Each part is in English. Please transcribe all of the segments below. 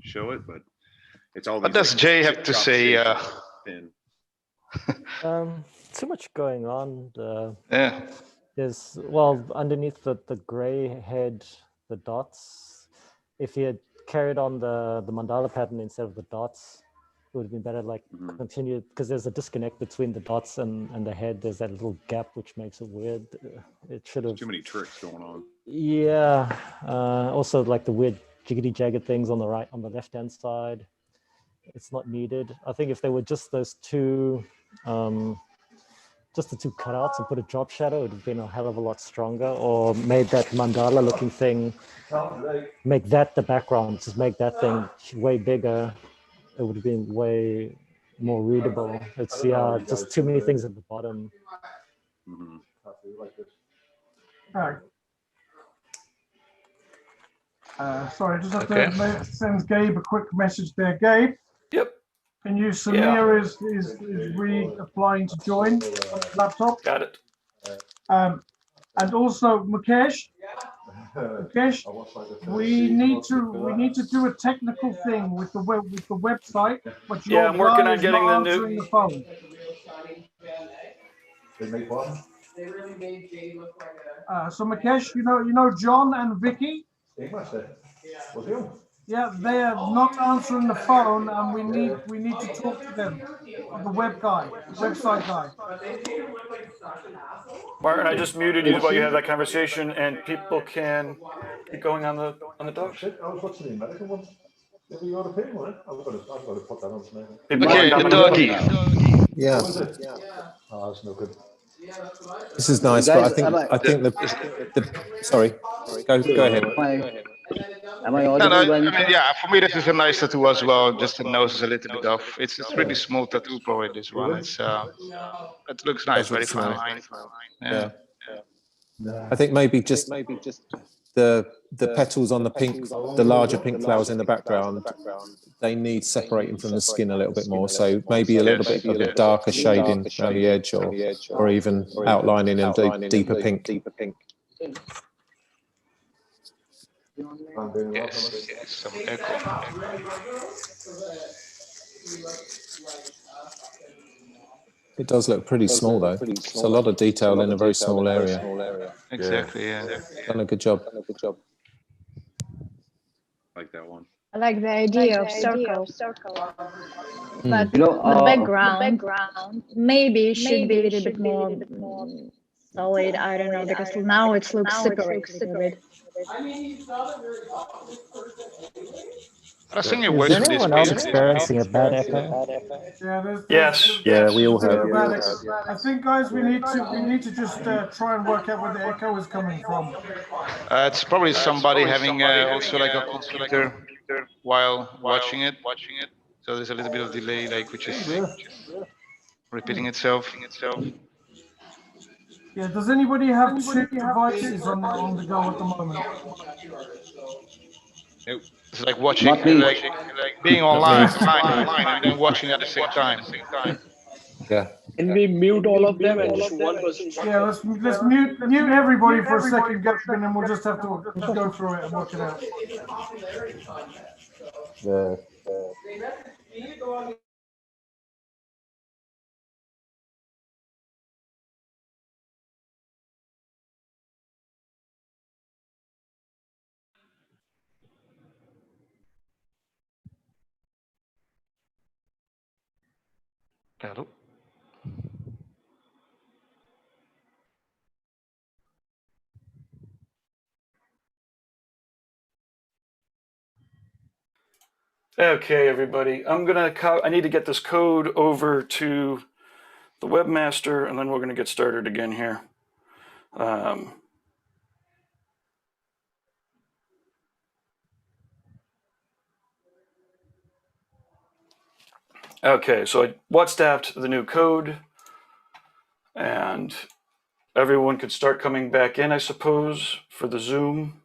show it, but it's all. What does Jay have to say? Too much going on. Yeah. There's, well, underneath the gray head, the dots. If he had carried on the mandala pattern instead of the dots, it would have been better. Like continue, because there's a disconnect between the dots and the head. There's that little gap which makes it weird. It should have too many tricks going on. Yeah. Also, like the weird jiggity jagged things on the right, on the left hand side. It's not needed. I think if they were just those two, just the two cutouts and put a drop shadow, it would have been a hell of a lot stronger. Or made that mandala looking thing, make that the background, just make that thing way bigger. It would have been way more readable. It's just too many things at the bottom. All right. Sorry, just have to send Gabe a quick message there. Gabe? Yep. Can you, Samir is re-applying to join on his laptop. Got it. And also Mukesh. Mukesh, we need to do a technical thing with the website. But I'm working on getting the new. The phone. They make what? They really made Jay look like So Mukesh, you know John and Vicky. Yeah. Yeah, they are not answering the phone, and we need to talk to them. The website guy. Martin, I just muted you while you have that conversation, and people can keep going on the docs. I was watching the American one. Have you got a pin on it? I've got to put that on. Okay, the doggy. Yeah. Oh, that's no good. This is nice, but I think the sorry, go ahead. Am I audible? No, I mean, yeah, for me this is a nice tattoo as well. Just the nose is a little bit off. It's really small tattoo probably, this one. It's it looks nice, very fine. Yeah. I think maybe just the petals on the pink, the larger pink flowers in the background, they need separating from the skin a little bit more. So maybe a little bit of a darker shading around the edge, or even outlining in deeper pink. Yes, some echo. It does look pretty small though. It's a lot of detail in a very small area. Exactly, yeah. Done a good job. Like that one. I like the idea of circle. But the background maybe should be a little bit more solid. I don't know, because now it looks separated. I think it works. Is anyone else experiencing a bad echo? Yes. Yeah, we all have. I think, guys, we need to just try and work out where the echo is coming from. It's probably somebody having also like a computer while watching it. So there's a little bit of delay, like which is repeating itself. Yeah. Does anybody have two devices on the go at the moment? It's like watching, like being online, and then watching at the same time. Yeah. Can we mute all of them and just one person? Yeah, let's mute everybody for a second, and then we'll just have to go through it and work it out. Hello. Okay, everybody. I need to get this code over to the webmaster, and then we're going to get started again here. Okay, so I WhatsApped the new code, and everyone could start coming back in, I suppose, for the Zoom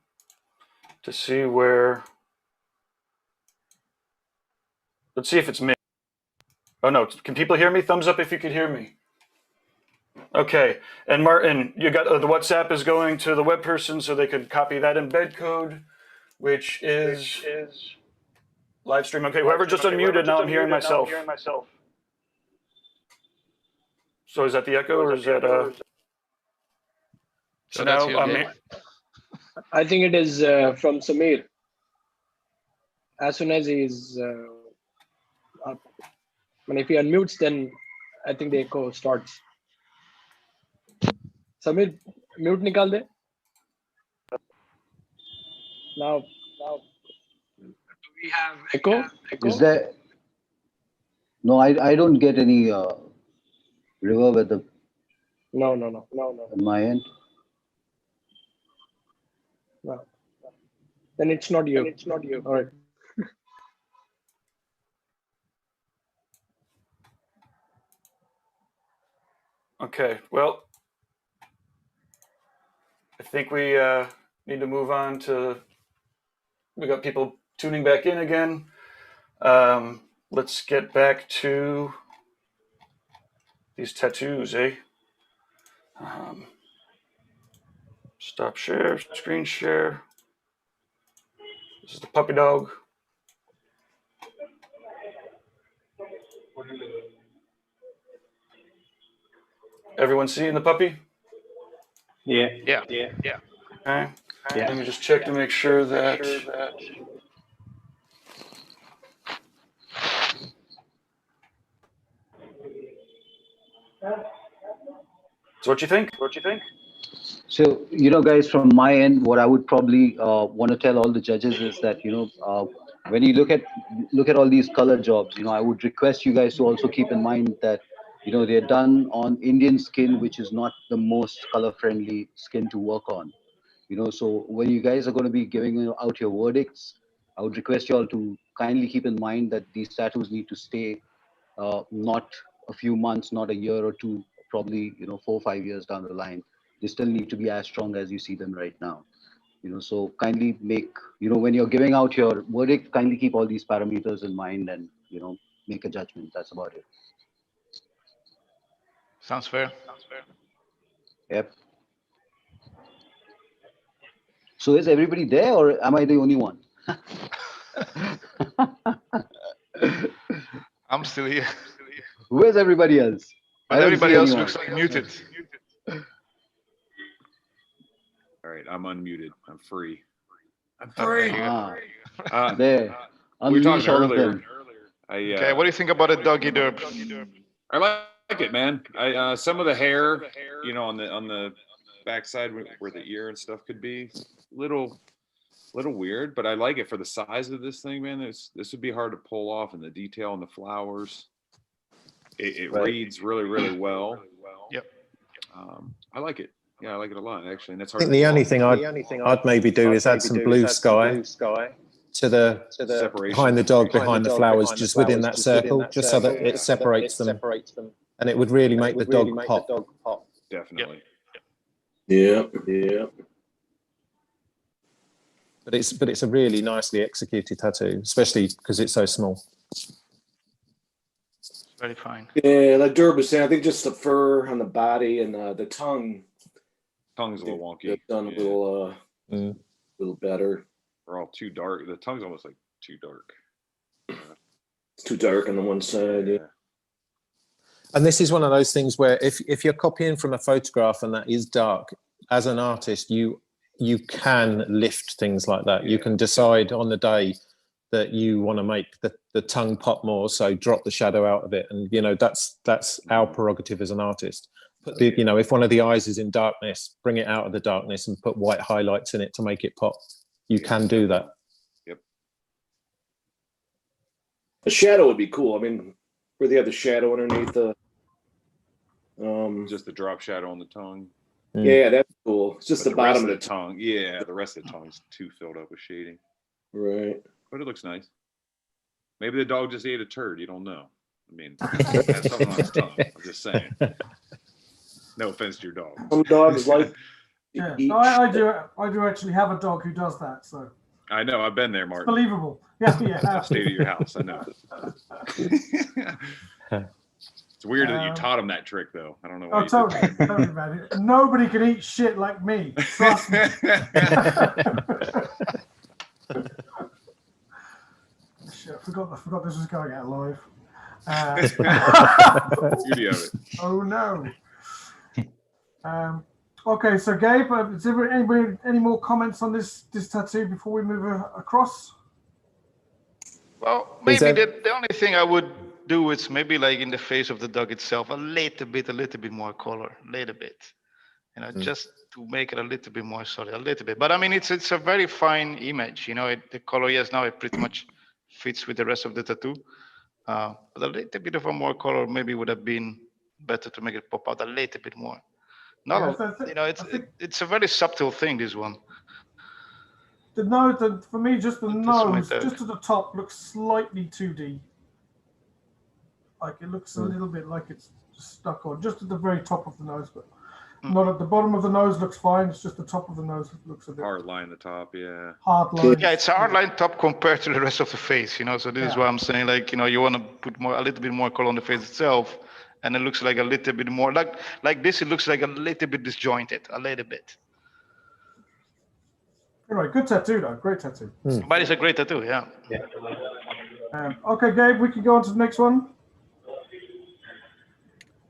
to see where. Let's see if it's me. Oh no, can people hear me? Thumbs up if you could hear me. Okay, and Martin, you got the WhatsApp is going to the web person so they could copy that embed code, which is Live stream. Okay, whoever just unmuted, now I'm hearing myself. So is that the echo or is that so that's now you, yeah. I think it is from Samir. As soon as he's up. And if he unmutes, then I think the echo starts. Samir, mute nikal de. Now, do we have echo? Is there? No, I don't get any reverb at the. No. At my end. No. Then it's not you. All right. okay? Well, I think we need to move on to. We got people tuning back in again. Let's get back to these tattoos, eh? Stop share, screen share. This is the puppy dog. Everyone seeing the puppy? Yeah. Okay. Let me just check to make sure that. So what you think? So, guys, from my end, what I would probably want to tell all the judges is that, when you look at all these color jobs, I would request you guys to also keep in mind that, they're done on Indian skin, which is not the most color friendly skin to work on. So when you guys are going to be giving out your verdicts, I would request you all to kindly keep in mind that these tattoos need to stay not a few months, not a year or two, probably 4 or 5 years down the line. They still need to be as strong as you see them right now. So kindly make, when you're giving out your verdict, kindly keep all these parameters in mind and, make a judgment. That's about it. Sounds fair. Yep. So is everybody there or am I the only one? I'm still here. Where's everybody else? But everybody else looks like muted. All right, I'm unmuted. I'm free. Free. There. We were talking Unleash all of earlier. them. Okay, what do you think about a doggy derb? I like it, man. Some of the hair, on the backside where the ear and stuff could be, little weird, but I like it for the size of this thing, man. This would be hard to pull off, and the detail on the flowers. It reads really, really well. Yep. I like it. Yeah, I like it a lot, actually. And it's I hard. think the only thing I'd maybe do is add some blue sky to the behind the dog, behind the flowers, just within that circle, just so that it separates them, and it would really make the dog pop. Definitely. Yeah. But it's a really nicely executed tattoo, especially because it's so small. Very fine. Yeah, like Derb was saying, I think just the fur on the body and the tongue. Tongue's a little wonky. Done a little better. They're all too dark. The tongue's almost like too dark. It's too dark on the one side. Yeah. And this is one of those things where if you're copying from a photograph and that is dark, as an artist, you can lift things like that. You can decide on the day that you want to make the tongue pop more, so drop the shadow out of it, and that's our prerogative as an artist. Put if one of the eyes is in darkness, bring it out of the darkness and put white highlights in it to make it pop. You can do that. Yep. A shadow would be cool. I mean, where they have the shadow underneath the just the drop shadow on the tongue. Yeah, that's cool. It's just the bottom of the tongue. Yeah, the rest of the tongue's too filled up with shading. Right. But it looks nice. Maybe the dog just ate a turd. You don't know. I mean, has something on his tongue. I'm just saying. No offense to your dog. Some dogs like. Yeah, no, I do actually have a dog who does that. So. I know. I've been there, Martin. It's believable. Yeah. I stayed at your house. I know. It's weird that you taught him that trick, though. I don't know why. Oh, totally, man. Nobody can eat shit like me. Trust me. Shit, I forgot this was going out live. Beauty of it. Oh no. Okay, so Gabe, is there any more comments on this tattoo before we move across? Well, maybe the only thing I would do is maybe like in the face of the dog itself, a little bit more color, a little bit, you know, just to make it a little bit more solid, a little bit. But I mean, it's a very fine image, you know. The color, yes, now it pretty much fits with the rest of the tattoo. But a little bit of a more color maybe would have been better to make it pop out a little bit more. Not, you know, it's a very subtle thing, this one. The nose, for me, just the nose, just at the top, looks slightly 2D. Like it looks a little bit like it's stuck on, just at the very top of the nose, but not at the bottom of the nose. Looks fine. It's just the top of the nose that looks a bit hard line. The top, yeah. Hard line. Yeah, it's a hard line top compared to the rest of the face, you know. So this is why I'm saying, like, you know, you want to put a little bit more color on the face itself, and it looks like a little bit more like this. It looks like a little bit disjointed, a little bit. Anyway, good tattoo though. Great tattoo. But it's a great tattoo, yeah. Okay, Gabe, we can go on to the next one.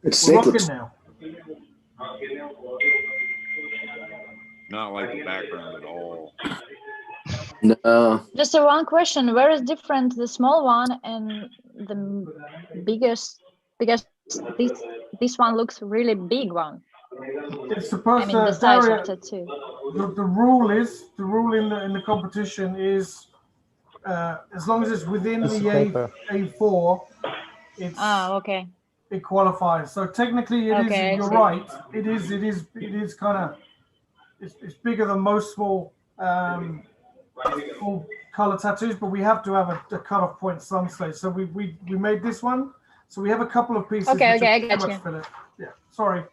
We're rocking now. Not like the background at all. No. Just a one question: where is different the small one and the biggest? Because this one looks really big one. It's supposed the size Daria, of tattoo. The rule in the competition is as long as it's within the A4, it's okay. It qualifies. So technically, it is. You're right. It is kind of. It's bigger than most full color tattoos, but we have to have a cutoff point some stage. So we made this one. So we have a couple of pieces. Okay, I got you. Yeah. Sorry.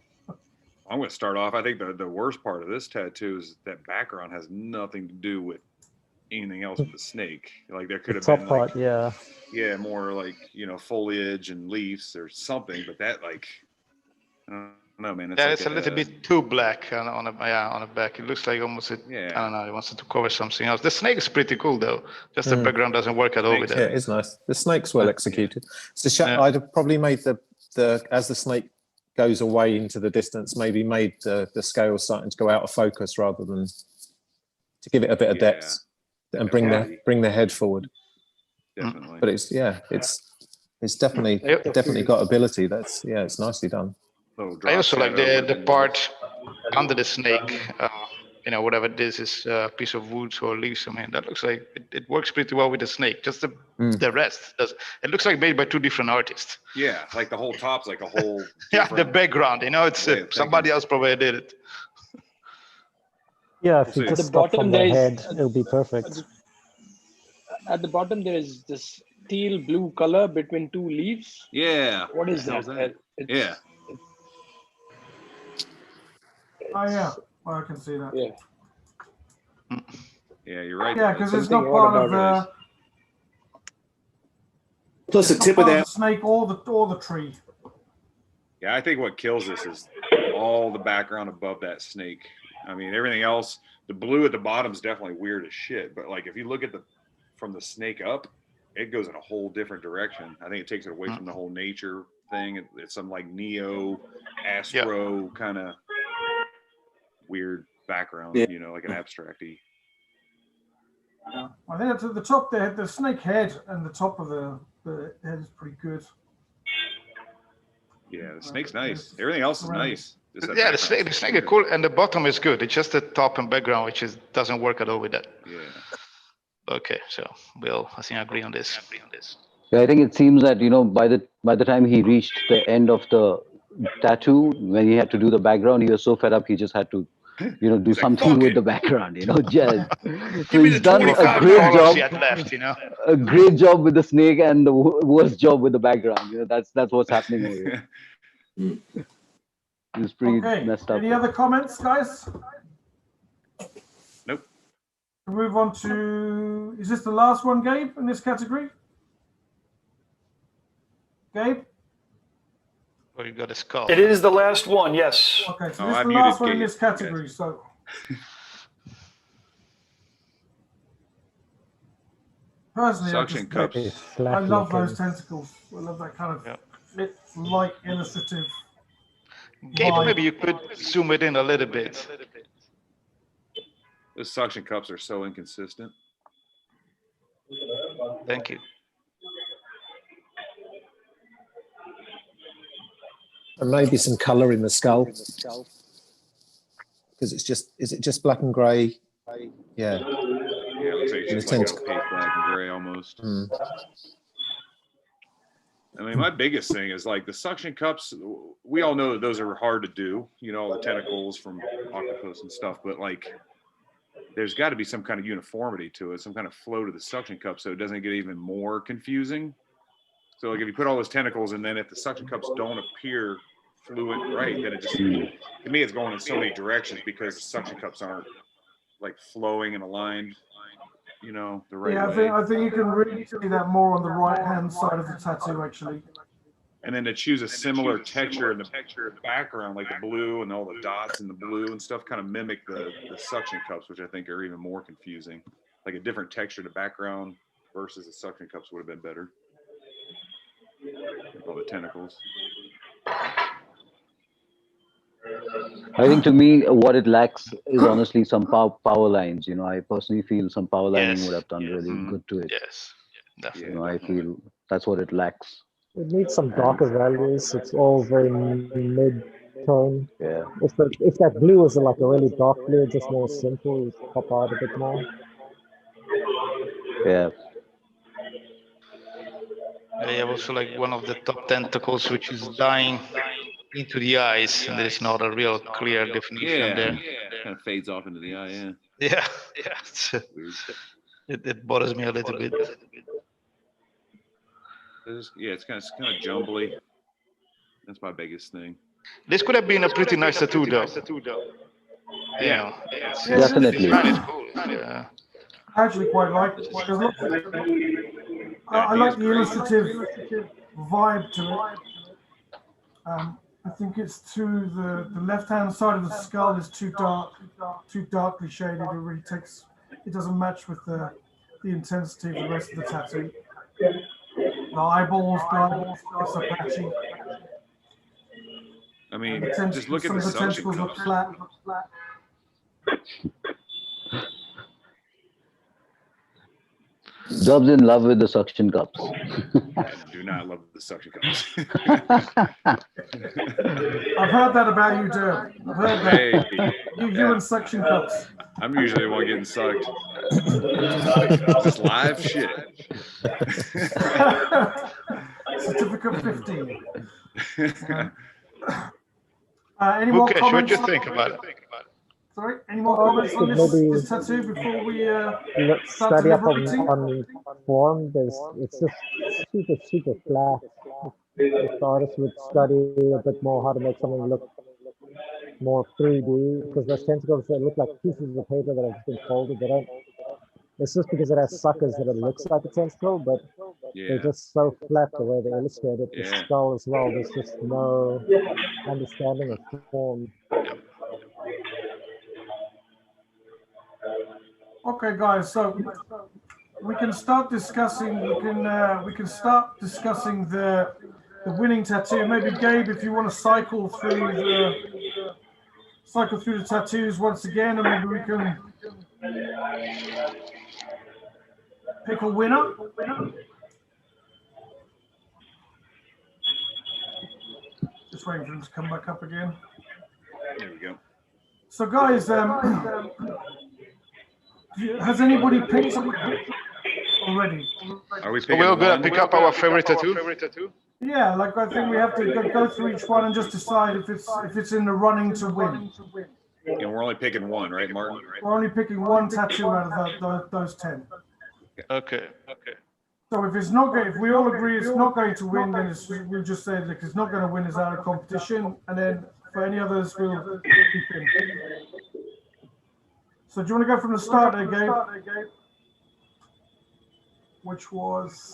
I'm going to start off. I think the worst part of this tattoo is that background has nothing to do with anything else but the snake. Like there could have been part, yeah, more like, you know, foliage and leaves or something. But that, like, I don't know, man. It's a little bit too black on the back. It looks like almost I don't know. It wants to cover something else. The snake is pretty cool though. Just the background doesn't work at all with it. Yeah, it's nice. The snake's well executed. So I'd have probably made the as the snake goes away into the distance, maybe made the scale starting to go out of focus rather than to give it a bit of depth and bring the head forward. Definitely. But it's definitely got ability. It's nicely done. I also like the part under the snake. You know, whatever this is, a piece of wood or leaves. I mean, that looks like it works pretty well with the snake. Just the rest does. It looks like made by two different artists. Yeah, like the whole top's like a whole. Yeah, the background. You know, it's somebody else probably did it. Yeah, if you just stop from the head, it'll be perfect. At the bottom, there is this teal blue color between two leaves. Yeah. What is that? Yeah. Oh yeah. Well, I can see that. Yeah. Yeah, you're right. Yeah, because it's not part of the. Plus the tip of that snake or the tree. Yeah, I think what kills this is all the background above that snake. I mean, everything else, the blue at the bottom is definitely weird as shit. But like, if you look at from the snake up, it goes in a whole different direction. I think it takes it away from the whole nature thing. It's some like neo astro kind of weird background, you know, like an abstracty. Yeah. I think at the top there, the snake head and the top of the head is pretty good. Yeah, the snake's nice. Everything else is nice. Yeah, the snake is cool, and the bottom is good. It's just the top and background which doesn't work at all with that. Yeah. Okay, so we'll I think agree on this. Yeah, I think it seems that, you know, by the time he reached the end of the tattoo, when he had to do the background, he was so fed up he just had to, you know, do something with the background, you know. Just so he's done a great job. Left, you know? A great job with the snake and the worst job with the background. You know, that's what's happening over here. It's pretty messed up. Any other comments, guys? Nope. We'll move on to, is this the last one, Gabe, in this category? Gabe? Or you got a skull. It is the last one, yes. Okay, so this is the last one in this category, so. Personally, Suction cups. I love those tentacles. I love that kind of light illustrative. Gabe, maybe you could zoom it in a little bit. The suction cups are so inconsistent. Thank you. And maybe some color in the skull. Because it's just, is it just black and gray? Yeah. Yeah, it looks like it's just like opaque black and gray almost. I mean, my biggest thing is like the suction cups. We all know that those are hard to do, you know, the tentacles from octopus and stuff, but like there's got to be some kind of uniformity to it, some kind of flow to the suction cup so it doesn't get even more confusing. So like if you put all those tentacles and then if the suction cups don't appear fluent right, then it just, to me, it's going in so many directions because the suction cups aren't like flowing and aligned, you know, the right way. I think you can really see that more on the right-hand side of the tattoo, actually. And then to choose a similar texture in the background, like the blue and all the dots in the blue and stuff, kind of mimic the suction cups, which I think are even more confusing. Like a different texture to background versus the suction cups would have been better. All the tentacles. I think to me, what it lacks is honestly some power lines. You know, I personally feel some power lining would have done really good to it. Yes, definitely. You know, I feel that's what it lacks. It needs some darker values. It's all very mid-tone. Yeah. If that blue is like a really dark blue, just more simple, it pop out a bit more. Yeah. I have also like one of the top tentacles which is dying into the eyes, and there's not a real clear definition there. Kind of fades off into the eye, Yeah. It bothers me a little bit. It's kind of jumbly. That's my biggest thing. This could have been a pretty nice tattoo, though. Yeah, definitely. Yeah. I actually quite like it. I like the illustrative vibe to it. I think it's the left-hand side of the skull is too dark, too darkly shaded. It doesn't match with the intensity of the rest of the tattoo. The eyeballs, it's a patchy. I mean, just look at the suction cups. Look flat. Dub's in love with the suction cups. I do not love the suction cups. I've heard that about you, Dub. I've heard that. Hey, you and suction cups. I'm usually the one getting sucked. Just live shit. Certificate 15. Any more MUKESH, comments? what do you think about it? Sorry, any more comments on this tattoo before we start study up deliberating? on form. It's just super flat. If the artist would study a bit more how to make something look more 3D, because those tentacles, they look like pieces of paper that have been folded. They don't. It's just because it has suckers that it looks like a tentacle, but they're just so flat the way they illustrate it. The skull as well. There's just no understanding of form. Okay, guys. So we can start discussing. We can start discussing the winning tattoo. Maybe Gabe, if you want to cycle through the tattoos once again, and maybe we can pick a winner. Just waiting for him to come back up again. There we go. So, guys, has anybody picked something already? Are we So we're gonna pick up our favorite tattoo? Yeah, like I think we have to go through each one and just decide if it's in the running to win. And we're only picking one, right, Martin? We're only picking one tattoo out of those 10. Okay. So if it's not going, if we all agree it's not going to win, then we'll just say that it's not going to win, it's out of competition, and then for any others we'll keep in. So do you want to go from the start there, Gabe? Which was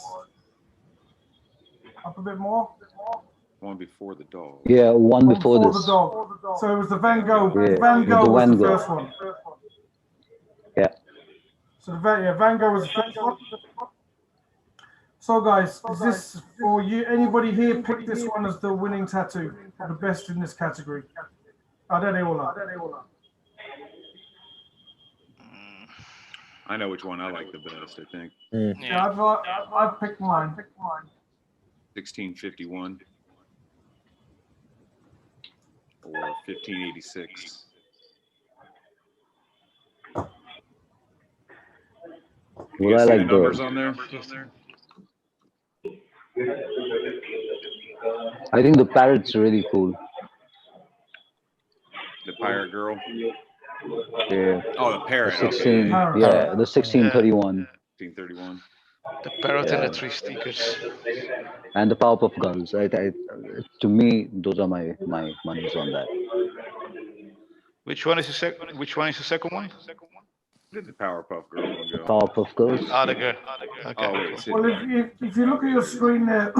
up a bit more. One before the dog. Yeah, one before the this. dog. So it was the Van Gogh. Yeah, Van Gogh the was Van the Gogh. first one. Yeah. So Van Gogh was the first one. So guys, is this for you? Anybody here pick this one as the winning tattoo, or the best in this category? Areola. I know which one I like the best, I think. Yeah, I've picked mine. 1651 or 1586. You Well, guys I see like the numbers those. on there? I think the parrot's really cool. The pirate girl. Yeah. Oh, the parrot. The 16, Okay, yeah, the 1631. 1631. The parrot and the Yeah. 3 stickers. And the Powerpuff Girls. To me, those are my monies on that. Which one is the second? Which one is the second one? Where did the Powerpuff Girl one go? Powerpuff Girls. Ah, the girl. Okay. Oh wait, Well, if you look at your screen there,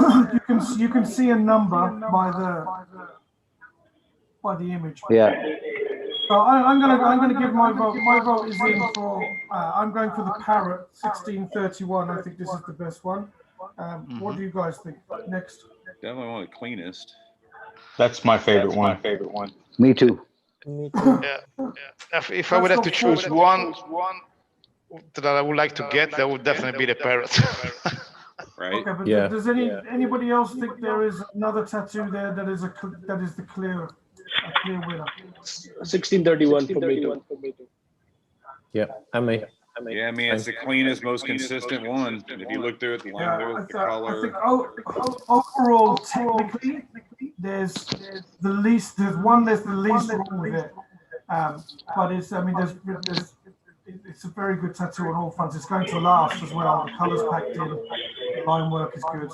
you can see a number by the image. Yeah. So I'm gonna give my vote. My vote is in for. I'm going for the parrot 1631. I think this is the best one. What do you guys think? Next. Definitely one of the cleanest. That's my favorite one. Me too. Me too. Yeah. If I would have to choose one that I would like to get, that would definitely be the parrot. Right? Okay, but Yeah. does anybody else think there is another tattoo there that is the clear winner? 1631 for me too. Yeah, and me. Yeah, I mean, it's the cleanest, most consistent one. And if you look through it, the line, I the color. think overall, technically, there's the least wrong with it. But it's it's a very good tattoo on all fronts. It's going to last as well. The colors packed in, the line work is good.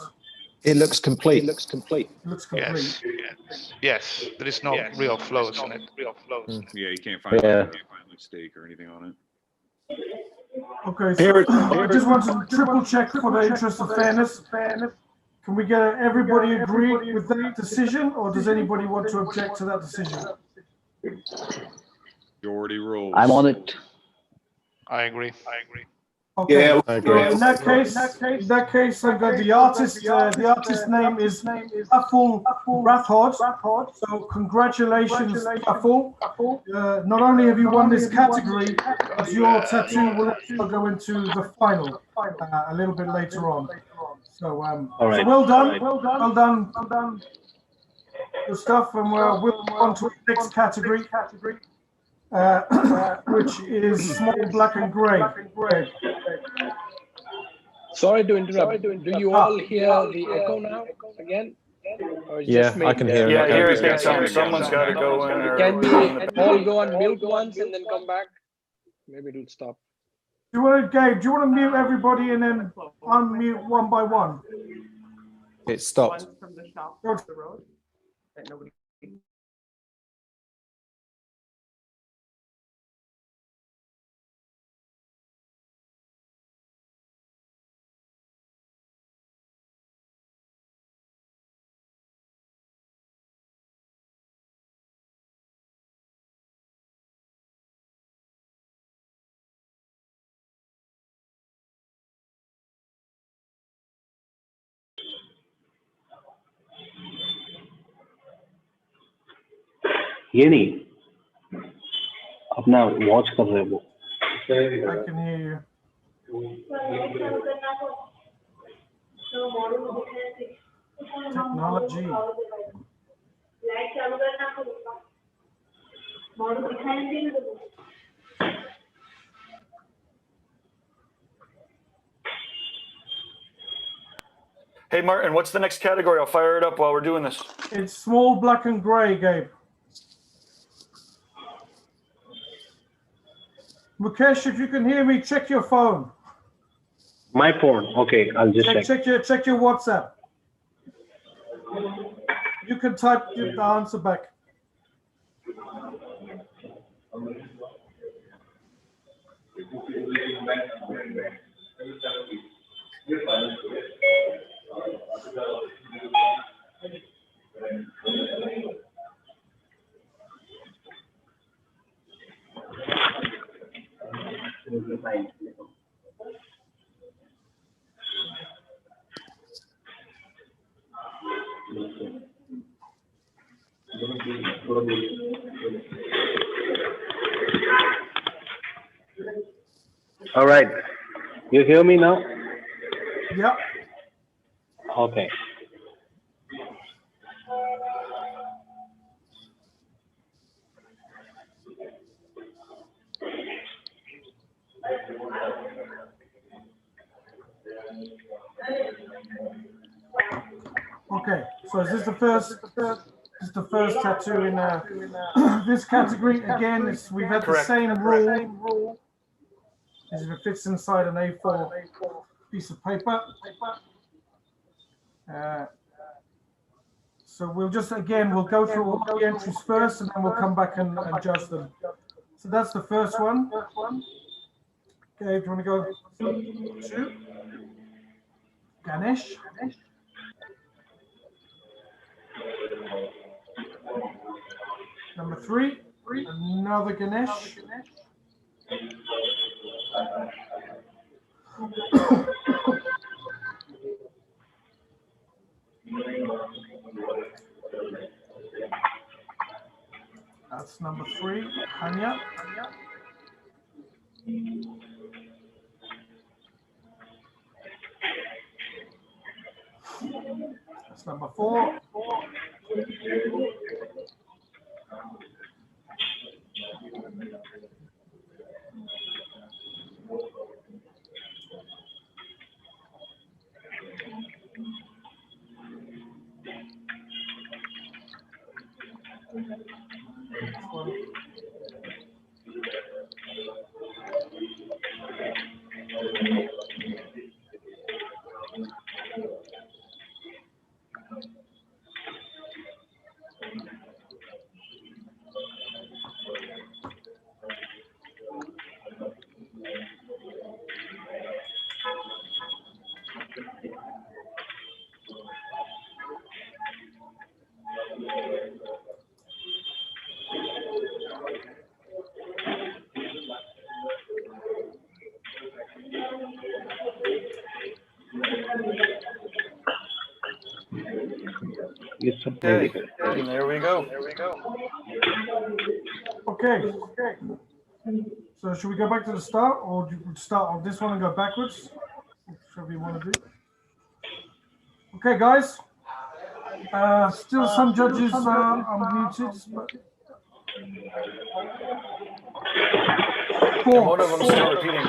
It looks complete. It looks complete. Yes. There is no real flows in it. Yeah, you can't find a mistake or anything on it. Okay, so I just want to triple check for the interest of fairness. Can we get everybody agreed with that decision, or does anybody want to object to that decision? Majority rules. I'm on it. I agree. Okay. Yeah, I So agree. in that case, I've got the artist name is Aful Rathod. So congratulations, Aful. Not only have you won this category, but your tattoo will also go into the final a little bit later on. So, All right. so well done. Good stuff, and we'll move on to the next category. Which is small black and gray. Sorry to interrupt. Do you all hear the echo now again? Or it's just me? I can hear it. Yeah, here it gets someone's got to go in. Or Can we all go on mute once and then come back? Maybe it'll stop. Gabe, do you want to mute everybody and then unmute one by one? It stopped. From the shop across the road that nobody. ये नहीं अपना watch कर रहे वो I can hear you. Technology. Hey, Martin, what's the next category? I'll fire it up while we're doing this. It's small black and gray, Gabe. Mukesh, if you can hear me, check your phone. My phone. Okay, I'll just check. Check your WhatsApp. You can type the answer back. All right. You hear me now? Yep. Okay. Okay, so is this the first? This is the first tattoo in this category. Again, we've had the same rule. As if it fits inside an A4 piece of paper. So we'll just we'll go through all the entries first, and then we'll come back and adjust them. So that's the first one. Okay, do you want to go 2? Ganesh. Number 3, another Ganesh. That's number 3, Hanya. That's number 4. Okay, and there we go. Okay. So should we go back to the start, or do you start on this one and go backwards? Whichever you want to do. Okay, guys. Still some judges are muted. But... And one of them still repeating.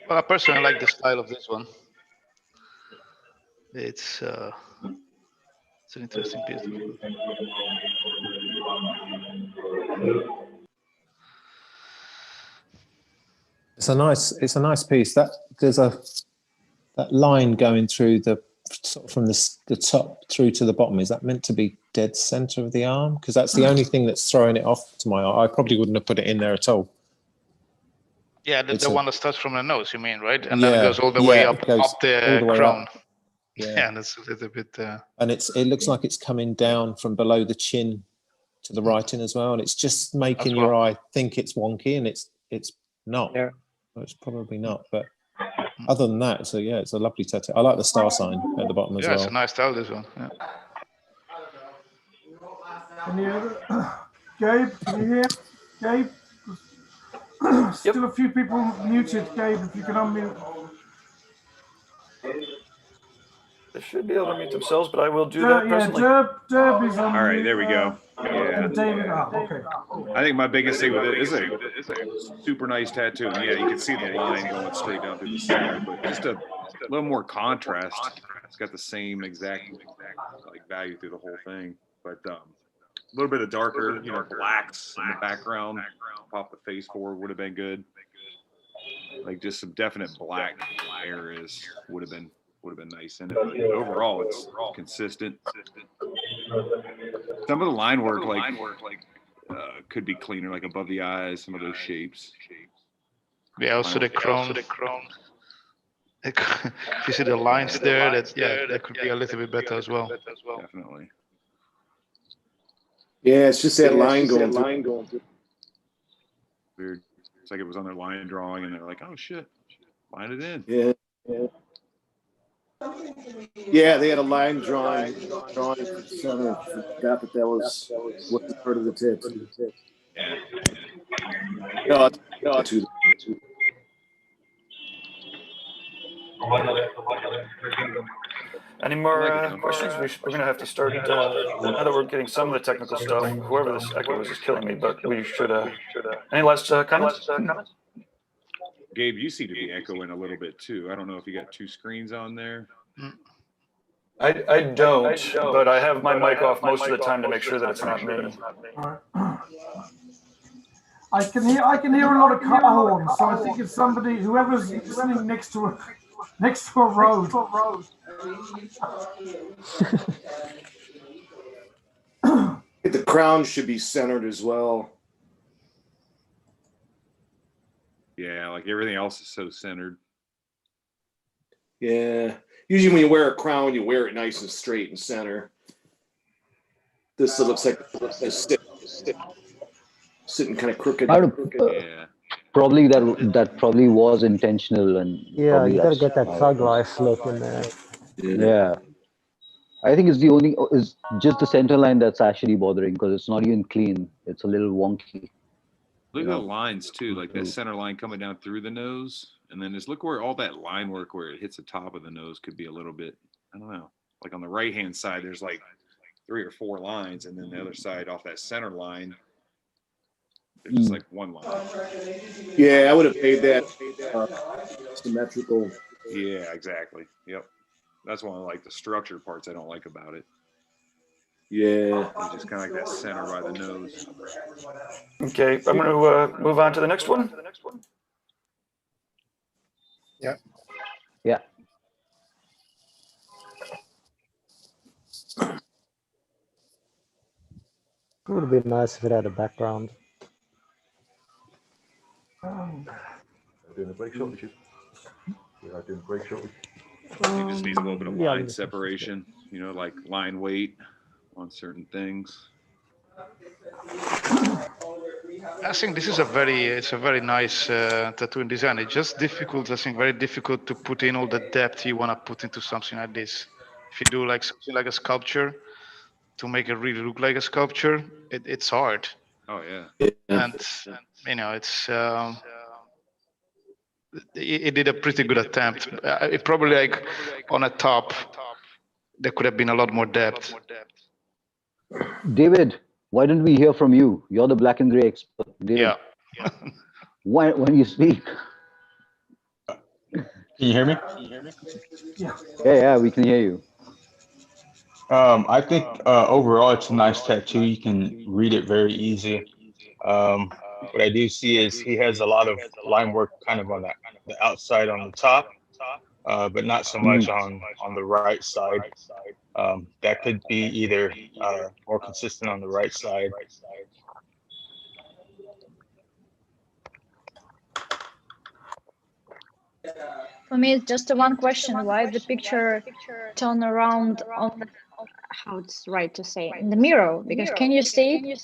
Well, I personally like the style of this one. It's an interesting piece. It's a nice piece. That there's that line going through the sort of from the top through to the bottom. Is that meant to be dead center of the arm? Because that's the only thing that's throwing it off to my eye. I probably wouldn't have put it in there at all. Yeah, the one that starts from the nose, you mean, right? And then it goes all the way up the crown. Up. Yeah, and it's a little bit. And it looks like it's coming down from below the chin to the writing as well, and it's just making your eye think it's wonky, and it's not. Yeah. Well, it's probably not, but other than that, so yeah, it's a lovely tattoo. I like the star sign at the bottom as well. Yeah, it's a nice style, this one. Yeah. Any other? Gabe, can you hear? Gabe? Still a few people muted. Gabe, if you can unmute. They should be able to mute themselves, but I will do that personally. Derb is on. All right, there we go. Yeah. David, okay. I think my biggest thing with it is a super nice tattoo. And yeah, you can see the line going straight down through the center, but just a little more contrast. It's got the same exact like value through the whole thing, but a little bit of darker, blacks in the background. Pop the face forward would have been good. Like just some definite black areas would have been nice in it. But overall, it's consistent. Some of the line work, could be cleaner, like above the eyes. Some of those shapes. Yeah, also the crown. If you see the lines there, that could be a little bit better as well. Definitely. Yeah, it's just that line going through. Weird. It's like it was on their line drawing, and they're like, "Oh shit, line it in." Yeah. Yeah, they had a line drawing for the center. Forgot that wasn't part of the tip. Yeah. No, too. Any more questions? We're going to have to start, now that we're getting some of the technical stuff, whoever this echo is killing me, but we should, any last comments? Gabe, you seem to be echoing a little bit too. I don't know if you got two screens on there. I don't, but I have my mic off most of the time to make sure that it's not me. I can hear a lot of car horns, so I think it's somebody, whoever's listening next to a road. The crown should be centered as well. Yeah, like everything else is so centered. Yeah. Usually when you wear a crown, you wear it nice and straight and center. This looks like it's sitting kind of crooked. Yeah. Probably that probably was intentional, and yeah, you gotta get that thug life look in there. Yeah, I think it's just the center line that's actually bothering, because it's not even clean. It's a little wonky. Look at the lines too, like that center line coming down through the nose, and then just look where all that line work where it hits the top of the nose could be a little bit. I don't know. Like on the right hand side, there's like 3 or 4 lines, and then the other side off that center line, there's just like one line. Yeah, I would have made that symmetrical. Yeah, exactly. Yep. That's one of like the structure parts I don't like about it. Yeah. It's just kind of like that center by the nose. Okay, I'm going to move on to the next one. Yeah. Yeah. It would be nice if it had a background. Doing a break shot, we are doing a break shot. It just needs a little bit of line separation, you know, like line weight on certain things. I think this is a very nice tattoo design. It's just difficult, I think, very difficult to put in all the depth you want to put into something like this. If you do like something like a sculpture, to make it really look like a sculpture, it's hard. Oh yeah. And you know, it did a pretty good attempt. It probably like on a top, there could have been a lot more depth. David, why don't we hear from you? You're the black and gray expert. David, yeah. Why, when you speak? Can you hear me? Yeah, we can hear you. I think overall it's a nice tattoo. You can read it very easy. What I do see is he has a lot of line work kind of on the outside on the top, but not so much on the right side. That could be either more consistent on the right side. For me, it's just one question: why the picture turn around on how it's right to say in the mirror? Because can you see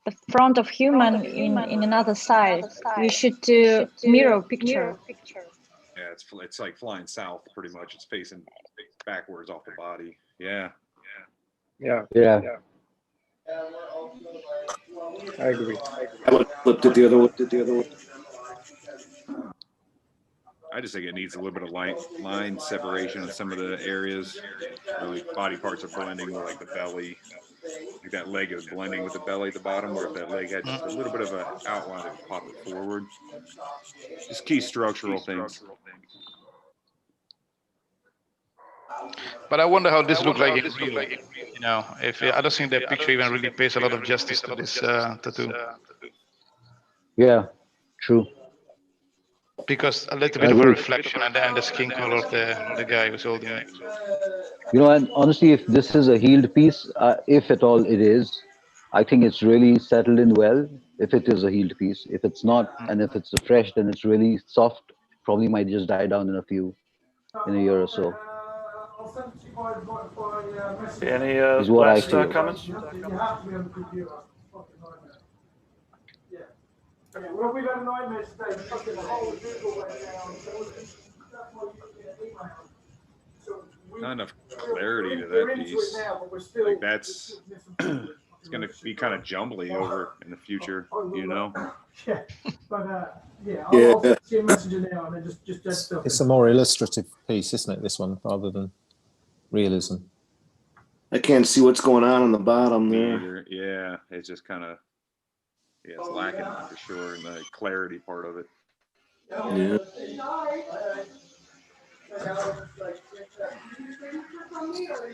the front of human in another side? You should do mirror picture. Yeah, it's like flying south pretty much. It's facing backwards off the body. Yeah. Yeah. I agree. I would have flipped it the other way. I just think it needs a little bit of line separation in some of the areas. Really, body parts are blending with like the belly. Like that leg is blending with the belly at the bottom, where if that leg had just a little bit of an outline, it would pop it forward. Just key structural things. But I wonder how this looks like in real. You know, I don't think that picture even really pays a lot of justice to this tattoo. Yeah, true. Because a little bit of a reflection and the skin color of the guy who's holding it. You know, and honestly, if this is a healed piece, if at all it is, I think it's really settled in well. If it is a healed piece, if it's not, and if it's fresh, then it's really soft. Probably might just die down in a year or so. Any last comments? Yeah, well, we've had a nightmare today. Fucking the whole Google went down. That's why you didn't get an email. So Not enough clarity to we're that into it piece. now, but we're still. Like that's it's gonna be kind of jumbly over in the future, you know. Yeah, but yeah, I'll send you a messenger now and then just add stuff. It's a more illustrative piece, isn't it? This one, rather than realism. I can't see what's going on the bottom there. Either. Yeah, it's just kind of it's lacking for sure in the clarity part of it. Yeah.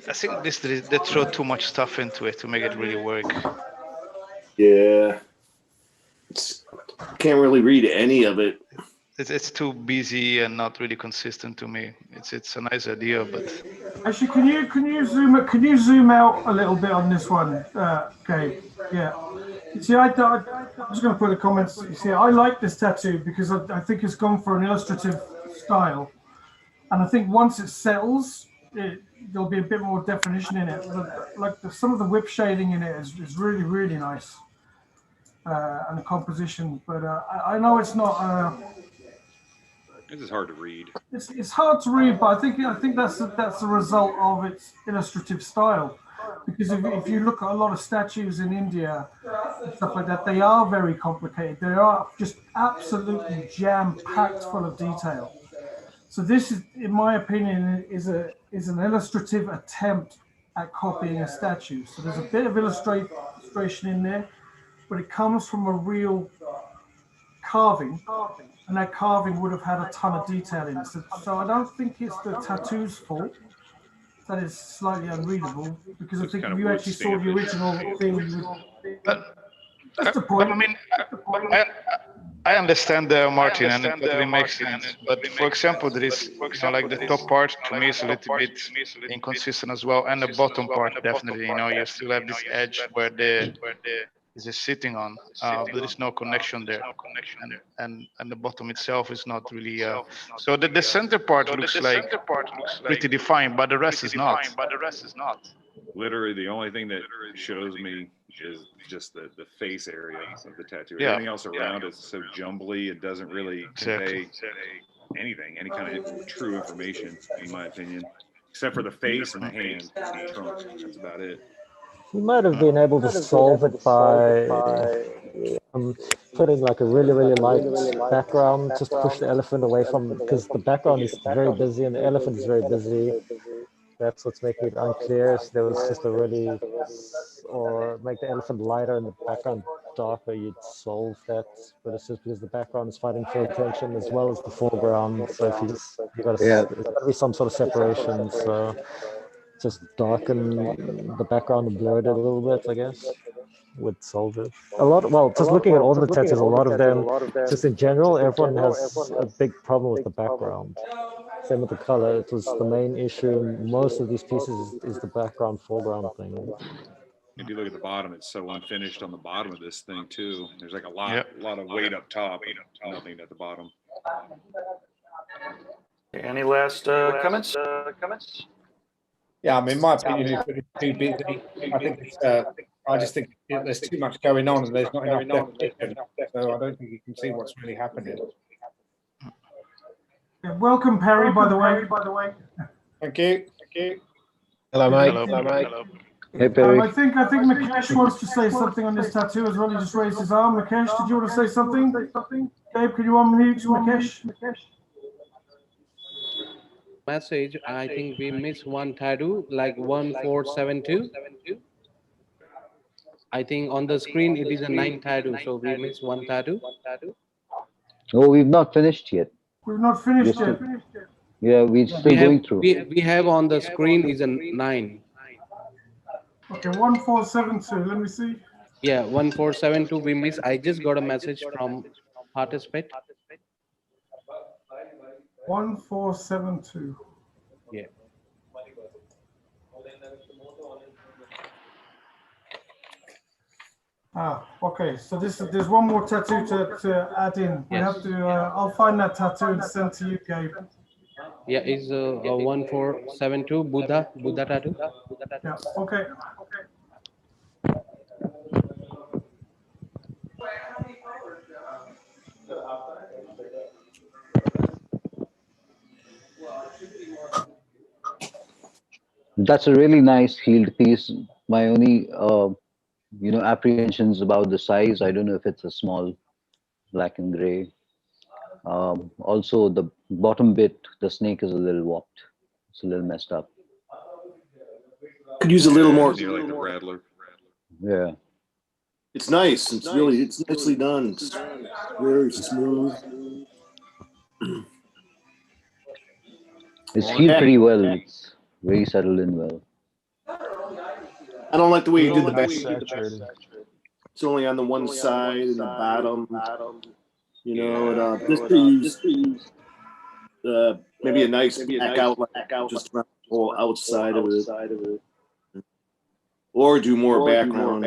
I think they throw too much stuff into it to make it really work. Yeah. Can't really read any of it. It's too busy and not really consistent to me. It's a nice idea, but actually, can you zoom out a little bit on this one, Gabe? Yeah. You see, I'm just going to put the comments. You see, I like this tattoo because I think it's gone for an illustrative style, and I think once it settles, there'll be a bit more definition in it. But like some of the whip shading in it is really, really nice, and the composition. But I know it's not. This is hard to read. It's hard to read, but I think that's a result of its illustrative style. Because if you look at a lot of statues in India and stuff like that, they are very complicated. They are just absolutely jam-packed full of detail. So this is, in my opinion, is an illustrative attempt at copying a statue. So there's a bit of illustration in there, but it comes from a real carving. And that carving would have had a ton of detail in it. So I don't think it's the tattoo's fault that is slightly unreadable, because I think if you actually saw the original thing, you would... That's the point. I mean, I understand Martin, and it totally makes sense. But for example, there is, like the top part to me is a little bit inconsistent as well, and the bottom part definitely. You still have this edge where is sitting on, but there is no connection there, and the bottom itself is not really. So the center part looks like pretty defined, but the rest is not. Literally, the only thing that shows me is just the face area of the tattoo. Yeah. Everything else around is so jumbly, it doesn't really convey anything, any kind of true information, in my opinion, except for the face and the hand and the trunk. That's about it. You might have been able to solve it by putting like a really, really light background, just to push the elephant away from, because the background is very busy and the elephant is very busy. That's what's making it unclear. If there was just a really, or make the elephant lighter and the background darker, you'd solve that. But it's just because the background is fighting for attention as well as the foreground. So if there's got to be some sort of separation. So just darken the background and blur it a little bit, I guess, would solve it. Just looking at all the tattoos, a lot of them, just in general, everyone has a big problem with the background. Same with the color. It was the main issue in most of these pieces is the background foreground thing. If you look at the bottom, it's so unfinished on the bottom of this thing too. There's like a lot of weight up top, and nothing at the bottom. Any last comments? Yeah, I mean, my opinion is that it's too busy. I think it's. I just think there's too much going on and there's not enough definition. So I don't think you can see what's really happening. Yeah, welcome, Perry. By the way. Thank you. Hello, mate. Hello, mate. Hey, Perry. I think MUKESH wants to say something on this tattoo as well. He just raised his arm. MUKESH, did you want to say something? Gabe, could you unmute MUKESH? Message, I think we missed one tattoo, like 1472. I think on the screen it is a 9 tattoo, so we missed one tattoo. Oh, we've not finished yet. We've not finished yet. Yeah, we're still going through. We have on the screen is a 9. Okay, 1472. Let me see. Yeah, 1472 we missed. I just got a message from participant. 1472. Yeah. Okay. So there's one more tattoo to add in. We have to. I'll find that tattoo and send to you, Gabe. Yeah, it's 1472 Buddha tattoo. Yeah. Okay. That's a really nice healed piece. My only, apprehensions about the size. I don't know if it's a small black and gray. Also, the bottom bit, the snake is a little warped. It's a little messed up. Could use a little more. Near like the Rattler. Yeah. It's nice. It's nicely done. It's very smooth. It's healed pretty well. It's very settled in well. I don't like the way you did the back. Saturated. It's only on the one side and the bottom. You know, and, just to use maybe a nice back outline just around the whole outside of it. Or do more background.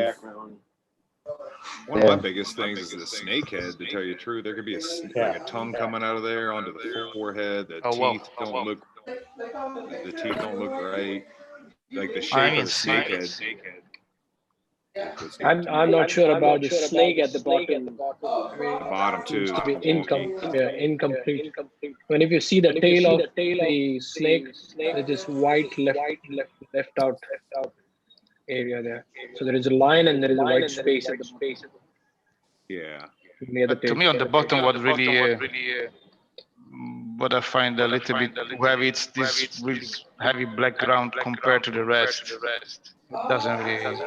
One of my biggest things is the snake head, to tell you the truth. There could be like a tongue coming out of there onto the forehead. The teeth don't look right. Like the shape of the snake head. I'm not sure about the snake at the bottom. Bottom too. Seems to be incomplete. When if you see the tail of the snake, there's this white left out area there. So there is a line and there is a white space at the base. Yeah. Near the To me, on the bottom, what I find a little bit heavy, it's this really heavy background compared to the rest. It doesn't really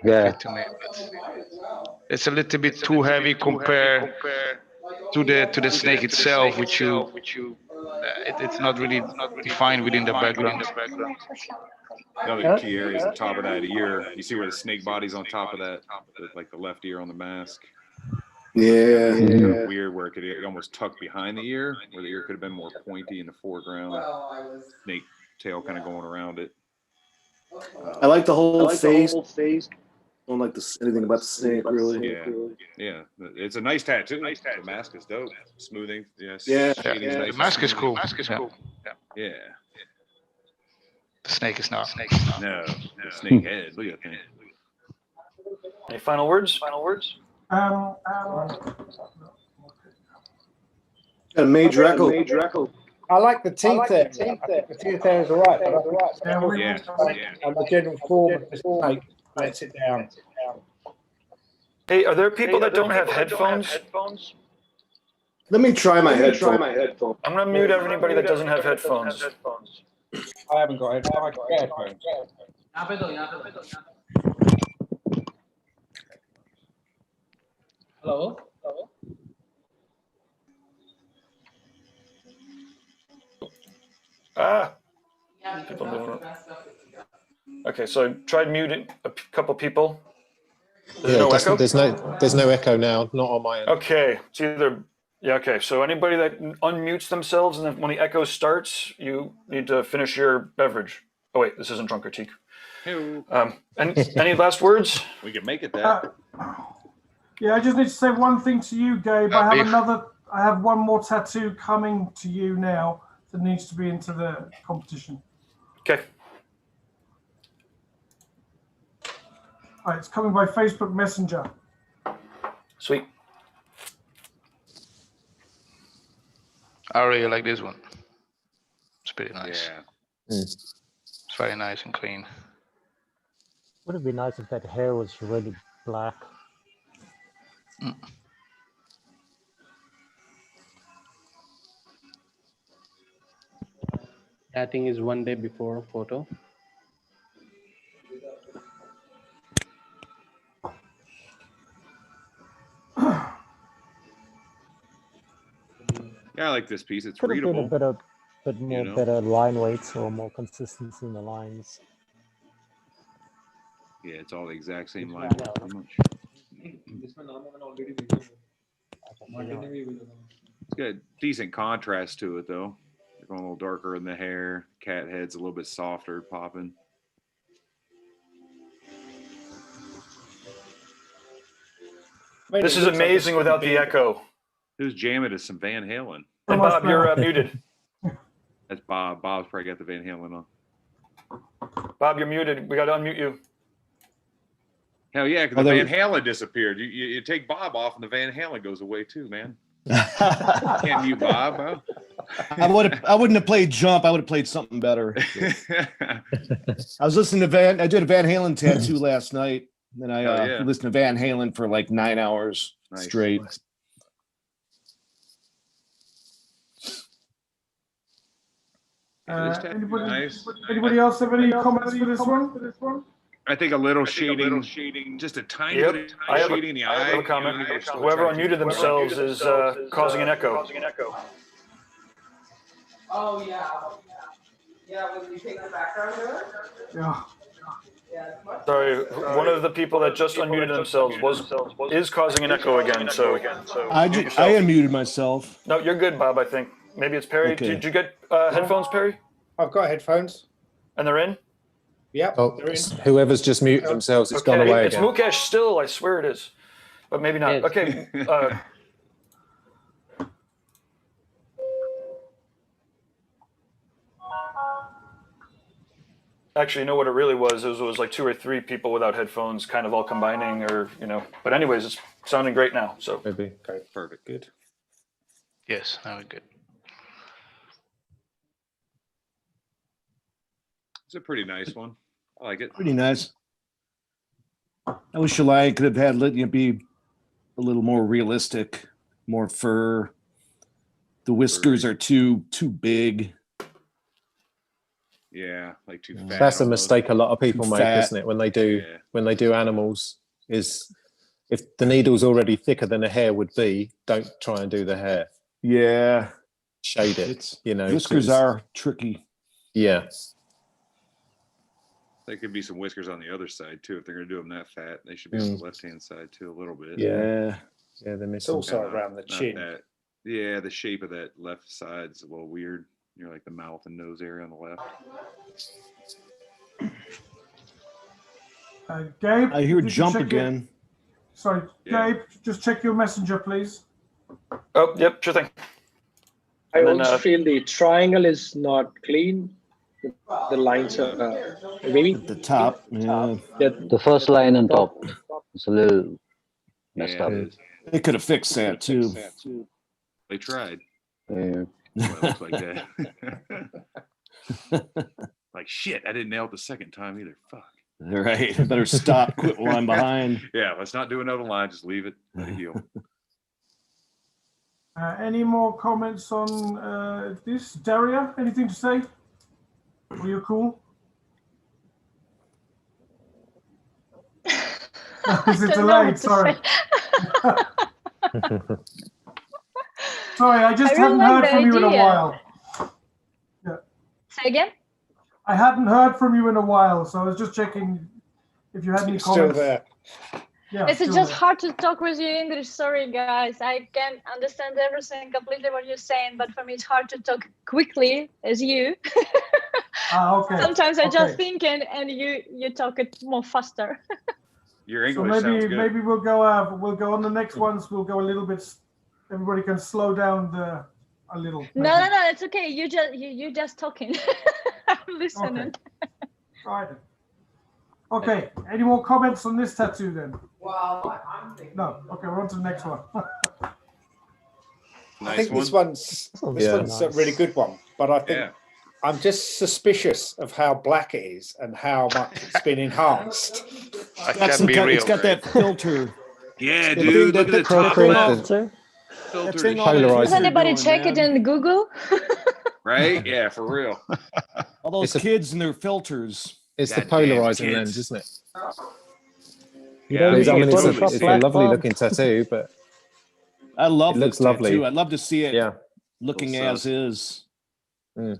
fit to me. It's a little bit too heavy compared to the snake itself, which it's not really defined within the background. The other key area is the top of that ear. You see where the snake body's on top of that, like the left ear on the mask. Yeah. It's kind of weird where it could almost tuck behind the ear, where the ear could have been more pointy in the foreground. Snake tail kind of going around it. I like the whole face. Don't like anything about the snake really. Yeah. It's a nice tattoo. The mask is dope. Smoothing. Yes. Yeah. The mask is cool. Yeah. The snake is not. No. The snake head. Look at that thing. Any final words? Got a major echo. I like the teeth there. I think the teeth there is all right. And the general form of the snake lets it down. Hey, are there people that don't have headphones? Let me try my headphone. I'm gonna mute everybody that doesn't have headphones. I haven't got it. I got headphones. Hello? People moving. Okay, so I tried muting a couple people. There's no echo now, not on my end. Okay, it's either okay. So anybody that unmutes themselves and then when the echo starts, you need to finish your beverage. Oh wait, this isn't drunk critique. Any last words? We can make it that. Yeah, I just need to say one thing to you, Gabe. I have one more tattoo coming to you now that needs to be into the competition. Okay. All right, it's coming by Facebook Messenger. Sweet. I really like this one. It's pretty nice. Yeah. It's very nice and clean. Would it be nice if that hair was really black? I think is one day before photo. Yeah, I like this piece. It's Could have readable. been a bit more better line weights or more consistency in the lines. Yeah, it's all the exact same line. Pretty much. It's got decent contrast to it, though. They're going a little darker in the hair. Cat head's a little bit softer, popping. This is amazing without the echo. Who's jamming to some Van Halen? Hey, Bob, you're muted. That's Bob. Bob's probably got the Van Halen on. Bob, you're muted. We got to unmute you. Hell yeah, because the Van Halen disappeared. You take Bob off and the Van Halen goes away too, man. Can't mute Bob, huh? I wouldn't have played Jump. I would have played something better. I was listening to I did a Van Halen tattoo last night. And I listened to Van Halen for like 9 hours straight. Anybody else have any comments for this one? I think a little shading, just a tiny bit of shading in the eye. I have a comment. Whoever unmuted themselves is causing an echo. Oh, yeah. Yeah, when you take the background noise? Yeah. Sorry, one of the people that just unmuted themselves is causing an echo again. So I unmuted myself. No, you're good, Bob. I think maybe it's Perry. Okay. Did you get headphones, Perry? I've got headphones. And they're in? Yep. Oh, whoever's just muted themselves, it's gone away it's again. MUKESH still. I swear it is, but maybe not. Okay. Actually, you know what it really was? It was like 2 or 3 people without headphones, kind of all combining, or But anyways, it's sounding great now. So maybe okay, perfect, good. Yes, now we're good. It's a pretty nice one. I like it. Pretty nice. I wish the lion could have had be a little more realistic, more fur. The whiskers are too big. Yeah, like too fat. That's a mistake a lot of people make, fat. isn't it? When they do animals, is if the needle's already thicker than a hair would be, don't try and do the hair. Yeah, shade it. Whiskers are tricky. Yeah. There could be some whiskers on the other side too. If they're going to do them that fat, they should be on the left-hand side too a little bit. Yeah, they're missing. It's also around the chin. Yeah, the shape of that left side's a little weird. You're like the mouth and nose area on the left. Gabe, I hear Jump again. Sorry, Gabe, just check your messenger, please. Oh, yep, sure thing. I also feel the triangle is not clean. The lines are maybe at the top. Yeah. The first line on top is a little messed up. They could have fixed that too. They tried. Yeah. Well, it looks like that. Like shit, I didn't nail it the second time either. Fuck. All right, better stop. Quit while I'm behind. Yeah, let's not do another line. Just leave it. Let it heal. Any more comments on this? Daria, anything to say? Are you cool? Is it delayed? Sorry. Sorry, I just hadn't heard from you in a while. Yeah. Say again? I hadn't heard from you in a while, so I was just checking if you had any comments. Still there. Yeah, it's just hard to talk with you English. Sorry, guys. I can understand everything completely what you're saying, but for me it's hard to talk quickly as you. Okay. Sometimes I just think and you talk it more faster. Your English so sounds good. maybe we'll go on the next ones. We'll go a little bit. Everybody can slow down a little. No, it's okay. You just talking. I'm listening. Okay. All right. Okay. Any more comments on this tattoo then? Well, I'm thinking. No. Okay, we're on to the next one. I think this one's a really good one, but I think I'm just suspicious of how black it is and how much it's been enhanced. It's got that filter. Yeah, dude. Look at the top. Does anybody check it in Google? Right? Yeah, for real. All those kids and their filters. It's the polarizing lens, isn't it? Yeah, it's a lovely looking tattoo, but I love it looks this lovely. tattoo. I'd love to see it looking as is. It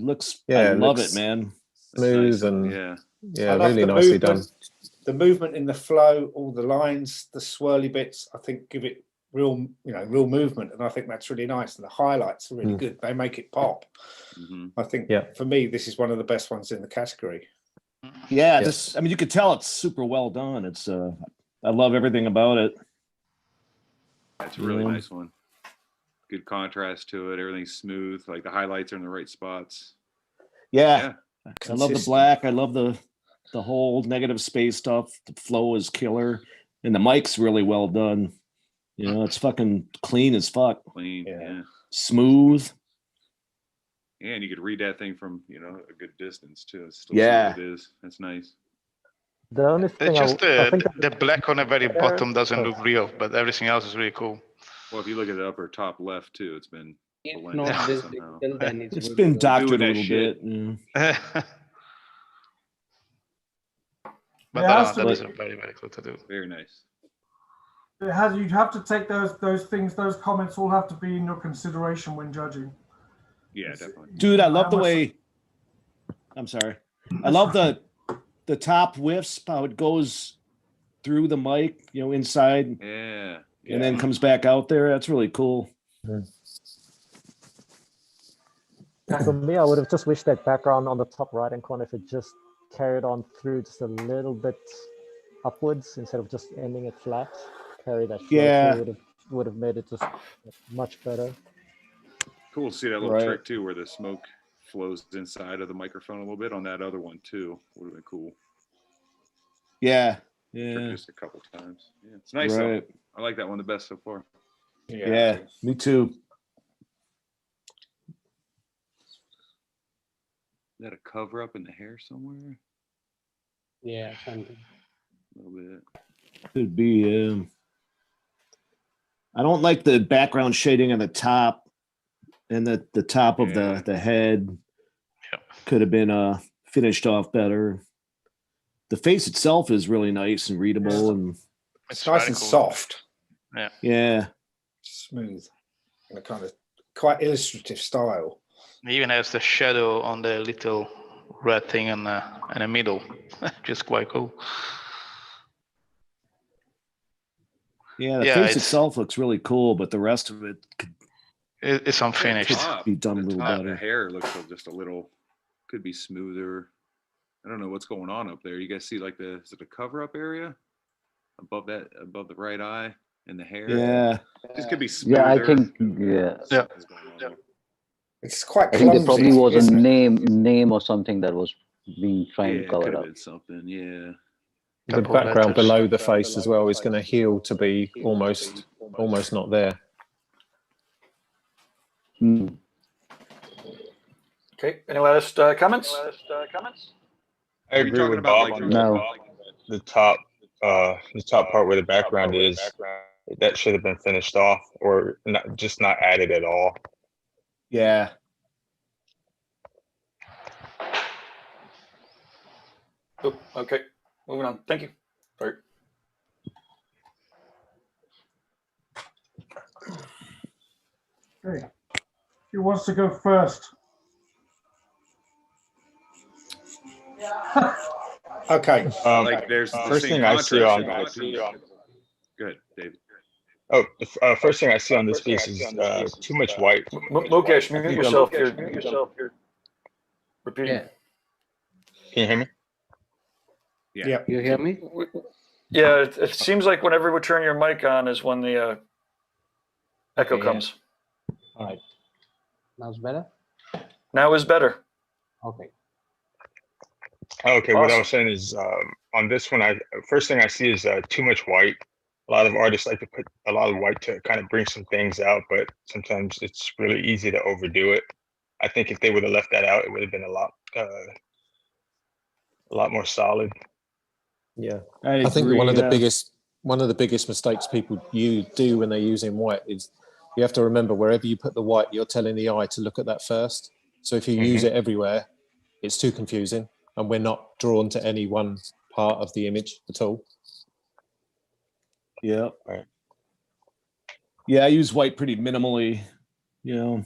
looks, I love it, man. Smooth and really the nicely done. The movement in the flow, all the lines, the swirly bits, I think give it real movement, and I think that's really nice. And the highlights are really good. They make it pop. I think for me, this is one of the best ones in the category. Yeah, I mean, you could tell it's super well done. It's I love everything about it. That's a really nice one. Good contrast to it. Everything's smooth. Like the highlights are in the right spots. Yeah. I love the black. I love the whole negative space stuff. The flow is killer, and the mic's really well done. It's fucking clean as fuck. Clean, yeah. Smooth. And you could read that thing from, you know, a good distance too. It's still Yeah. see what it is. That's nice. The only thing It's just I think the black on the very bottom doesn't look real, but everything else is really cool. Well, if you look at the upper top left too, it's been blended Not this somehow. digital, then It's good been to go. doctored a Doing that little shit. bit. But that is very, very cool to do. Very nice. It has. You have to take those things. Those comments all have to be in your consideration when judging. Yeah, definitely. Dude, I love the way. I'm sorry. I love the top whiffs, how it goes through the mic, you know, inside. Yeah. And then comes back out there. That's really cool. For me, I would have just wished that background on the top right-hand corner, if it just carried on through just a little bit upwards instead of just ending it flat. Carry that flow through would have made it just much better. Cool to see that little trick too, where the smoke flows inside of the microphone a little bit on that other one too. Would have been cool. Yeah. Just a couple times. Yeah, it's nice though. I like that one the best so far. Yeah, me too. Is that a cover up in the hair somewhere? Yeah, something. A little bit. Could be. I don't like the background shading on the top, and the top of the head could have been finished off better. The face itself is really nice and readable, and it's nice and soft. Yeah. Smooth, in a kind of quite illustrative style. It even has the shadow on the little red thing in the middle, just quite cool. Yeah, the face itself looks really cool, but the rest of it it's unfinished. Could be done a little better. The hair looks just a little, could be smoother. I don't know what's going on up there. You guys see like is it a cover up area above the right eye and the hair? Yeah, this could be smoother. Yeah, I think it's quite. I think there probably was a name or something that was being trying to cover up. Something, yeah. The background below the face as well is going to heal to be almost not there. Okay. Any last comments? I agree with Bob on the top part where the background is. That should have been finished off, or not added at all. Yeah. Oh, okay. Moving on. Thank you. Sorry. Okay. Who wants to go first? Okay. Like there's the first same thing I see on. Go ahead, David. Oh, the first thing I see on this piece is too much white. Mukesh, mute yourself. You're repeating. Yeah. Can you hear me? Yeah. You hear me? Yeah, it seems like whenever we turn your mic on is when the echo comes. All right. Now it's better? Now is better. Okay. Okay, what I was saying is on this one, first thing I see is too much white. A lot of artists like to put a lot of white to kind of bring some things out, but sometimes it's really easy to overdo it. I think if they would have left that out, it would have been a lot more solid. Yeah, I think one of the biggest mistakes people do when they're using white is you have to remember wherever you put the white, you're telling the eye to look at that first. So if you use it everywhere, it's too confusing, and we're not drawn to any one part of the image at all. Yeah. Right. Yeah, I use white pretty minimally, you know.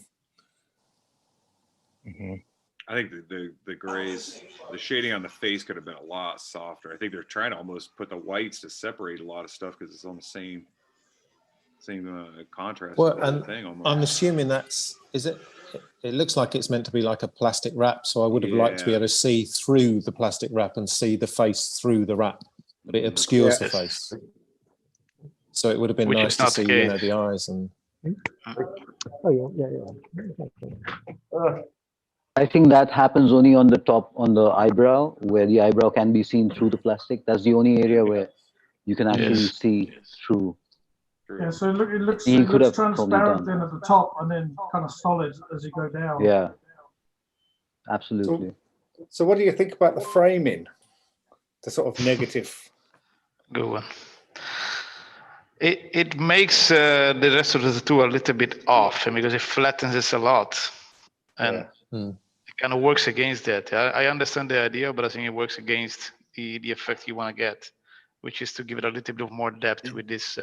I think the grays, the shading on the face could have been a lot softer. I think they're trying to almost put the whites to separate a lot of stuff because it's on the same contrast. Well, and I'm assuming it looks like it's meant to be like a plastic wrap, so I would have liked to be able to see through the plastic wrap and see the face through the wrap, but it obscures the face. So it would have been nice to see, the eyes and. I think that happens only on the top, on the eyebrow, where the eyebrow can be seen through the plastic. That's the only area where you can actually see through. Yeah, so it looks transparent then at the top and then kind of solid as you go down. Yeah. Absolutely. So what do you think about the framing? The sort of negative. Good one. It makes the rest of the tattoo a little bit off, because it flattens it a lot, and it kind of works against that. I understand the idea, but I think it works against the effect you want to get, which is to give it a little bit of more depth with this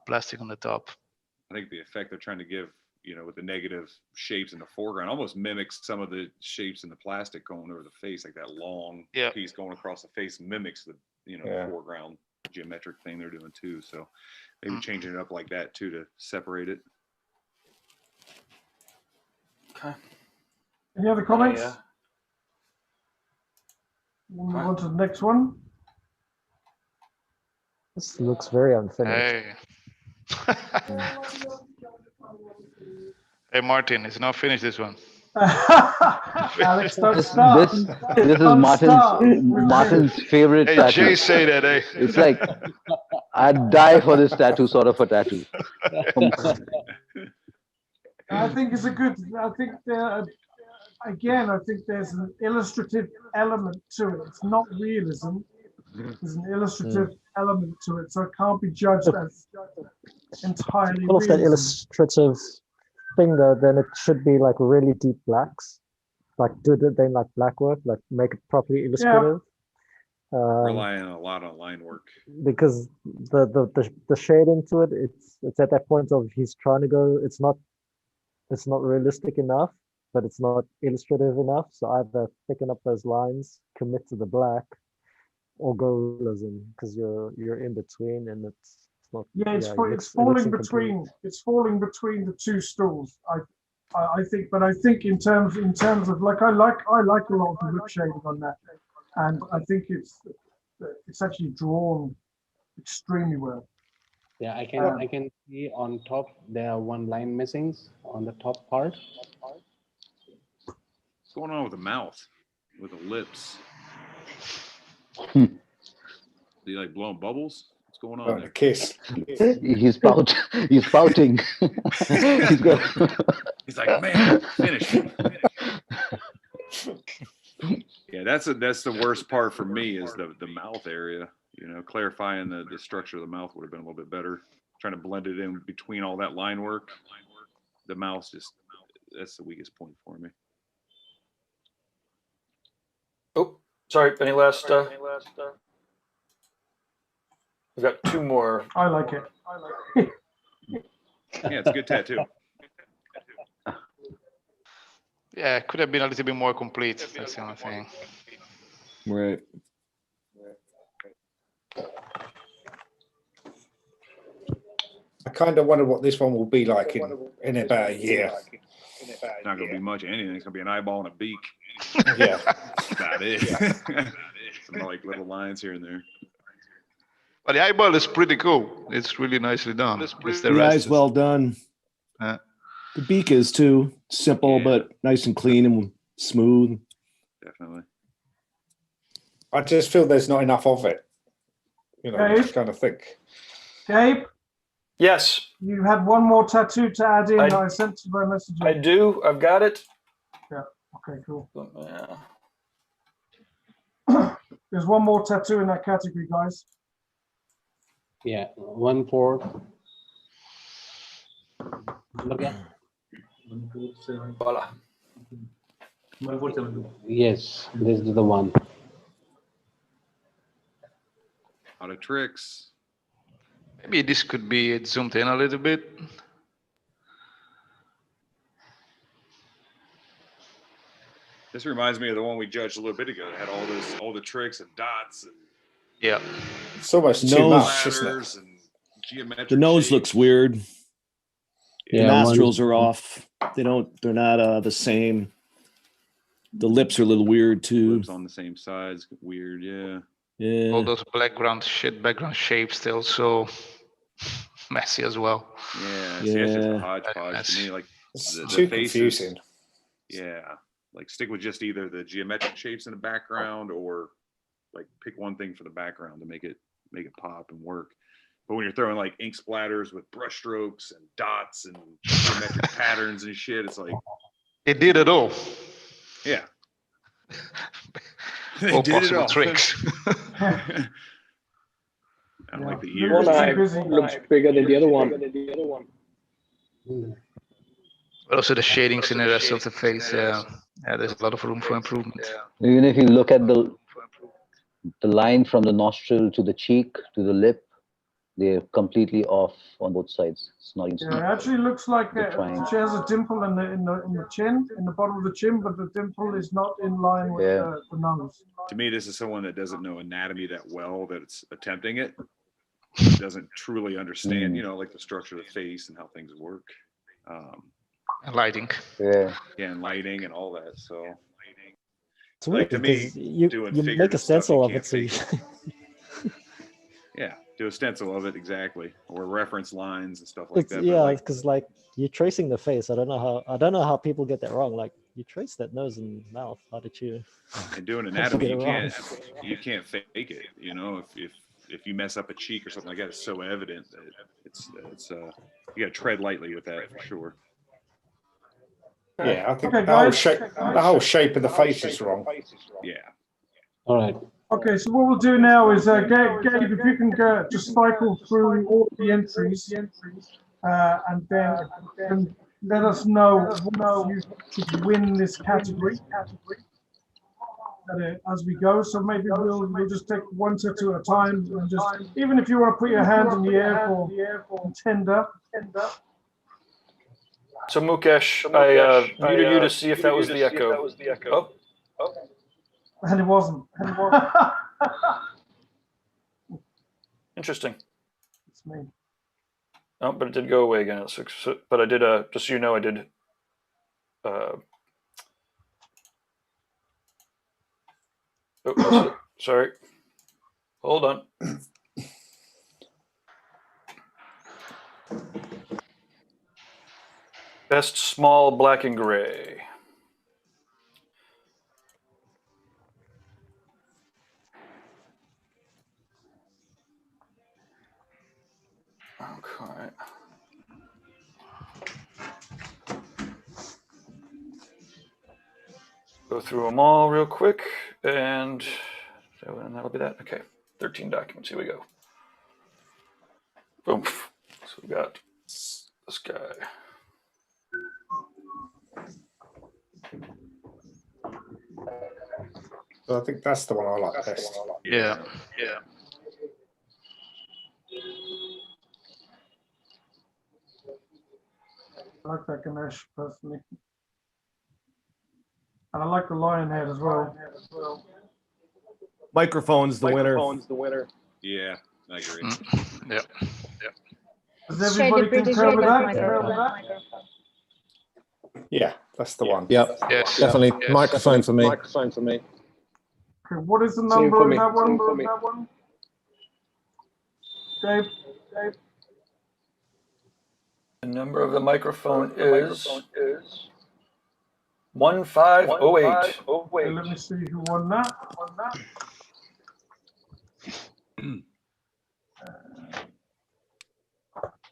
plastic on the top. I think the effect they're trying to give, you know, with the negative shapes in the foreground almost mimics some of the shapes in the plastic going over the face, like that long piece going across the face mimics the, you know, the foreground geometric thing they're doing too. So maybe changing it up like that too to separate it. Okay. Any other comments? We'll move on to the next one. This looks very unfinished. Hey Martin, it's not finished, this one. Alex, don't start. This is Martin's favorite tattoo. Jay say that, eh? It's like, I'd die for this tattoo, sort of a tattoo. I think it's a good, I think again, I think there's an illustrative element to it. It's not realism. There's an illustrative element to it, so it can't be judged as entirely Well, if that realism. illustrative thing though, then it should be like really deep blacks, like do the thing like black work, like make it properly illustrative. Relying a lot on line work. Because the shading to it, it's at that point of he's trying to go. It's not realistic enough, but it's not illustrative enough. So either thicken up those lines, commit to the black, or go realism, because you're in between, and it's not. Yeah, it's looks falling incomplete. between. It's falling between the two stools. I think, but I think in terms of like I like a lot of the whip shading on that, and I think it's actually drawn extremely well. Yeah, I can see on top there are one line missing on the top part. What's going on with the mouth, with the lips? Do you like blowing bubbles? What's going on there? Kiss. He's pouting. He's pouting. He's like, man, finish me. Yeah, that's the worst part for me is the mouth area. You know, clarifying the structure of the mouth would have been a little bit better. Trying to blend it in between all that line work. The mouth's that's the weakest point for me. Oh, sorry. Any last? We've got two more. I like it. Yeah, it's a good tattoo. Yeah, it could have been a little bit more complete. That's the only thing. Right. I kind of wonder what this one will be like in about a year. It's not going to be much of anything. It's going to be an eyeball and a beak. Yeah. That's about it. Some like little lines here and there. But the eyeball is pretty cool. It's really nicely done. The eye's well done. The beak is too. Simple, but nice and clean and smooth. Definitely. I just feel there's not enough of it. You know, I just kind of think. Gabe? Yes. You had one more tattoo to add in. I sent you by message. I do. I've got it. Yeah. Okay, cool. Yeah. There's one more tattoo in that category, guys. Yeah, 1-4. Voila. Yes, this is the one. A lot of tricks. Maybe this could be zoomed in a little bit. This reminds me of the one we judged a little bit ago. It had all the tricks and dots and yeah. It's almost too much, isn't it? and geometric. The nose looks weird. Yeah, the nostrils are off. They're not the same. The lips are a little weird too. Lips on the same size, weird, yeah. Yeah. All those background shapes still so messy as well. Yeah, see, it's just a hodgepodge to me. Like it's the too faces, confusing. Yeah, like stick with just either the geometric shapes in the background or like pick one thing for the background to make it pop and work. But when you're throwing like ink splatters with brush strokes and dots and geometric patterns and shit, it's like it did it all. Yeah. All did it possible all. tricks. I don't like the ears. One eye looks bigger than the other one. But also the shadings in the rest of the face. Yeah, there's a lot of room for improvement. Even if you look at the line from the nostril to the cheek to the lip, they're completely off on both sides. It's not even. Yeah, it actually looks like she has a dimple in the chin, in the bottom of the chin, but the dimple is not in line with the nose. To me, this is someone that doesn't know anatomy that well, that it's attempting it. Doesn't truly understand, you know, like the structure of the face and how things work. And lighting. Yeah, and lighting and all that. So it's weird to me, because you doing make a stencil of it, so you yeah, do a stencil of it exactly, or reference lines and stuff like it's, that. yeah, because like you're tracing the face. I don't know how people get that wrong. Like you trace that nose and mouth. How did you? And doing anatomy, you can't fake it. You know, if you mess up a cheek or something like that, it's so evident that it's you got to tread lightly with that for sure. Yeah, I think the whole shape of the face is wrong. Yeah. All right. Okay, so what we'll do now is, Gabe, if you can just cycle through all the entries, and then let us know if you should win this category as we go. So maybe we'll just take one tattoo at a time, and just even if you want to put your hand in the air for contender. So Mukesh, I muted you to see if that was the echo. Oh. And it wasn't. Interesting. It's me. Oh, but it did go away again. But I did, just so you know, I did. Sorry. Hold on. Best small black and gray. Okay. Go through them all real quick, and that'll be that. Okay, 13 documents. Here we go. Boom. So we got this guy. So I think that's the one I like best. Yeah. I like that Ganesh personally. And I like the lion head as well. Microphone's the winner. Yeah, I agree. Yeah. Does everybody concur with that? Yeah, that's the one. Yep. Yes. Definitely. Yes. Microphone for me. Okay, what is the number of that one? Dave? The number of the microphone is 1508. Okay, let me see who won that.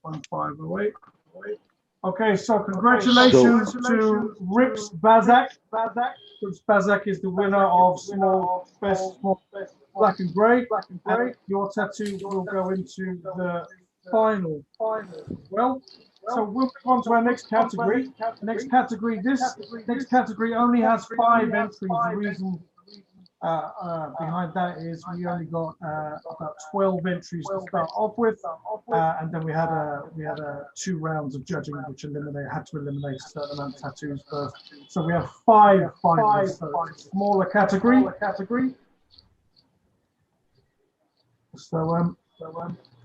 1508. Okay, so congratulations to Rips Bazak. Rips Bazak is the winner of Best Small Black and Grey. Your tattoo will go into the final. Well, so we'll move on to our next category. Next category only has 5 entries. The reason behind that is we only got about 12 entries to start off with, and then we had 2 rounds of judging, which had to eliminate a certain amount of tattoos first. So we have 5 finalists. So smaller category. So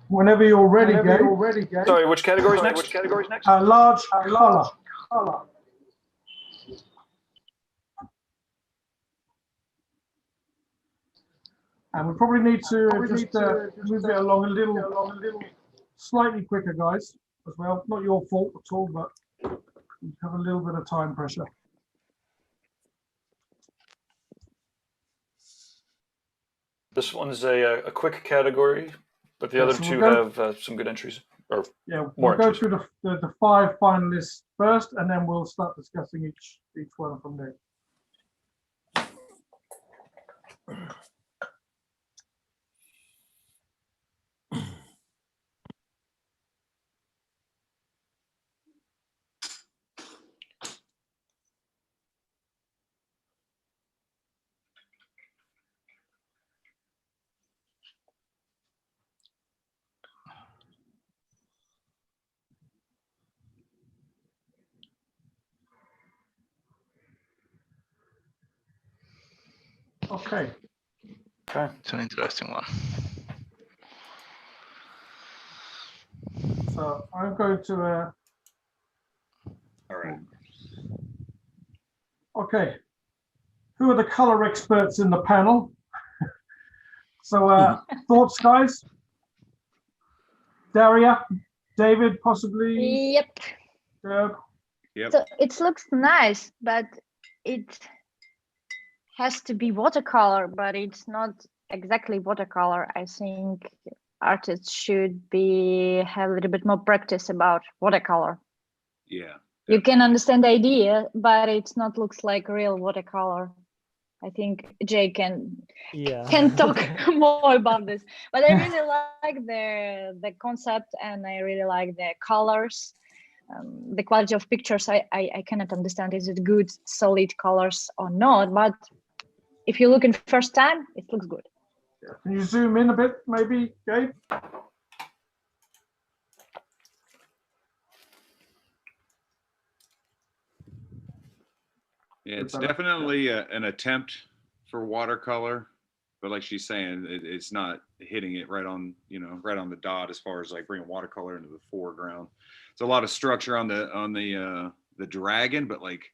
whenever you're ready, Gabe. Sorry, which category is next? Large color. And we probably need to just move it along a little slightly quicker, guys, as well. Not your fault at all, but we have a little bit of time pressure. This one's a quick category, but the other so 2 we'll have some good entries. Or we'll go through the 5 finalists first, and then we'll start discussing each one from there. Okay. Okay. It's an interesting one. So I'm going to. All right. Okay. Who are the color experts in the panel? So thoughts, guys? Daria, David, possibly. Yep. Yep. So it looks nice, but it has to be watercolor, but it's not exactly watercolor. I think artists should have a little bit more practice about watercolor. Yeah. You can understand the idea, but it's not looks like real watercolor. I think Jay can talk more about this. But I really like the concept, and I really like the colors. The quality of pictures, I cannot understand, is it good, solid colors or not, but if you look in first time, it looks good. Can you zoom in a bit, maybe, Gabe? Yeah, it's definitely an attempt for watercolor, but like she's saying, it's not hitting it right on, right on the dot as far as like bringing watercolor into the foreground. It's a lot of structure on the dragon, but like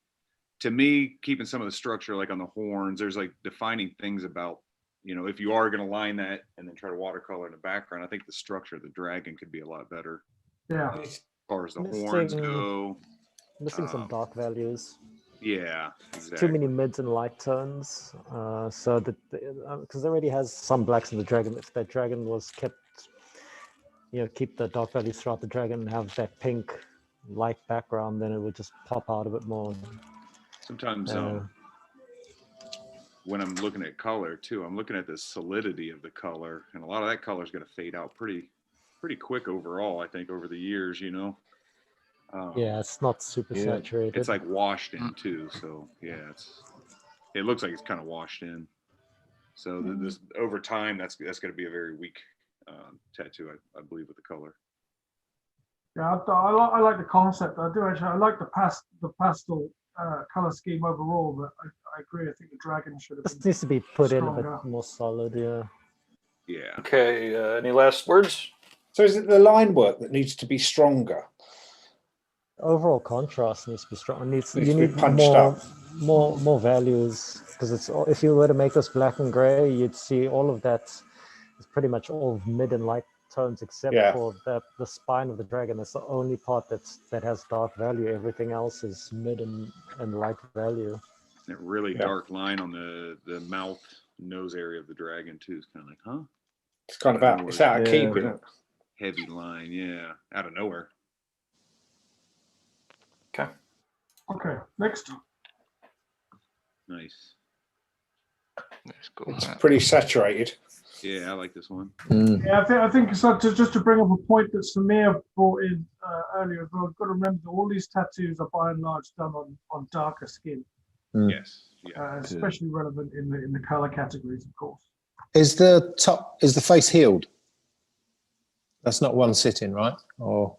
to me, keeping some of the structure like on the horns, there's like defining things about, if you are going to line that and then try to watercolor in the background, I think the structure of the dragon could be a lot better. Yeah. As far as the horns go. Missing some dark values. Yeah, exactly. Too many mids and light tones. So that because it already has some blacks in the dragon. If that dragon was kept, keep the dark values throughout the dragon and have that pink light background, then it would just pop out a bit more. Sometimes when I'm looking at color too, I'm looking at the solidity of the color, and a lot of that color is going to fade out pretty quick overall. I think over the years, yeah, it's not super saturated. It's like washed in too. So yeah, it looks like it's kind of washed in. So this over time, that's going to be a very weak tattoo, I believe, with the color. Yeah, I like the concept. I do actually. I like the pastel color scheme overall, but I agree. I think the dragon should have. This needs to be put stronger. in a bit more solid. Yeah. Yeah. Okay. Any last words? So is it the line work that needs to be stronger? Overall contrast needs to be strong. You need more values, because it's if you were to make this black and gray, you'd see all of that is pretty much all mid and light tones, except for the spine of the dragon. That's the only part that has dark value. Everything else is mid and light value. That really dark line on the mouth nose area of the dragon too is kind of like, huh? It's kind of out. It's out of keep, isn't it? Heavy line, yeah, out of nowhere. Okay. Okay, next. Nice. That's cool. It's pretty saturated. Yeah, I like this one. Yeah, I think so. Just to bring up a point that Samir brought in earlier as well, you've got to remember that all these tattoos are by and large done on darker skin. Yes. Yeah. Especially relevant in the color categories, of course. Is the face healed? That's not one sitting, right? Or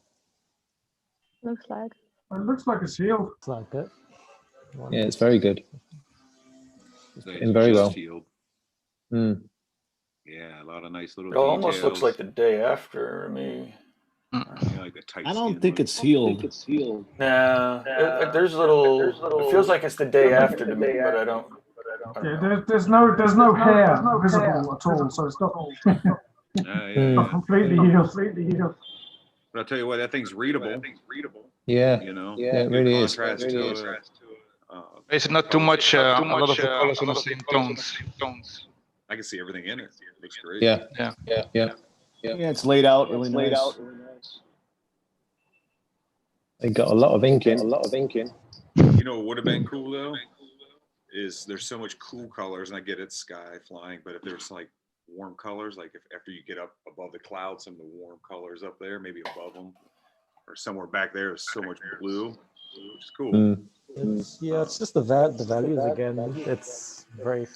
looks like. It looks like it's healed. It's like it. Yeah, it's very good. It's very well. Healed. Yeah, a lot of nice little. It almost looks like the day after me. Like the tight I don't think it's healed. Nah, there's little. It feels like it's the day after to me, but I don't. Yeah, there's no hair visible at all, so it's not. Not completely healed. But I'll tell you what, that thing's readable. Yeah. Yeah, it really is. It's not too much. A lot of the colors on the same tones. I can see everything in it. It looks great. Yeah. Yeah, it's laid out really nice. They got a lot of ink in. You know what would have been cool though? is there's so much cool colors, and I get it's sky flying, but if there's like warm colors, like if after you get up above the clouds, some of the warm colors up there, maybe above them, or somewhere back there is so much blue, which is cool. It's just the values again. It's very.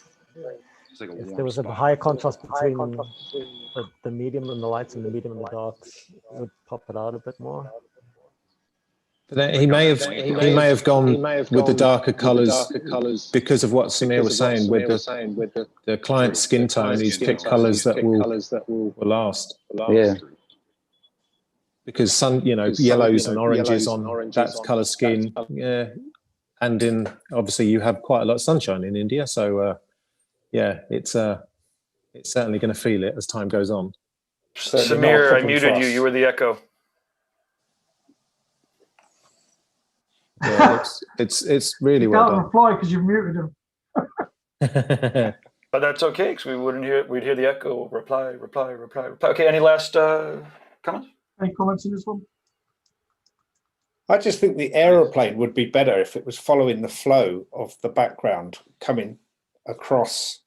It's like a if warm there was a spot. higher contrast between the medium and the lights and the medium and the darks, it would pop it out a bit more. But then he may have gone with the darker colours because of what Samir was saying with the client's skin tone. He's picked colours that will last. Yeah. Because yellows and oranges on that colour skin, yeah, and obviously you have quite a lot of sunshine in India, so yeah, it's certainly going to feel it as time goes on. Samir, I muted you. You were the echo. Yeah, it's really well done. You can't reply because you've muted him. But that's okay, because we'd hear the echo. Reply. Okay, any last comments? Any comments on this one? I just think the aeroplane would be better if it was following the flow of the background coming across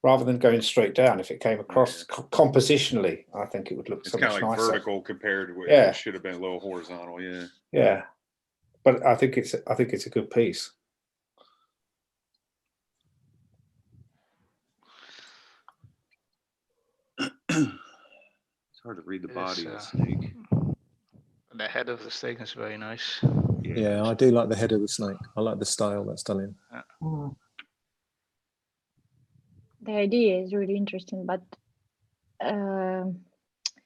rather than going straight down. If it came across compositionally, I think it would look so much nicer. It's kind of like vertical compared to where it should have been a little horizontal. Yeah. Yeah, but I think it's a good piece. It's hard to read the body of the snake. The head of the snake is very nice. Yeah, I do like the head of the snake. I like the style that's done in. The idea is really interesting, but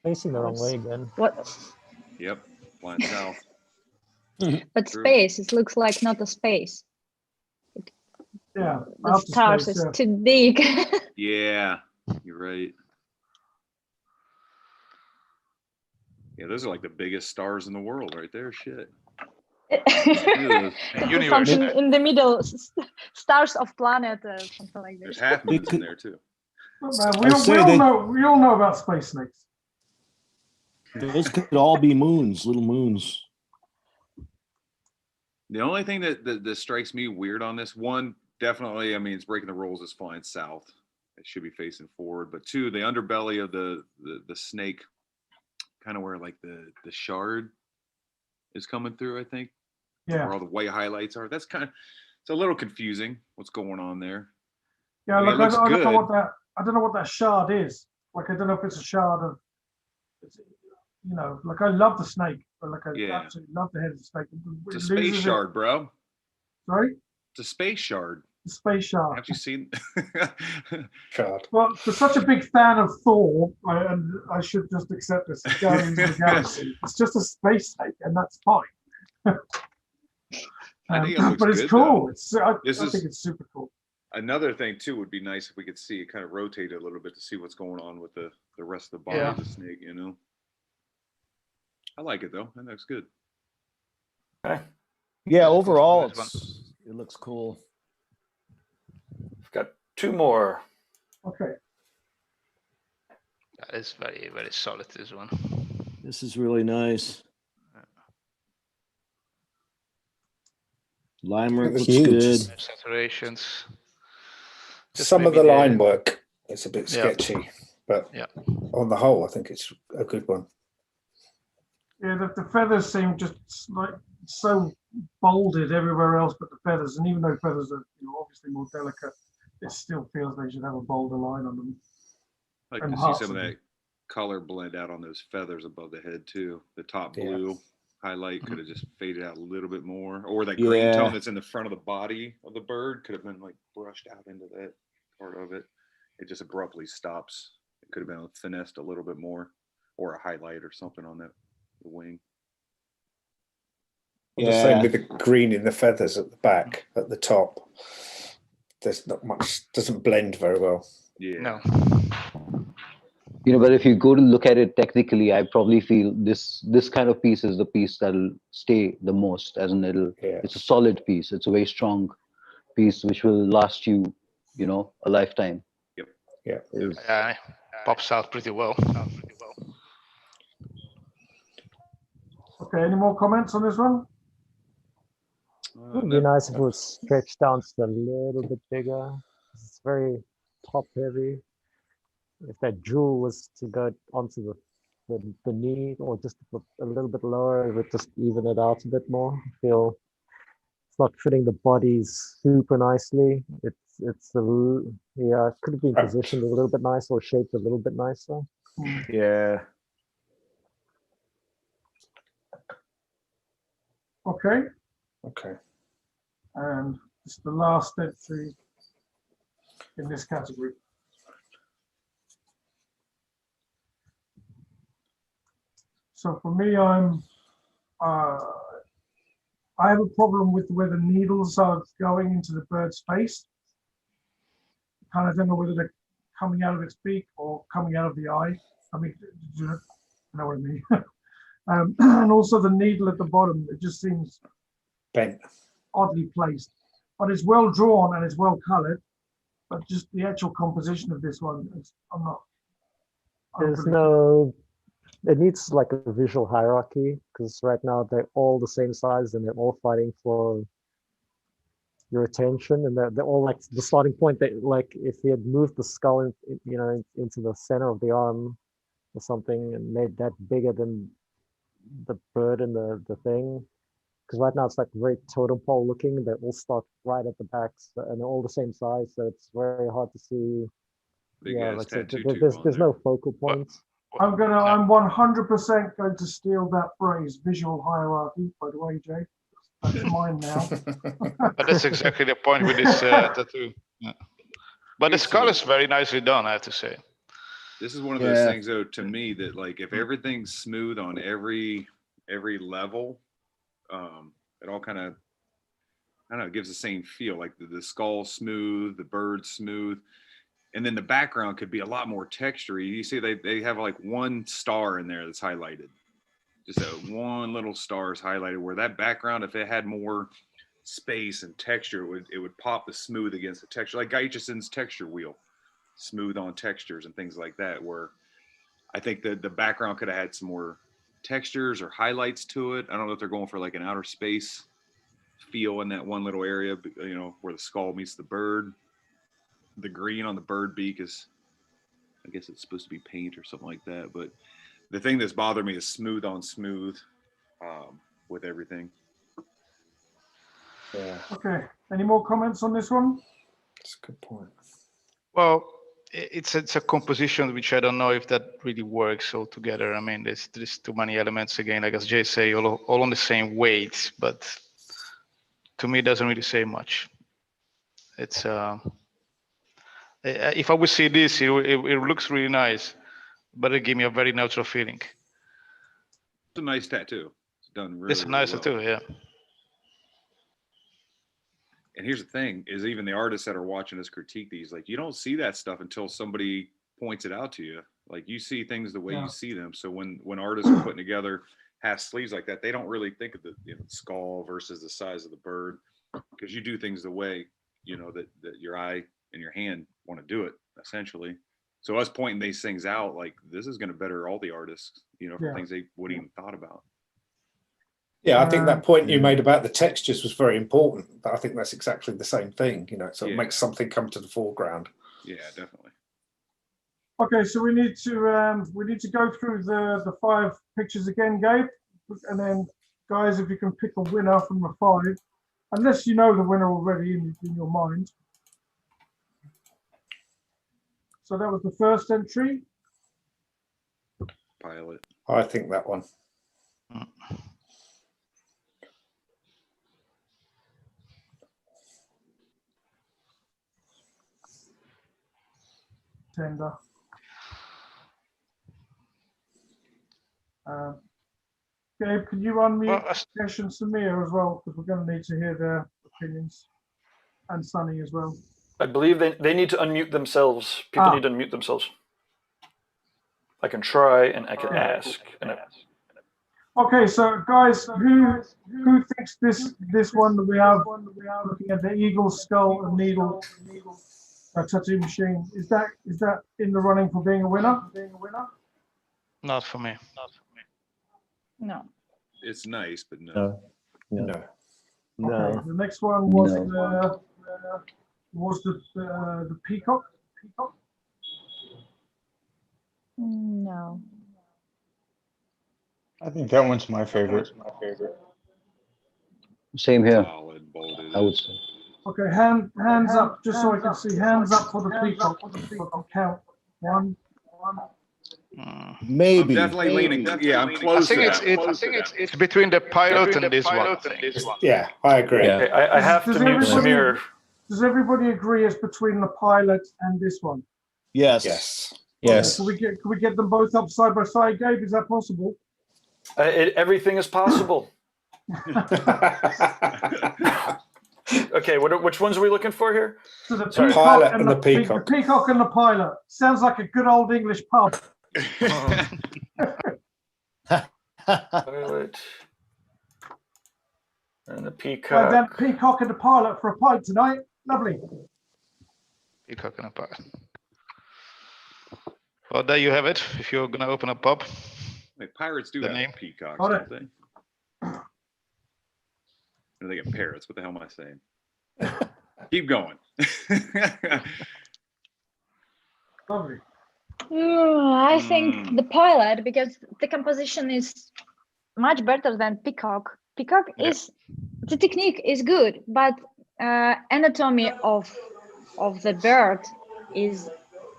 facing the wrong way again. What? Yep, flying south. But space, it looks like not a space. Yeah, the stars is too big. Yeah, you're right. Yeah, those are like the biggest stars in the world right there. Shit. Something in the middle, stars of planet, something like this. There's half moons in there too. Man, we all know about space snakes. Those could all be moons, little moons. The only thing that strikes me weird on this one, definitely, I mean, it's breaking the rules, is flying south. It should be facing forward. But two, the underbelly of the snake, kind of where like the shard is coming through, I think. Yeah. Where all the white highlights are. That's kind of, it's a little confusing what's going on there. Yeah, I mean, look, I don't know what that shard is. Like, I don't know if it's a shard of, like I love the snake, but like I absolutely love the head of the snake. It's a space shard, bro. Sorry? It's a space shard. The space shard. Have you seen shard? Well, for such a big fan of Thor, I should just accept this. Guardians of the Galaxy. It's just a space snake, and that's fine. I think it looks but it's good, cool. though. I think it's super cool. Another thing too would be nice if we could see it kind of rotate a little bit to see what's going on with the rest of the body of the snake. I like it though. That looks good. Yeah, overall, it looks cool. We've got two more. Okay. That is very, very solid, this one. This is really nice. Line work looks good. Saturations. Some of the line work is a bit sketchy, but on the whole, I think it's a good one. Yeah, the feathers seem just like so bolded everywhere else but the feathers, and even though feathers are obviously more delicate, it still feels they should have a bolder line on them. I like to see some of that color blend out on those feathers above the head too. The top blue highlight could have just faded out a little bit more, or that green tone that's in the front of the body of the bird could have been like brushed out into that part of it. It just abruptly stops. It could have been finessed a little bit more, or a highlight or something on the wing. The same with the green in the feathers at the back, at the top. There's not much, doesn't blend very well. Yeah. No. But if you go to look at it technically, I probably feel this kind of piece is the piece that'll stay the most, as in it's a solid piece. It's a very strong piece which will last you, a lifetime. Yep. Yeah. Pops out pretty well. Okay, any more comments on this one? It would be nice if it was stretched down just a little bit bigger. It's very top heavy. If that jewel was to go onto the knee or just a little bit lower, it would just even it out a bit more. I feel it's not fitting the bodies super nicely. It could have been positioned a little bit nicer or shaped a little bit nicer. Yeah. Okay. Okay. And it's the last entry in this category. So for me, I have a problem with where the needles are going into the bird's face. Kind of don't know whether they're coming out of its beak or coming out of the eye. I mean, you know what I mean? And also the needle at the bottom, it just seems bent, oddly placed. But it's well drawn and it's well colored. But just the actual composition of this one, There's no. It needs like a visual hierarchy because right now they're all the same size and they're all fighting for your attention, and they're all like the starting point. That like if he had moved the skull, into the center of the arm or something and made that bigger than the bird and the thing, because right now it's like very totem pole looking. They all start right at the backs and they're all the same size, so it's very hard to see. Like there's no focal points. I'm 100% going to steal that phrase, visual hierarchy, by the way, Jay. That's mine now. But that's exactly the point with this tattoo. Yeah. But the skull is very nicely done, I have to say. This is one of those things, though, to me, that like if everything's smooth on every level, it all kind of, I don't know, it gives the same feel. Like the skull smooth, the bird smooth. And then the background could be a lot more textury. You see they have like one star in there that's highlighted. Just one little star is highlighted, where that background, if it had more space and texture, it would pop the smooth against the texture. Like Gaichison's texture wheel, smooth on textures and things like that, where I think that the background could have had some more textures or highlights to it. I don't know if they're going for like an outer space feel in that one little area, where the skull meets the bird. The green on the bird beak is, I guess it's supposed to be paint or something like that. But the thing that's bothered me is smooth on smooth with everything. Yeah. Okay. Any more comments on this one? That's a good point. Well, it's a composition which I don't know if that really works all together. I mean, there's too many elements again, like as Jay say, all on the same weight, but to me it doesn't really say much. It's if I would see this, it looks really nice, but it gave me a very natural feeling. It's a nice tattoo. It's done really. It's a nice tattoo, yeah. And here's the thing: is even the artists that are watching us critique these, like you don't see that stuff until somebody points it out to you. Like you see things the way you see them. So when artists are putting together half sleeves like that, they don't really think of the skull versus the size of the bird, because you do things the way that your eye and your hand want to do it, essentially. So us pointing these things out, like this is going to better all the artists, for things they wouldn't even thought about. Yeah, I think that point you made about the textures was very important. I think that's exactly the same thing, so it makes something come to the foreground. Yeah, definitely. Okay, so we need to go through the 5 pictures again, Gabe, and then guys, if you can pick a winner from the 5, unless you know the winner already in your mind. So that was the first entry. Pilot. I think that one. Tender. Gabe, can you unmute Kesh and Samir as well? Because we're going to need to hear their opinions. And Sunny as well. I believe they need to unmute themselves. People need to unmute themselves. I can try and I can ask. Okay, so guys, who thinks this one that we have looking at the eagle skull and needle tattoo machine, is that in the running for being a winner? Not for me. No. It's nice, but no. No. Okay, the next one was the peacock. Peacock. No. I think that one's my favorite. Same here. Solid, bolded. I would say. Okay, hands up, just so I can see. Hands up for the peacock. Count. One. Maybe. I'm definitely leaning. Yeah, I'm close. I think it's between the pilot and this one. Yeah, I agree. Okay, I have to mute Samir. Does everybody agree it's between the pilot and this one? Yes. Yes. Yes. Can we get them both up side by side, Gabe? Is that possible? Everything is possible. Okay, which ones are we looking for here? So the Sorry. Pilot and the peacock. The peacock and the pilot. Sounds like a good old English pub. Pilot and the peacock. Then peacock and the pilot for a pint tonight. Lovely. Peacock and a pilot. Well, there you have it. If you're gonna open a pub. Wait, pirates do have peacocks, Got don't they? Or they get parrots. What the hell am I saying? Keep going. Lovely. I think the pilot, because the composition is much better than peacock. Peacock is, the technique is good, but anatomy of the bird is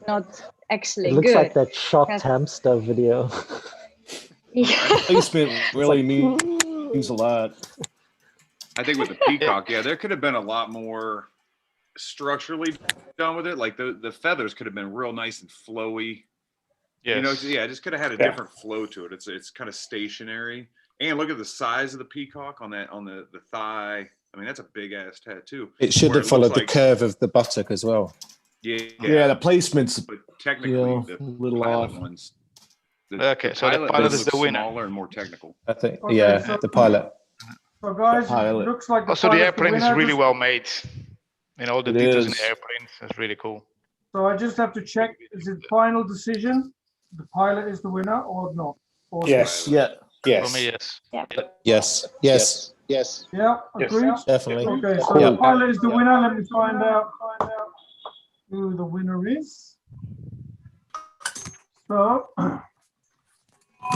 not actually It looks good. like that shocked Yes. hamster video. Placement really means a lot. I think with the peacock, yeah, there could have been a lot more structurally done with it. Like the feathers could have been real nice and flowy. Yes. You know, yeah, it just could have had a different flow to it. It's kind of stationary. And look at the size of the peacock on the thigh. I mean, that's a big ass tattoo. It should Where have followed looks the curve of the buttock as well. Yeah, the placement's but technically the little pilot off. ones. Okay, so the pilot is the winner. Smaller and more technical. I think, Okay, yeah, so- the pilot. So guys, it pilot. looks like Also, the pilot's airplane is winner. really well made. And all the It details in is. the airplane is really cool. So I just have to check, is it final decision? The pilot is the winner or not? Or Yes. Yeah. Yes. For me, yes. Yes. Yes. Yes. Yeah, agreed? Definitely. Okay, so Yeah. the pilot is the winner. Let me find out who the winner is.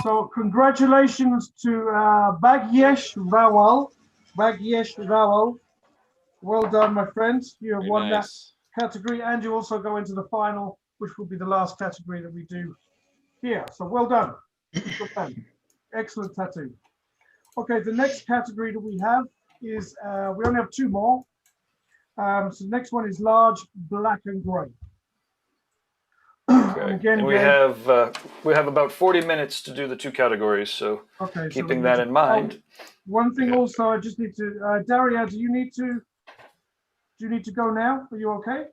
So congratulations to Bagyesh Rawal. Bagyesh Rawal. Well done, my friends. You have won that category, and you also go into the final, which will be the last category that we do here. So well done. Good done. Excellent tattoo. Okay, the next category that we have is, we only have two more. So the next one is large, black and gray. Okay. Again, And we have about 40 minutes to do the two categories, so okay, so keeping we that need in to- mind. One thing also, I just need to, Daria, do you need to go now? Are you okay?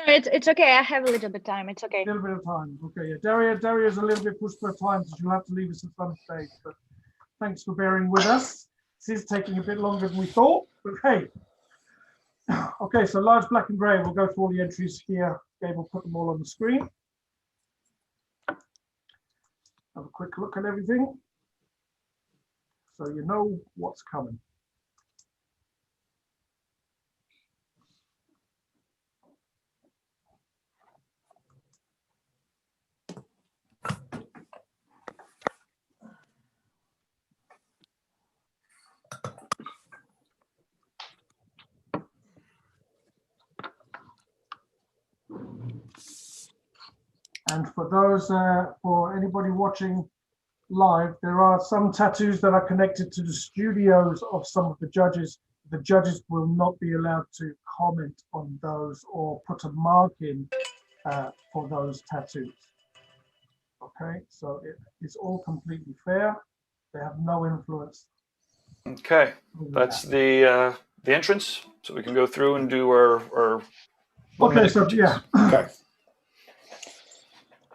It's okay. I have a little bit of time. It's okay. A little bit of time. Okay, yeah. Daria's a little bit pushed for time, so she'll have to leave us at some stage. But thanks for bearing with us. This is taking a bit longer than we thought, but hey. Okay, so large, black and gray. We'll go through all the entries here. Gabe will put them all on the screen. Have a quick look at everything, so you know what's coming. And for those, for anybody watching live, there are some tattoos that are connected to the studios of some of the judges. The judges will not be allowed to comment on those or put a mark in for those tattoos. Okay, so it is all completely fair. They have no influence. Okay, that's the entrance, so we can go through and do our Okay, so yeah. Okay.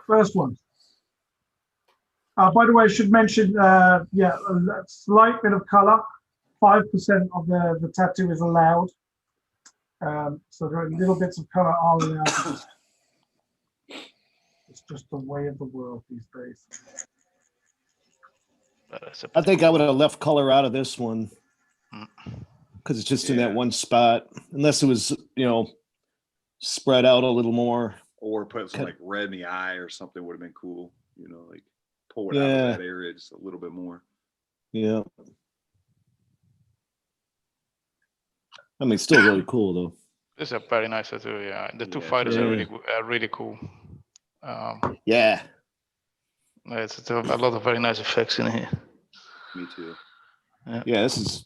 First one. By the way, I should mention, yeah, a slight bit of color. 5% of the tattoo is allowed. So there are little bits of color are allowed. It's just the way of the world these days. I think I would have left color out of this one because it's just in that one spot. Unless it was, spread out a little more. Or put some like red in the eye or something would have been cool. Like pull it out of that area just a little bit more. Yeah. I mean, it's still really cool though. This is a very nice tattoo. Yeah, the two fighters are really cool. Yeah. It's a lot of very nice effects in here. Me too. Yeah, this is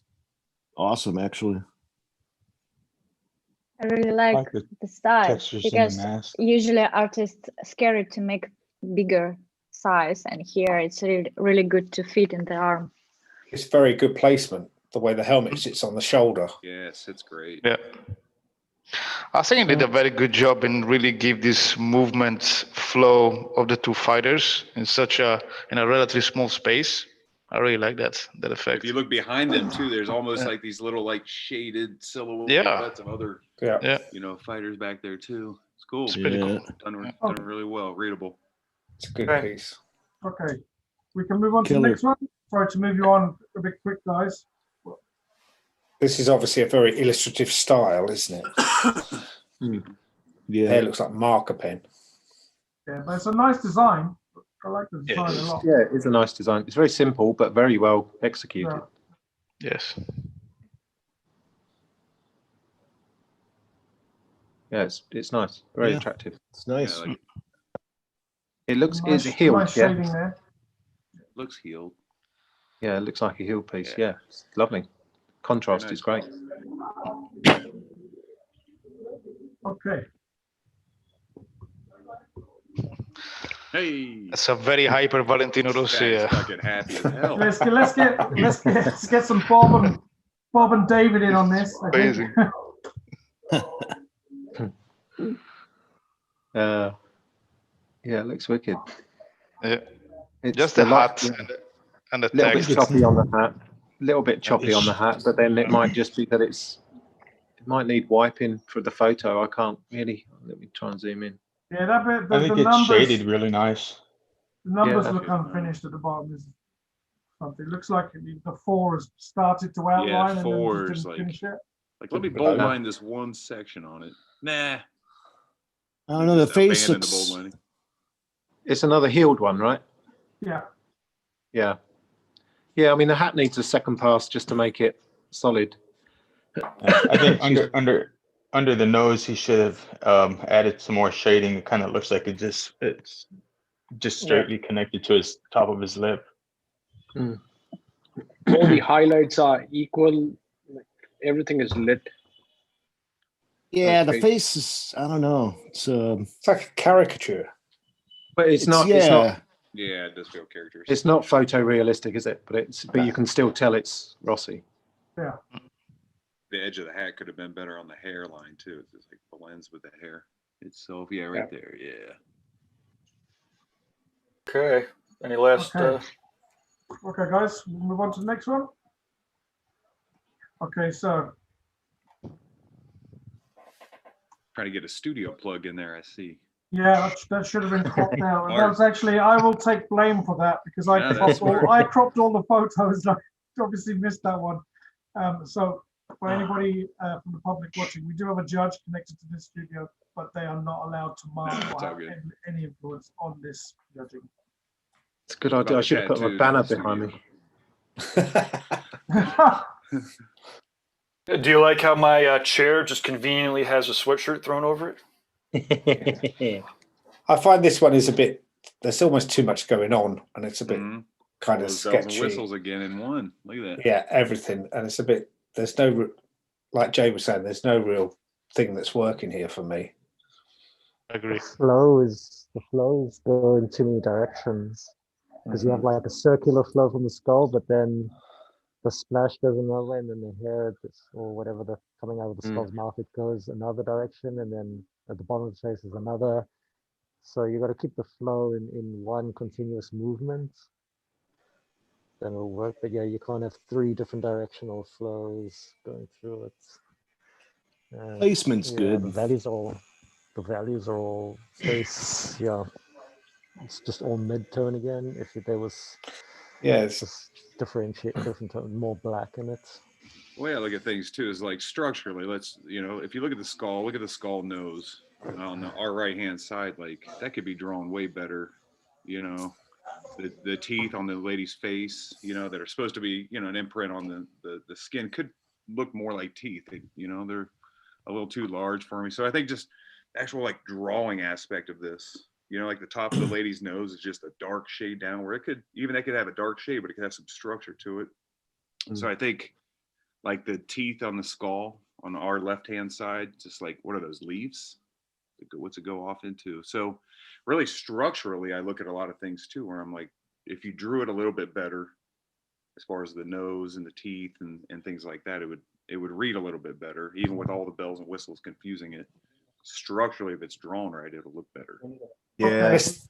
awesome, actually. I really like the style because usually artists scared to make bigger size, and here it's really good to fit in the arm. It's very good placement, the way the helmet sits on the shoulder. Yes, it's great. Yeah. I think he did a very good job in really give this movement flow of the two fighters in a relatively small space. I really like that effect. If you look behind them too, there's almost like these little like shaded silhouettes of other fighters back there too. It's cool. It's pretty cool. Done really well. Readable. It's a good piece. Okay, we can move on to the next one. Sorry to move you on a bit quick, guys. This is obviously a very illustrative style, isn't it? Yeah. It looks like marker pen. Yeah, but it's a nice design. I like the design a lot. Yeah, it's a nice design. It's very simple, but very well executed. Yeah. Yes. Yeah, it's nice. Very attractive. It's nice. Yeah, it looks nice, it's healed. Nice shading there. Looks healed. Yeah, it looks like a healed piece. Yeah, it's lovely. Contrast is great. Okay. Hey, it's a very hyper Valentino Rossi. Fucking happy as hell. let's get some Bob and David in on this. Amazing. Yeah, it looks wicked. Yeah, it's just the hat and the little text. bit choppy on the hat. Little bit choppy on the hat, but then it might just be that it might need wiping for the photo. I can't really. Let me try and zoom in. Yeah, that bit. I think it's shaded really nice. The numbers look unfinished at the bottom. Something. It looks like the 4 has started to outline and then just didn't finish it. Like, let me bold line this one section on it. Nah. I don't know. The face looks. The bold lining. It's another healed one, right? Yeah. Yeah. Yeah, I mean the hat needs a second pass just to make it solid. I think under the nose he should have added some more shading. It kind of looks like it's just straightly connected to his top of his lip. All the highlights are equal. Everything is lit. Yeah, the face is. I don't know. It's like a caricature, but it's not. Yeah. It's not. Yeah, it does feel characters. It's not photorealistic, is it? But you can still tell it's Rossi. Yeah. The edge of the hat could have been better on the hairline too. It's just like blends with the hair itself. Yeah, right there. Yeah. Okay. Any last? Okay, guys, we'll move on to the next one. Okay, so. Trying to get a studio plug in there, I see. Yeah, that should have been cropped out. And that was actually, I will take blame for that because I cropped all the photos. I obviously missed that one. So for anybody from the public watching, we do have a judge connected to this studio, but they are not allowed to mark or have any influence on this judging. It's a good idea. I should have put my banner behind me. Do you like how my chair just conveniently has a sweatshirt thrown over it? I find this one is a bit. There's almost too much going on, and it's a bit kind of sketchy. sketchy. Whistles again in one. Look at that. Yeah, everything, and it's a bit. There's no, like Jay was saying, there's no real thing that's working here for me. I agree. The flows go in too many directions because you have like a circular flow from the skull, but then the splash goes another way, and then the hair or whatever the coming out of the skull's mouth, it goes another direction, and then at the bottom of the face is another. So you got to keep the flow in one continuous movement. Then it'll work. But yeah, you can't have 3 different directional flows going through it. Placement's good. The values are all face. Yeah, it's just all mid-tone again. If there was, it's just different tone, more black in it. The way I look at things too is like structurally, let's, you know, if you look at the skull nose on our right hand side, like that could be drawn way better, you know. The teeth on the lady's face, you know, that are supposed to be, you know, an imprint on the skin could look more like teeth. You know, they're a little too large for me. So I think just the actual like drawing aspect of this, you know, like the top of the lady's nose is just a dark shade down where it could have a dark shade, but it could have some structure to it. So I think like the teeth on the skull on our left-hand side, just like, what are those, leaves? What's it go off into? So really structurally, I look at a lot of things too, where I'm like, if you drew it a little bit better, as far as the nose and the teeth and things like that, it would read a little bit better, even with all the bells and whistles confusing it. Structurally, if it's drawn right, it'll look better. Yeah, it's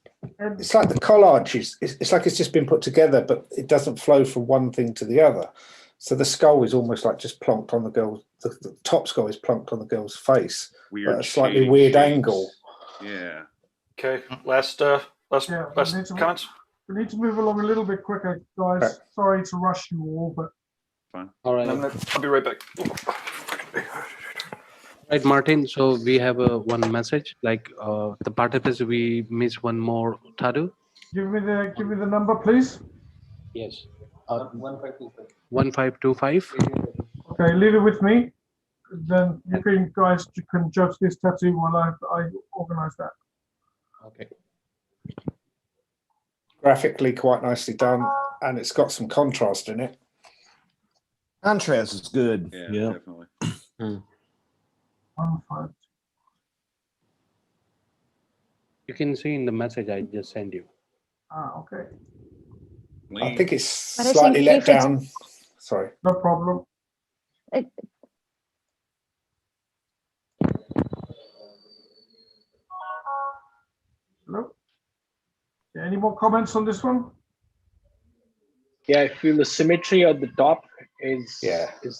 like the collage it's like it's just been put together, but it doesn't flow from one thing to the other. So the skull is almost like just plonked on the girl's. The top skull is plonked on the girl's face, weird, at a slightly weird shapes. angle. Yeah. Okay. Last comments. We need to move along a little bit quicker, guys. Okay. Sorry to rush you all, but fine. All right. I'll be right back. Right, Martin. So we have one message. Like the participants, we miss one more tattoo. give me the number, please. Yes. 1525. Okay, leave it with me. Then you can judge this tattoo while I organize that. Okay. Graphically quite nicely done, and it's got some contrast in it. Contrast is good. Yeah. Definitely. You can see in the message I just sent you. Okay. I think it's But I slightly think let if it's- down. Sorry. No problem. Hello? Yeah, any more comments on this one? Yeah, I feel the symmetry at the top is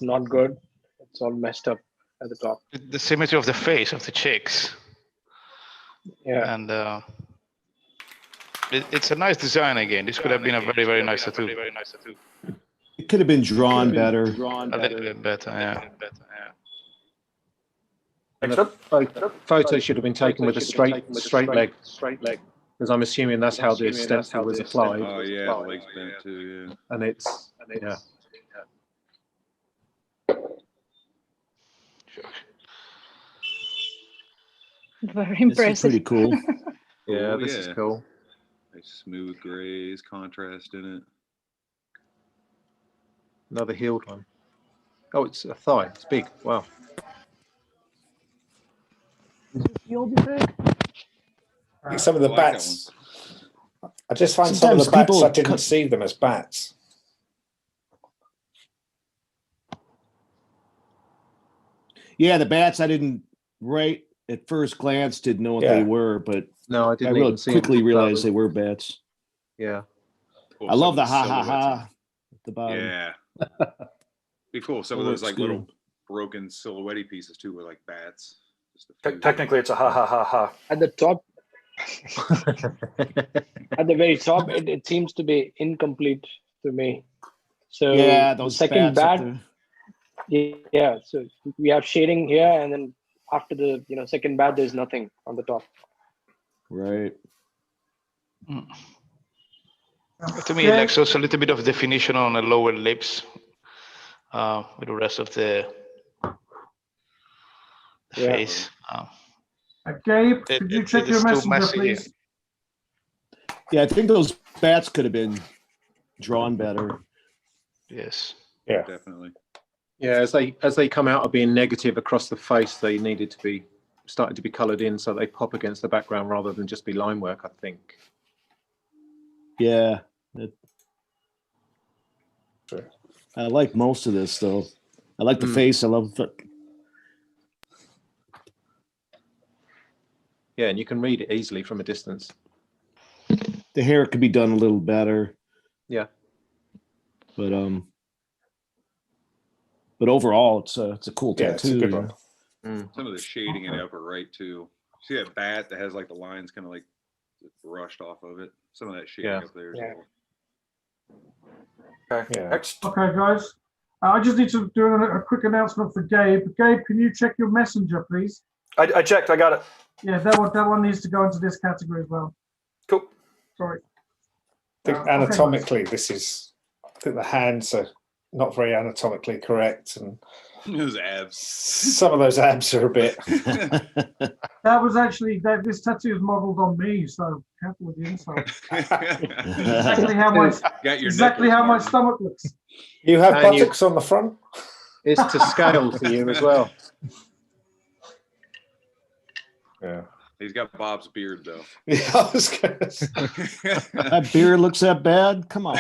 not good. It's all messed up at the top. The symmetry of the face of the chicks. Yeah. And it's a nice design again. This could have been a very, very nice tattoo. It could have been drawn better. A little bit better, yeah. And the photo should have been taken with a straight leg, because I'm assuming that's how the stencil was applied. Oh yeah, the leg's bent too. Yeah. And it's yeah. Very This is impressive. pretty cool. Yeah, this is cool. Nice smooth grays, contrast in it. Another healed one. Oh, it's a thigh. It's big. Wow. Some of the I like that bats. I just find some of Sometimes the bats, people I didn't see them as bats. Yeah, the bats I didn't right at first glance didn't know what they were, but no, I didn't really even see quickly them. realized they were bats. Yeah. Cool, I love some the of ha ha silhouettes ha at the bottom. Yeah. Be cool. Some of It those looks like good. little broken silhouette pieces too, with like bats. Just a few. Technically, it's a ha ha ha ha. At the top, at the very top, it seems to be incomplete to me. So Yeah, the those second bats up bat, there. yeah. So we have shading here, and then after the second bat, there's nothing on the top. Right. To me, it lacks also a little bit of definition on the lower lips with the rest of the face. Gabe, could you check your messenger, please? Yeah, I think those bats could have been drawn better. Yes. Yeah. Definitely. Yeah, as they come out of being negative across the face, they needed to be starting to be coloured in so they pop against the background rather than just be line work, I think. Yeah. I like most of this though. I like the face. I love it. Yeah, and you can read it easily from a distance. The hair could be done a little better. Yeah. But overall, it's a cool Yeah, tattoo. it's a good you one. know? Some of the shading in the upper right too. See that bat that has like the lines kind of like brushed off of it. Some of that shading up there as well. Okay. Yeah. Next. Okay, guys. I just need to do a quick announcement for Gabe. Gabe, can you check your messenger, please? I checked. I got it. Yeah, that one needs to go into this category as well. Cool. Sorry. I think anatomically, I think the hands are not very anatomically correct, and those abs. Some of those abs are a bit. That was actually this tattoo is modelled on me, so careful with the insult. exactly how my stomach looks. You have buttocks on the front. It's to scale for you as well. Yeah. He's got Bob's beard though. Yeah, I was gonna say. That beard looks that bad. Come on.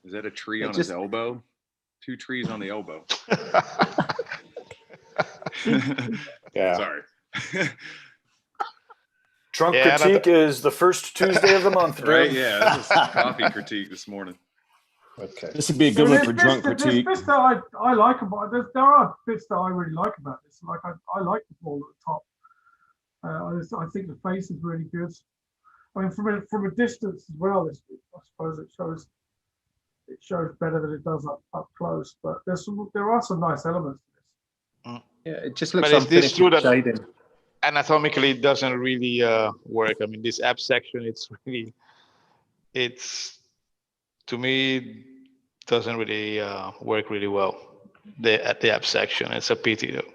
Is that a tree on his elbow? 2 trees on the elbow. Yeah. Sorry. Drunk critique is the first Tuesday of the month, right? Yeah, that was coffee critique this morning. Okay. This would be a good one for drunk critique. There's bits that I like about it. There are bits that I really like about this. Like I like the ball at the top. I think the face is really good. I mean, from a distance as well, I suppose it shows better than it does up close. But there are some nice elements to this. Yeah, it just looks. But is this true that shading. Anatomically it doesn't really work? I mean, this ab section, it's to me doesn't really work really well. At the ab section, it's a pity though.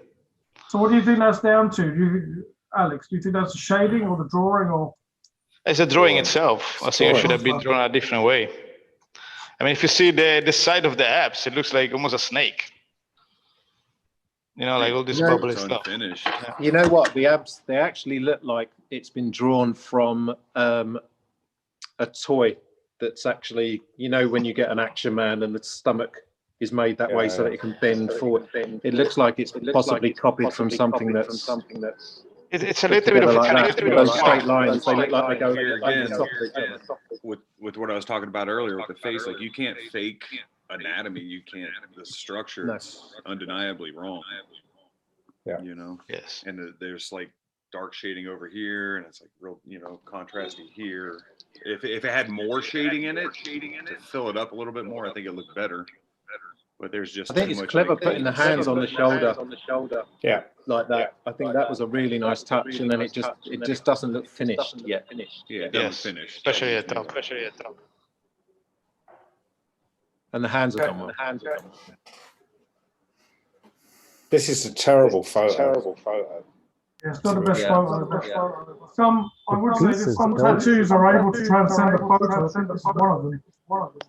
So what do you think that's down to? Alex, do you think that's the shading or the drawing or? It's a drawing itself. I think it should have been drawn a different way. I mean, if you see the side of the abs, it looks like almost a snake. You know, like all this bubbly stuff. Yeah. You know what? The abs, they actually look like it's been drawn from a toy that's actually, you know, when you get an Action Man and the stomach is made that way so that it can bend forward. It looks like it's possibly copied from something that's... It's a little bit of those straight lines. They look like they go Here over again, the top of each other. with what I was talking about earlier with the face, like you can't fake anatomy. You can't. The structure is undeniably wrong. Yeah. You know. Yes. And there's like dark shading over here, and it's like real, you know, contrasty here. If it had more shading in it to fill it up a little bit more, I think it looked better. But there's just I think it's clever putting the hands on the shoulder. Yeah, like that. I think that was a really nice touch, and then it just doesn't look finished yet. Yeah, it doesn't finish. Especially at top. And the hands are gone. This is a terrible photo. Yeah, it's not the best photo. I would say that some tattoos are able to transcend the photo. I think that's one of them.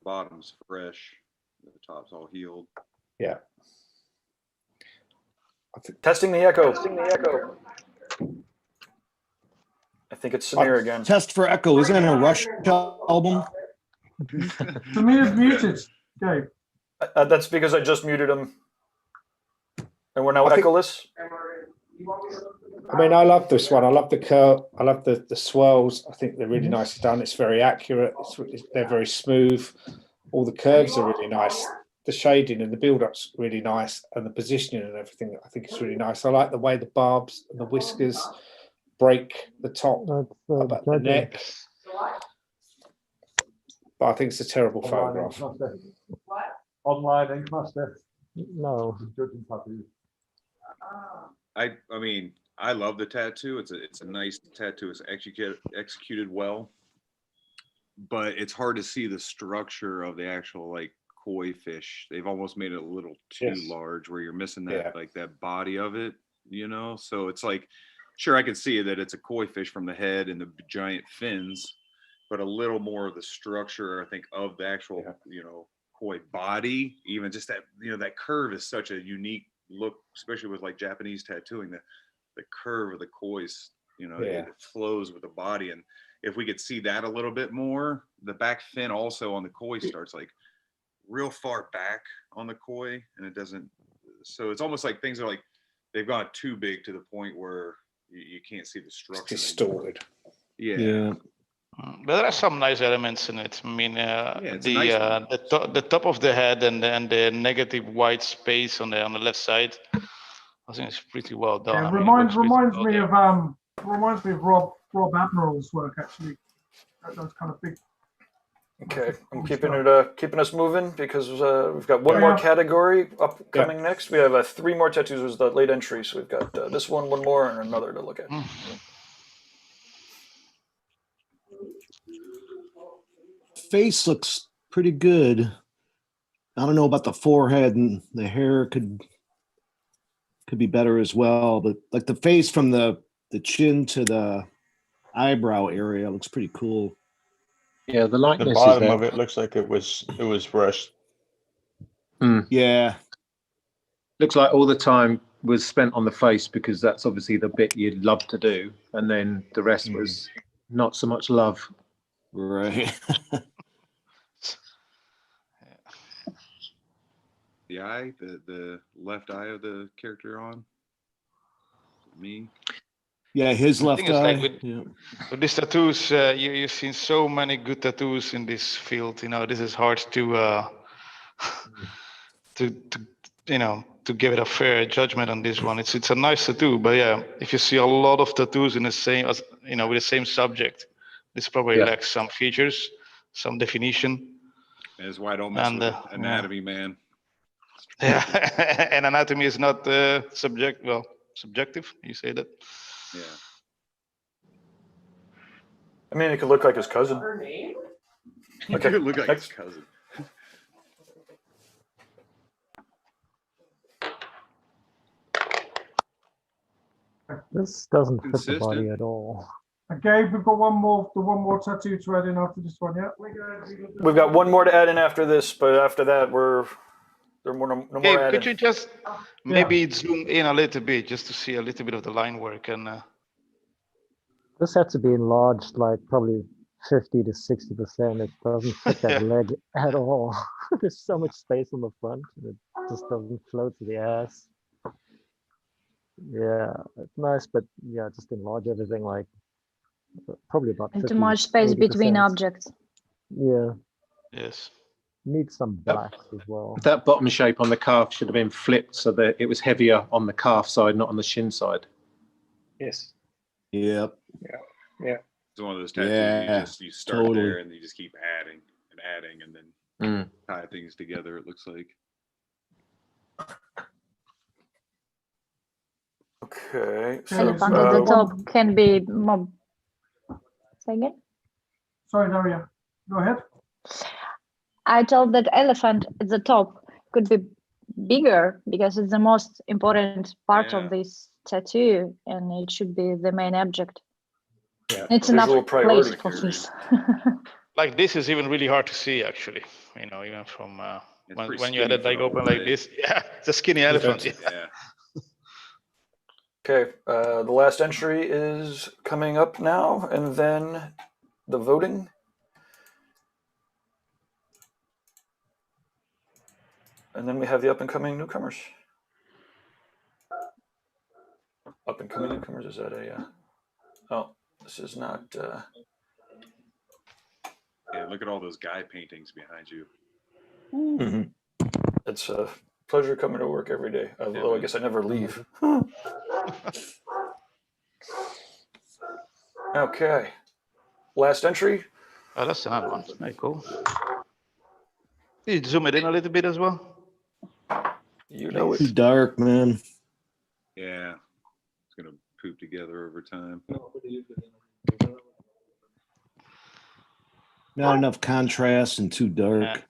Bottom's fresh. The top's all healed. Yeah. Testing the echo. I think it's Samir again. Test for echo. Is that a Rush album? Samir's muted. Gabe. That's because I just muted him. And we're now echoless. I mean, I love this one. I love the curl. I love the swirls. I think they're really nicely done. It's very accurate. They're very smooth. All the curves are really nice. The shading and the build-up's really nice, and the positioning and everything, I think it's really nice. I like the way the barbs and the whiskers break the top about the neck. But I think it's a terrible photograph. Online ink master. No. I mean, I love the tattoo. It's a nice tattoo. It's executed well, but it's hard to see the structure of the actual like koi fish. They've almost made it a little too large, where you're missing that like that body of it, you know. So it's like, sure, I can see that it's a koi fish from the head and the giant fins, but a little more of the structure, I think, of the actual you know, koi body. Even just that, you know, that curve is such a unique look, especially with like Japanese tattooing. The curve of the koi's, you know, it flows with the body. And if we could see that a little bit more, the back fin also on the koi starts like real far back on the koi, and it doesn't. So it's almost like things are like they've gone too big to the point where you can't see the structure. It's distorted. Yeah. But there are some nice elements in it. I mean, the top of the head and the negative white space on the left side, I think it's pretty well done. Yeah, reminds me of Rob Admiral's work actually. those kind of big. Okay, I'm keeping us moving because we've got one more category upcoming next. We have 3 more tattoos as the late entry, so we've got this one more, and another to look at. Face looks pretty good. I don't know about the forehead, and the hair could be better as well. But like the face from the chin to the eyebrow area looks pretty cool. Yeah, the likeness The bottom is there. of it looks like it was brushed. Yeah. Looks like all the time was spent on the face because that's obviously the bit you'd love to do, and then the rest was not so much love. Right. The eye, the left eye of the character on me. Yeah, his left thing is, eye. like, with these tattoos, you've seen so many good tattoos in this field. You know, this is hard to to give it a fair judgment on this one. It's a nice tattoo, but yeah, if you see a lot of tattoos in the same, with the same subject, this probably lacks some features, some definition. And that's why I don't mess with anatomy, man. Yeah, and anatomy is not subjective. You say that? Yeah. I mean, it could look like his cousin. Okay. It could look like his cousin. This doesn't fit the body at all. Okay, we've got one more tattoo to add in after this one, yeah? We've got one more to add in after this, but after that, no more add could you just maybe zoom in a little bit just to see a little bit of the line work and This had to be enlarged like probably 50 to 60%. It doesn't fit that leg at all. There's so much space on the front, and it just doesn't flow to the ass. Yeah, it's nice, but yeah, just enlarge everything like probably about 50, too much space 80%. between objects. Yeah. Yes. Need some blacks as well. That bottom shape on the calf should have been flipped so that it was heavier on the calf side, not on the shin side. Yes. Yep. Yeah. It's one of those tattoos you start totally. there and you just keep adding and then tie things together, it looks like. Okay. Elephant at the top can be more. Say again? Sorry, Daria. Go ahead. I told that elephant at the top could be bigger because it's the most important part of this tattoo, and it should be the main object. Yeah. It's enough place for this. Like this is even really hard to see, actually. Even from when you had it like open like this. Yeah, it's a skinny elephant. Yeah. Okay, the last entry is coming up now, and then the voting. And then we have the up-and-coming newcomers. Up-and-coming newcomers, is that a... oh, this is not... Yeah, look at all those guy paintings behind you. It's a pleasure coming to work every day, although I guess I never leave. Okay. Last entry. Oh, that's another one. Very cool. Can you zoom it in a little bit as well? You know Too dark, man. Yeah. It's going to poop together over time. Not enough contrast and too dark.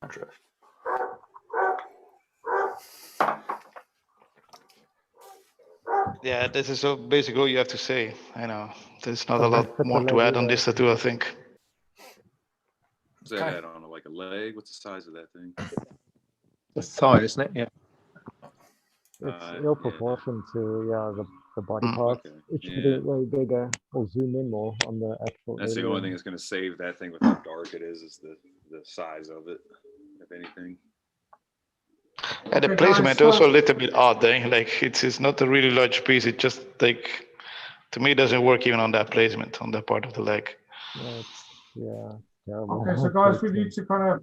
Contrast. Yeah, this is basically all you have to say. I know there's not a lot more to add on this tattoo, I think. What's that add on? Like a leg? What's the size of that thing? The thigh, isn't it? Yeah. It's ill proportion to the body parts. Okay. It should be way bigger, or zoom in more on the actual. That's the only thing that's going to save that thing with how dark it is the size of it, if anything. And the placement also a little bit odd, eh? Like it's not a really large piece. It just like, to me, it doesn't work even on that placement on that part of the leg. Yeah, terrible. Okay, so guys, we need to kind of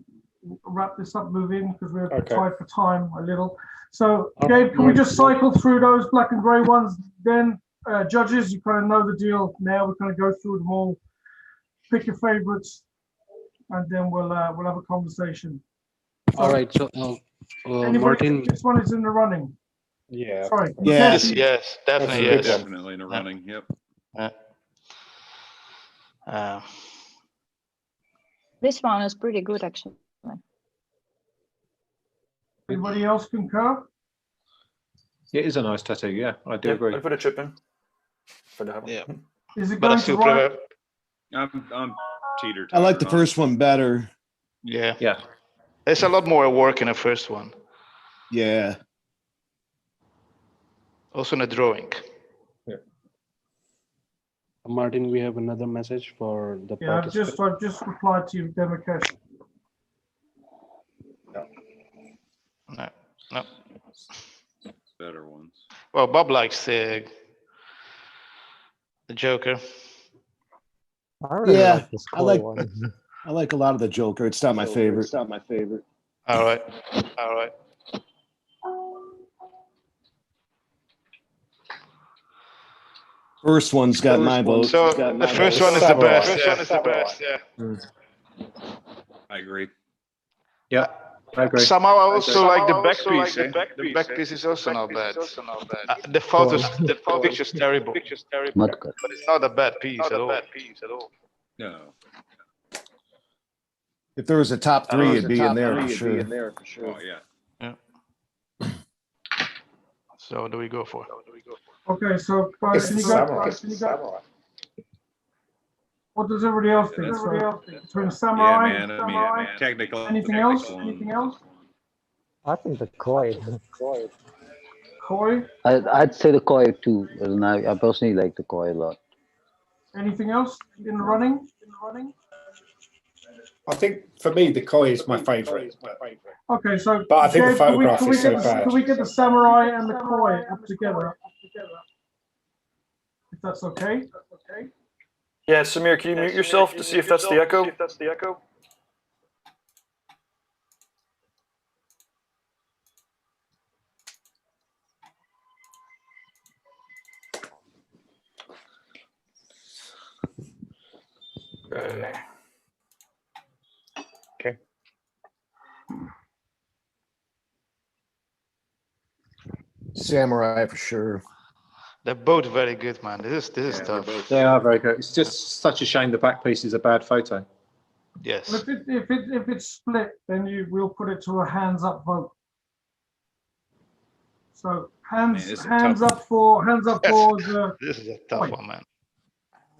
wrap this up, move in, because we're tight for time a little. So, Gabe, can we just cycle through those black and grey ones? Then judges, you kind of know the deal now. We kind of go through them all, pick your favorites, and then we'll have a conversation. So, all right. So, Martin, this one is in the running. Yeah. Sorry. Yes, yes, definitely, yes. Definitely in the running. Yep. This one is pretty good, actually. Anybody else concur? It is a nice tattoo. Yeah, I do agree. I put a chip in for that one. Yeah. Is it But I going to still right? prefer. I'm teeter. I like the first one better. Yeah. Yeah. There's a lot more work in the first one. Yeah. Also in the drawing. Martin, we have another message for the Yeah, participant. I've just replied to you, MUKESH. No, no. Better ones. Well, Bob likes the Joker. I really Yeah, like this I koi like one. I like a lot of the Joker. It's not my favorite. It's not my favorite. All right, all right. First one's got my vote. So the first one is the best. First one is the best. Yeah. I agree. Yeah, I agree. Somehow I also like the back piece. The back piece is also not bad. The photos, the picture's terrible. Not good. But it's not a bad piece at all. No. If there was a top three, it'd be in there for sure. Oh yeah. Yeah. So what do we go for? Okay, so guys, can you go? What does everybody else think? Between samurai, Yeah, man. I mean, technical. anything else? Anything else? I think the koi. Koi? I'd say the koi too. And I personally like the koi a lot. Anything else in the running? I think for me, the koi is my favourite. Okay, so But I think the Dave, photograph can we is so get bad. Can we get the samurai and the koi up together? If that's okay. Yeah, Samir, can you mute yourself to see if that's the echo? Okay. Samurai for sure. They're both very good, man. This is tough. They are very good. It's just such a shame the back piece is a bad photo. Yes. Well, if it's split, then we'll put it to a hands up vote. So hands up for the. This is a tough one, man.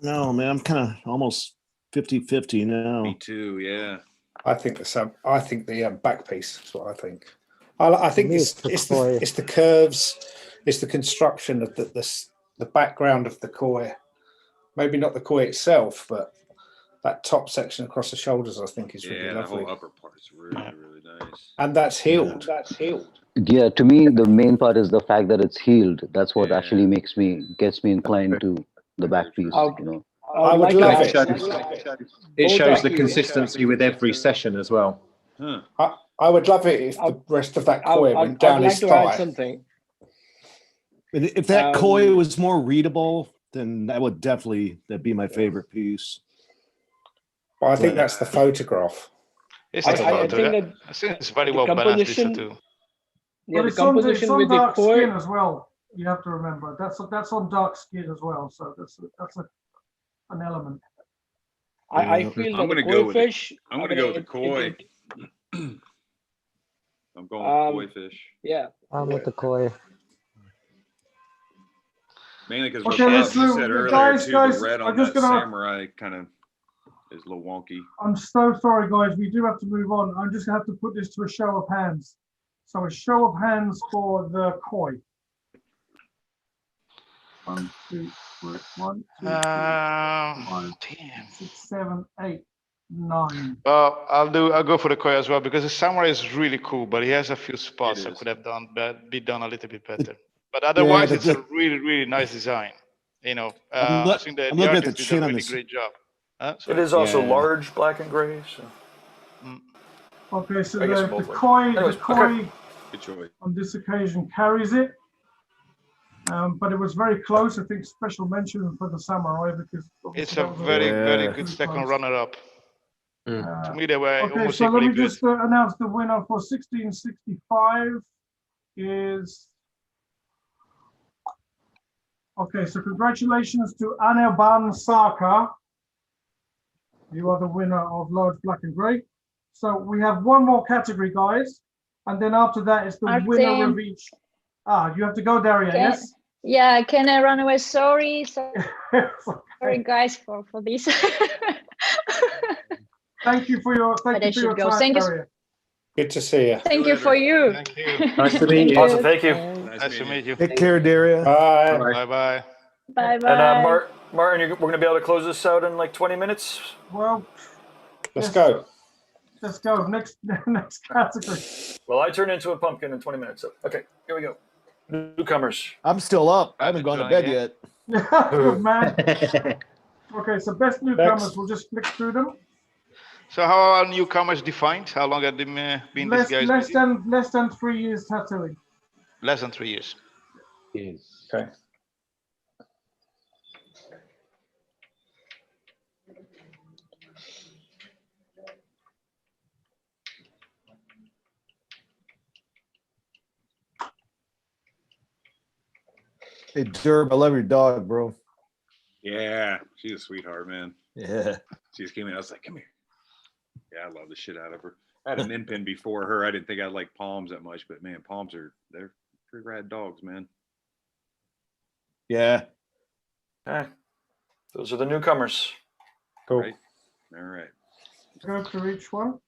No, man, I'm kind of almost 50-50 now. Me too. Yeah. I think the back piece is what I think. I think it's the curves, it's the construction of the background of the koi. Maybe not the koi itself, but that top section across the shoulders, I think, is really lovely. The whole upper part is really nice. And that's healed. Yeah, to me, the main part is the fact that it's healed. That's what actually gets me inclined to the back piece. You know, I would love it. It shows the consistency with every session as well. Huh. I would love it if the rest of that koi went down his thigh. I'd like to add something. If that koi was more readable, then that'd be my favorite piece. But I think that's the photograph. I think that I think it's very well balanced too. Yeah, But the composition it's on with the dark koi. skin as well. You have to remember that's on dark skin as well. So that's an element. I feel I'm that gonna the go koi with fish. I'm gonna go with the koi. I'm going with koi fish. Yeah. I'm with the koi. Mainly because Okay, what let's you do- said earlier guys, too, guys, the red I'm on just that gonna- samurai kind of is a little wonky. I'm so sorry, guys. We do have to move on. I'm just gonna have to put this to a show of hands. So a show of hands for the koi. 1, 2, 3, 1, 2, 3, 4, 5, 6, 7, 8, 9. Well, I'll go for the koi as well because the samurai is really cool, but he has a few spots that could have be done a little bit better. But otherwise, it's a really nice design. You know, I think the artist did a really great job. It is also large, black and gray. So. Okay, so I guess the both ways. koi, Anyways, the koi Good choice. on this occasion carries it. But it was very close. I think special mention for the Samurai because it's a very good second runner-up. To me, they were okay, almost so let equally me good. just announce the winner for 1665 is. Okay, so congratulations to Anirban Sarkar. You are the winner of Large Black and Grey. So we have one more category, guys, and then after that is the winner of each. You have to go, Daria. Yes. Yeah, can I run away? Sorry, sorry guys for this. Thank you for your time, Daria. Good to see you. Thank you for you. Thank you. Nice to meet you. Awesome, thank you. Nice to meet you. Take care, Daria. Bye. Bye. Bye. And Martin, we're going to be able to close this out in like 20 minutes. Well, let's go. Let's go. Next category. Well, I turned into a pumpkin in 20 minutes. So, okay, here we go. Newcomers. I'm still up. I haven't gone to bed yet. Good man. Okay, so best newcomers. We'll just flick through them. So how are newcomers defined? How long have they been these guys? Less than 3 years tattooing. Less than 3 years. Yes. Okay. Hey, Derb, I love your dog, bro. Yeah, she's a sweetheart, man. Yeah. She just came in. I was like, come here. Yeah, I love the shit out of her. I had a min pin before her. I didn't think I'd like Palms that much, but man, Palms they're pretty rad dogs, man. Yeah. Okay. Those are the newcomers. Cool. Right? All right. Go through each one.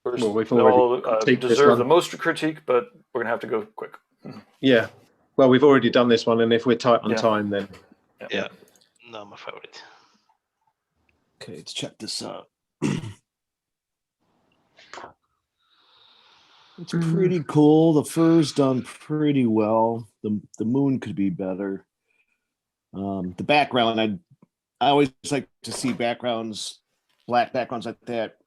First, Well, we've they already all critiqued this deserve one. the most critique, but we're going to have to go quick. Yeah. Well, we've already done this one, and if we're tight on Yeah. time, then Yeah. No, my favorite. Okay, let's check this out. It's pretty cool. The fur's done pretty well. The moon could be better. The background, I always like to see backgrounds, black backgrounds like that.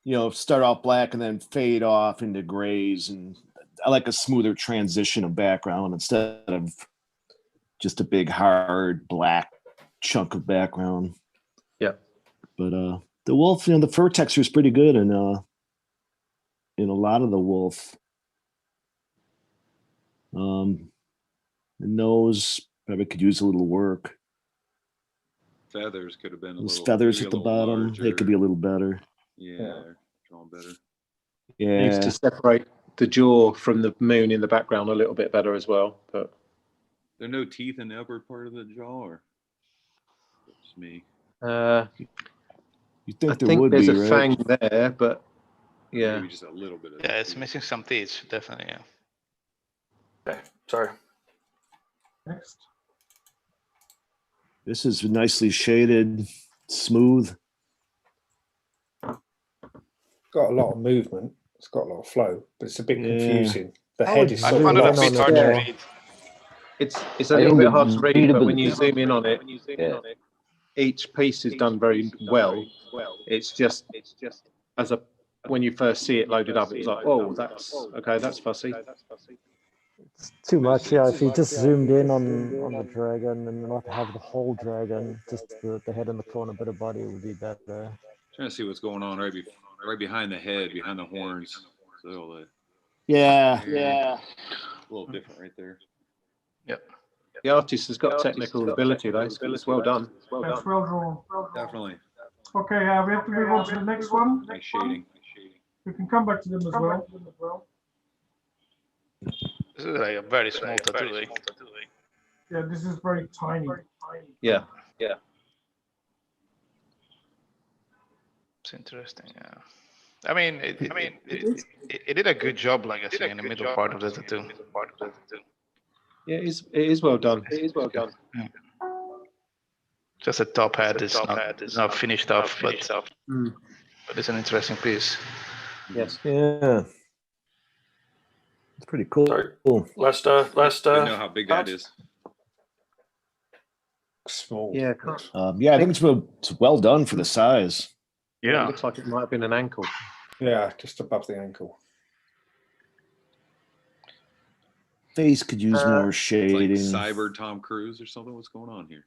You know, start off black and then fade off into grays, and I like a smoother transition of background instead of just a big hard black chunk of background. Yeah. But the wolf, you know, the fur texture is pretty good, and in a lot of the wolf. The nose probably could use a little work. Feathers could have been a Those little. feathers maybe at the a little bottom, larger. they could be a little better. Yeah, drawn better. Yeah. needs to separate the jaw from the moon in the background a little bit better as well. But There are no teeth in the upper part of the jaw, or it's me. You think I there think would there's be, a right? fang there, but yeah. Maybe just a little bit of. Yeah, it's missing some teeth, definitely. Yeah. Okay, sorry. Next. This is nicely shaded, smooth. Got a lot of movement. It's got a lot of flow, but it's a bit Yeah. confusing. The I head would is I so found it a lost. bit hard to read. It's a I little think bit the hard to read, but when you readability- zoom in on it, each piece is done very well. It's just when you first see it loaded up, it's like, oh, that's okay, that's fussy. It's too much, yeah. If you just zoomed in on the dragon and not have the whole dragon, just the head and the claw and a bit of body, it would be better. Trying to see what's going on right behind the head, behind the horns. So Yeah. a little different right there. Yep. The artist has got technical ability, though. It's well done. That's well drawn. Definitely. Okay, we have to move on to the next one. Nice shading. We can come back to them as well. This is like a very small tattoo. Eh? Yeah, this is very tiny. Yeah. It's interesting. Yeah. I mean, it did a good job, like I say, in the middle part of the tattoo. Yeah, it is well done. Yeah. Just the top head is not finished off, but it's an interesting piece. Yes. Yeah. It's pretty cool. Sorry. Cool. Last. I don't know how big that is. Small. Yeah. Yeah, I think it's well done for the size. It looks like it might have been an ankle. Yeah, just above the ankle. face could use more It's shading. like Cyber Tom Cruise or something. What's going on here?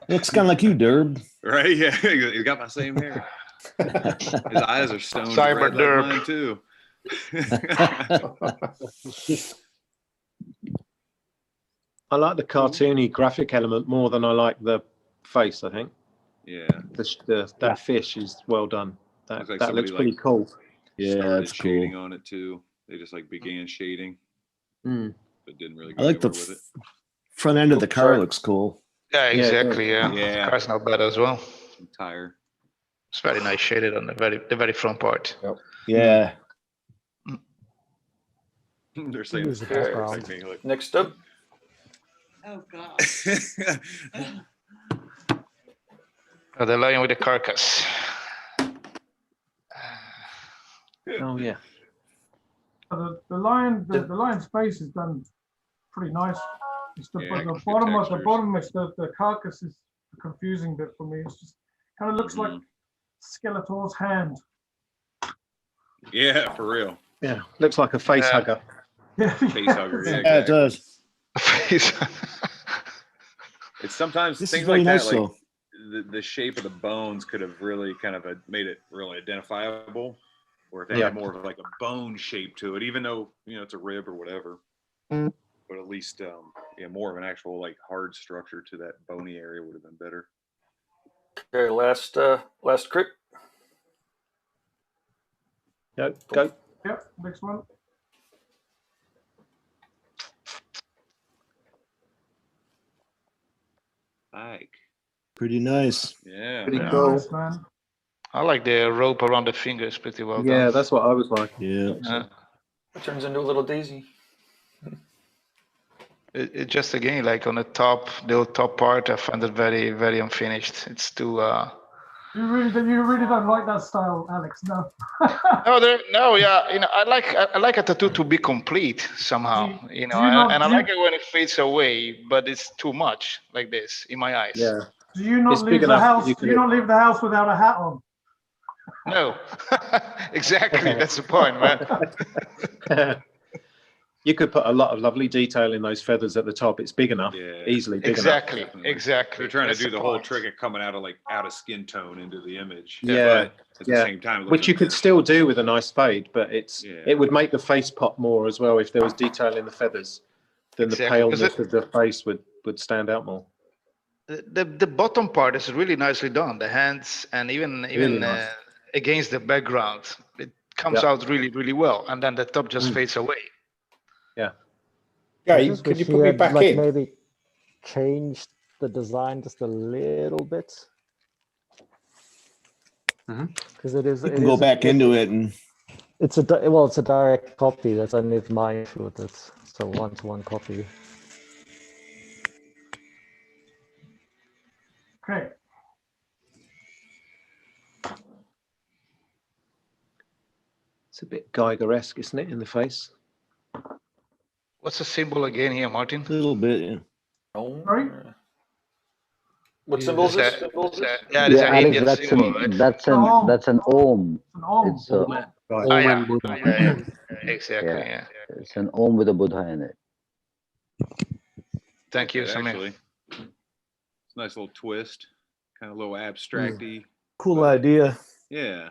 Looks kind of like you, Derb. Right? Yeah, you got my same hair. His eyes are stoned Cyber red Derb. like mine too. I like the cartoony graphic element more than I like the face. I think. Yeah. That fish is well done. That Looks like that looks somebody, pretty cool. Yeah, started that's shading cool. on it too. They just like began shading, Mm. but didn't really I go like the anywhere with it. front end of the car Sorry. looks cool. Yeah, exactly. Yeah, Yeah. The car's not bad as well. Tire. It's very nice shaded on the very front part. Yeah. They're saying Use it's the background. like me. Like, Next up, Oh God. Oh, the lion with the carcass. Oh yeah. The lion's face is done pretty nice. It's the, Yeah, but the good bottom textures. it's the carcass is the confusing bit for me. It's just kind of looks like Skeletor's hand. yeah, for real. Yeah, looks like a face hugger. Face hugger. Yeah, Yeah, it does. It's sometimes This is things very like nice, that, like though. the shape of the bones could have really kind of made it really identifiable, or if they Yeah. had more of like a bone shape to it, even though it's a rib or whatever. Mm. But at least more of an actual like hard structure to that bony area would have been better. okay, last crit. Go. Yep, next one. Like, Pretty nice. yeah. Pretty Yeah. cool. Nice, man. I like the rope around the fingers, pretty well Yeah, done. that's what I was like. Yeah. It turns into a little daisy. It just again like on the little top part, I find it very very unfinished. It's too. You really don't like that style, Alex? No. No, yeah, I like a tattoo to be complete somehow, do you not- and I do you- like it when it fades away, but it's too much like this in my eyes. Yeah. Do you not It's leave big the enough that house? you Do can- you not leave the house without a hat on? No, exactly. That's the point, man. You could put a lot of lovely detail in those feathers at the top. It's big enough, Yeah. easily big Exactly, enough. Definitely. exactly. They're trying That's to do the the whole point. trick of coming out of skin tone into the image. Yeah, But at the yeah. same time, it Which looks you could still do with a nice fade, but it would make the face pop more as well if there was detail in the feathers. Then Exactly, the 'cause paleness of the face would stand out more. The bottom part is really nicely done. The hands and even nice. against the background, it comes Yeah. out really really well, and then the top just fades away. Yeah. I Gabe, just can wish you he put me had, back like, in? maybe changed the design just a little bit. Because it is. You can go back into it and It's a direct copy. That's only my issue with it. So one-to-one copy. Okay. It's a bit Geiger-esque, isn't it, in the face? What's the symbol again here, Martin? a little bit. Yeah. Sorry? What symbol is this? Yeah, it's an Alex, Indian symbol, right? that's an ohm. An ohm. It's a, Oh, yeah. Yeah, exactly. yeah. Yeah. It's an ohm with a Buddha in it. Thank you, Yeah, Samir. actually. It's a nice little twist, kind of a little abstracty. Cool idea. Yeah.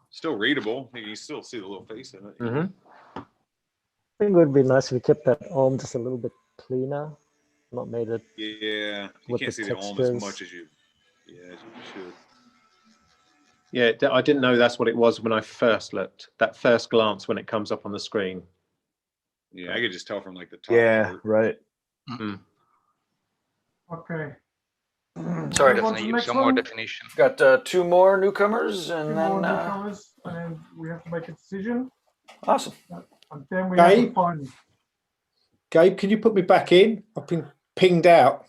Still readable. You can still see the little face in it. Mm-hmm. I think it would be nice if we kept that arm just a little bit cleaner, not made it. Yeah. You With can't the see the arm as textures. much as you should. Yeah, I didn't know that's what it was when I first looked. That first glance when it comes up on the screen. Yeah, I could just tell from like the top. Yeah, part. right. Mm. Okay. Sorry, Move on to definitely the use next some more one. definition. Got two more newcomers, and Two then more newcomers, and then we have to make a decision. awesome. And then we have the Gabe? final. Gabe, can you put me back in? I've been pinged out.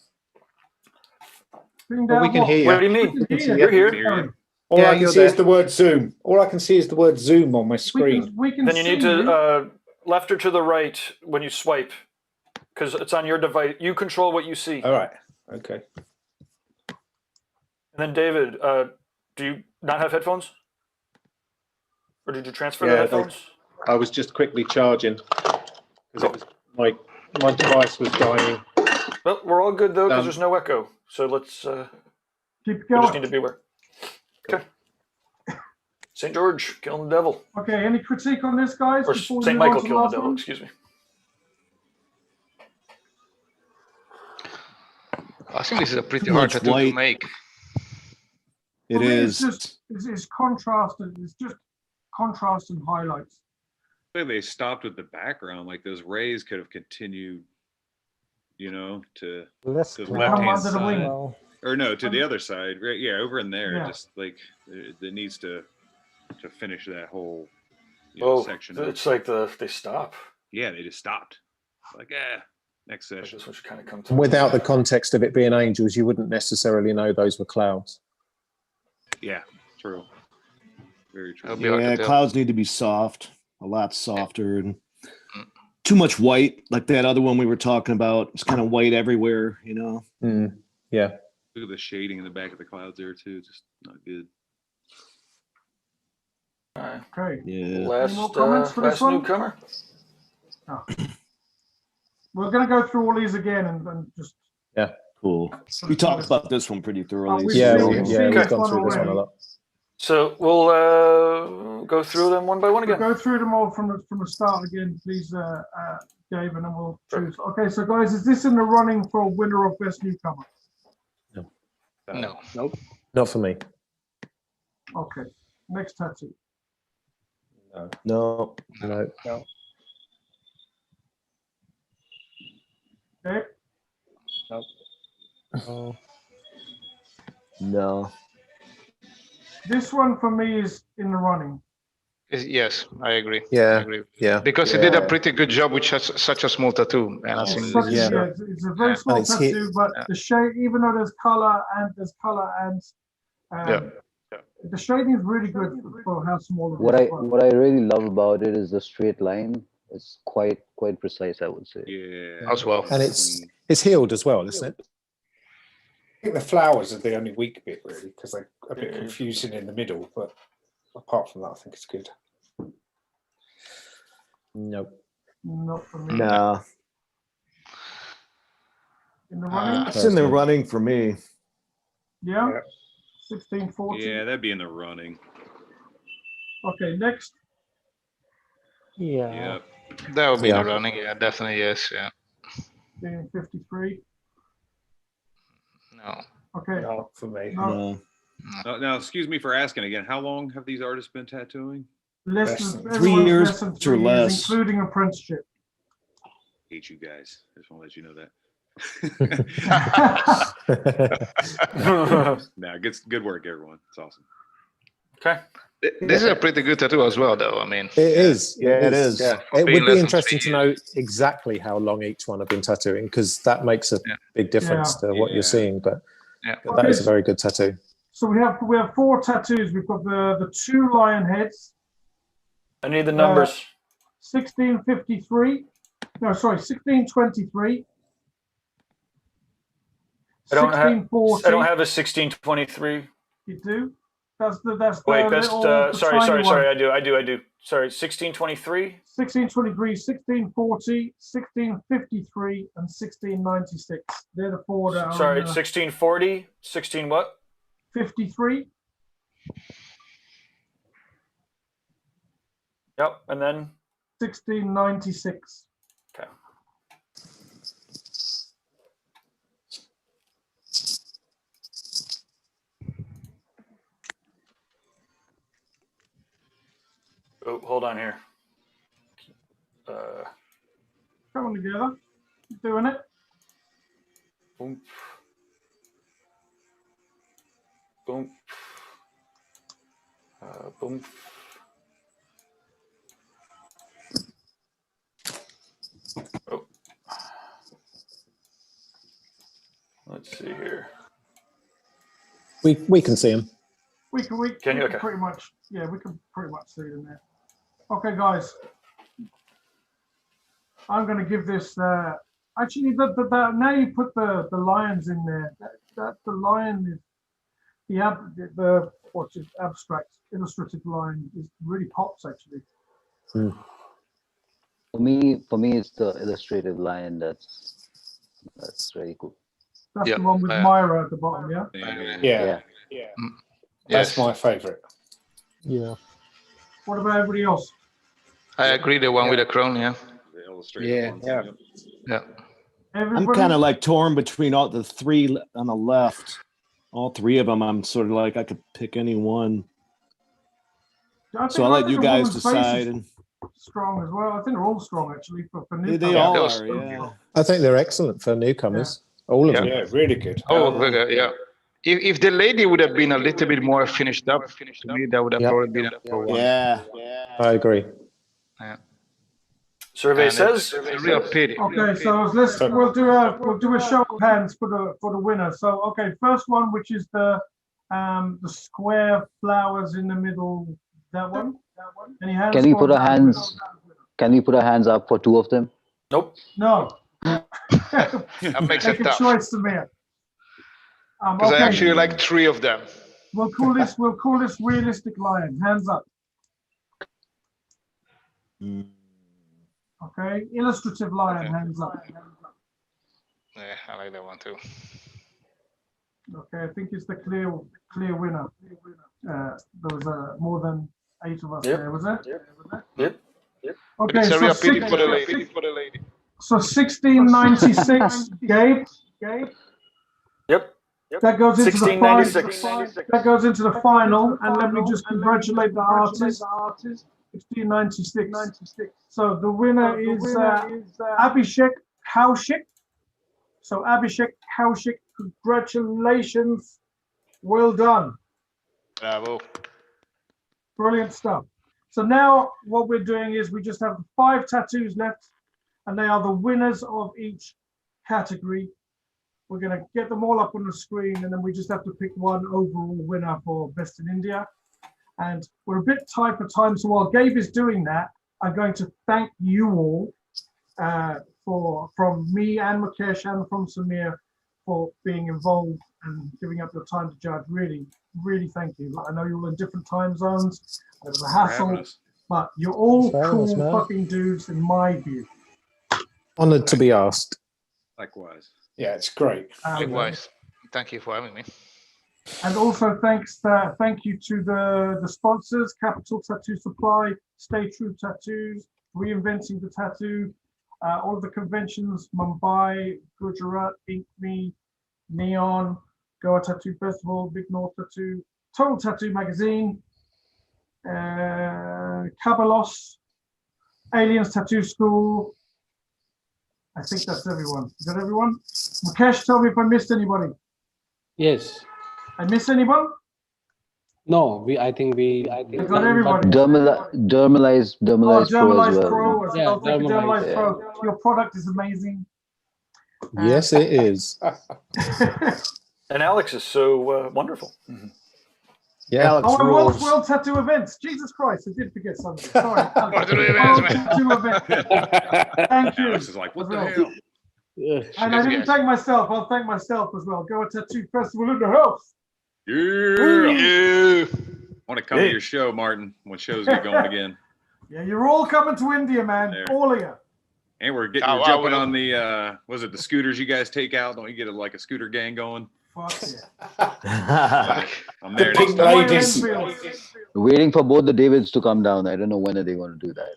Bring But we down can what? hear you. What do you mean? We can hear You're you. here. All Yeah, I can you're see is there. the word Zoom. All I can see is the word Zoom on my screen. We can Then you need see to left or to the right when you swipe, because it's on your device. You control what you see. All right. Okay. And then David, do you not have headphones, or did you transfer the Yeah, headphones? I was just quickly charging because it was my device was dying. Well, we're all good though because there's no echo. So let's keep we just going. need to be aware. Okay. St. George killing the devil. Okay, any critique on this, guys? Or before we St. move on Michael to the killing the last devil, one? excuse me. I think this is a pretty hard tattoo to make. It is. It's contrast, and it's just contrast and highlights. I think they stopped with the background. Like those rays could have continued, you know, to the left hand side, or no, to the other side. Right? Yeah, over in there. Yeah. Just like it needs to finish that whole section. It's like they stop. Yeah, they just stopped. Like next session. This one should kind of come to Without the context of it being angels, you wouldn't necessarily know those were clouds. Yeah, true. Very true. Yeah, clouds need to be soft, a lot softer, and too much white, like that other one we were talking about. It's kind of white everywhere, you know. Yeah. Look at the shading in the back of the clouds there too. Just not good. Okay. Yeah. Any more comments for this one? Newcomer. Oh. We're going to go through all these again and just. Yeah. Cool. We talked about this one pretty thoroughly. we've Yeah, seen we've this gone one through this one a already. lot. So we'll go through them one by one again. Go through them all from the start again, please, Dave, and then we'll choose. Okay, so guys, is this in the running for winner of best newcomer? No. Nope. Not for me. Okay, next tattoo. No. Okay. Nope. No. This one for me is in the running. Yes, I agree. Yeah. I agree. Yeah. Because he did a pretty good job with such a small tattoo, and I think It's, this is, it's a very small And it's tattoo, but the shade, even though there's color and the shading is really good for how small it is. What I really love about it is the straight line. It's quite precise, I would say. Yeah. as well. And it's healed as well, isn't it? I think the flowers are the only weak bit, really, because they're a bit confusing in the middle. But apart from that, I think it's good. Nope. Not for me. No. In the running? It's in the running for me. Yeah? 1640. Yeah, that'd be in the running. Okay, next. Yeah. Yep. That would be the running, yeah, definitely, yes, yeah. 1653. No. Okay. Not for me. No. Now, excuse me for asking again. How long have these artists been tattooing? Less than 3 years less than or 3 years, less. including apprenticeship. Hate you guys. I just want to let you know that. Nah, good work, everyone. It's awesome. Okay. This is a pretty good tattoo as well, though. I mean, It is. Yeah, it is. Yeah. For It being would less be than interesting 3 to know exactly how long each one have been tattooing, because that makes a big difference to what you're seeing. But yeah. that is a very good tattoo. So we have 4 tattoos. We've got the 2 lion heads. I need the numbers. 1653. No, sorry, 1623. I don't have 1640. a 1623. You do? That's the Wait, best. little, the Sorry. tiny one. I do. Sorry, 1623. 1623, 1640, 1653, and 1696. They're the 4 that are. Sorry, 1640. 16 what? 53. Yep, and then 1696. okay. Oh, hold on here. Coming together. Doing it. Boom. Boom. Boom. Oh. Let's see here. We can see them. We can Okay. pretty much, yeah, we can pretty much see them there. Okay, guys. I'm going to give this, actually, now you put the lions in there. That the lion is, the what's it, abstract, illustrative line is really pops, actually. For me, it's the illustrated lion. That's very cool. That's the one with Myra at the bottom, yeah? Yeah. That's my favorite. Yeah. What about everybody else? I agree, the one with the crown, yeah. The illustrated ones. Yeah. I'm kind of like torn between all the three on the left. All three of them, I'm sort of like I could pick any one. So I'll let you guys decide. Strong as well. I think they're all strong actually for newcomers. They all are, yeah. I think they're excellent for newcomers. All of them. Yeah, really good. Oh, yeah. If the lady would have been a little bit more finished up, to me that would have probably been number one. Yeah. I agree. Yeah. Survey says it's a real pity. Okay, so we'll do a show of hands for the winner. So okay, first one, which is the square flowers in the middle. That one. Any hands? Can we put our hands up for two of them? Nope. No. That makes it tough. Choice, Samir. Because I actually like three of them. We'll call this realistic lion. Hands up. Okay, illustrative lion. Hands up. Yeah, I like that one too. Okay, I think it's the clear winner. There was more than 8 of us there, was there? Yep. Okay, it's a so real pity for the lady. So 1696, Gabe. Yep. That goes into the final. 1696. That goes into the final, and let me just congratulate the artist. 1696. So the winner is Abhishek Kaushik. So Abhishek Kaushik, congratulations. Well done. Bravo. Brilliant stuff. So now what we're doing is we just have 5 tattoos left, and they are the winners of each category. We're going to get them all up on the screen, and then we just have to pick one overall winner for Best in India. And we're a bit tight for time, so while Gabe is doing that, I'm going to thank you all from me and Mukesh and from Samir for being involved and giving up your time to judge. Really, really thank you. I know you're all in different time zones. It was a hassle, but you're all cool fucking dudes in my view. Honoured to be asked. Likewise. Yeah, it's great. Likewise. Thank you for having me. And also thank you to the sponsors, Capital Tattoo Supply, Stay True Tattoos, Reinventing the Tattoo, all of the conventions, Mumbai, Gujarat, Ink Me, Neon, Goa Tattoo Festival, Big North Tattoo, Total Tattoo Magazine, Kabalos, Aliens Tattoo School. I think that's everyone. Is that everyone? Mukesh, tell me if I missed anybody. Yes. I missed anyone? No, I think we got everybody. Dermalize Pro as well. Pro. Yeah, Dermalize Pro. Your product is amazing. Yes, it is. And Alex is so wonderful. Yeah, Alex rules. World Tattoo Events. Jesus Christ, I did forget something. Sorry. World Tattoo Events. Thank you. Alex is like, what the hell? Yeah. And I didn't thank myself. I'll thank myself as well. Goa Tattoo Festival in the house. Yeah. I want to come to your show, Martin, when shows get going again. Yeah, you're all coming to India, man. There. All of you. And we're jumping on the the scooters you guys take out? Don't you get a scooter gang going? Fuck yeah. I'm there next time. Waiting for both the Davids to come down. I don't know when are they going to do that.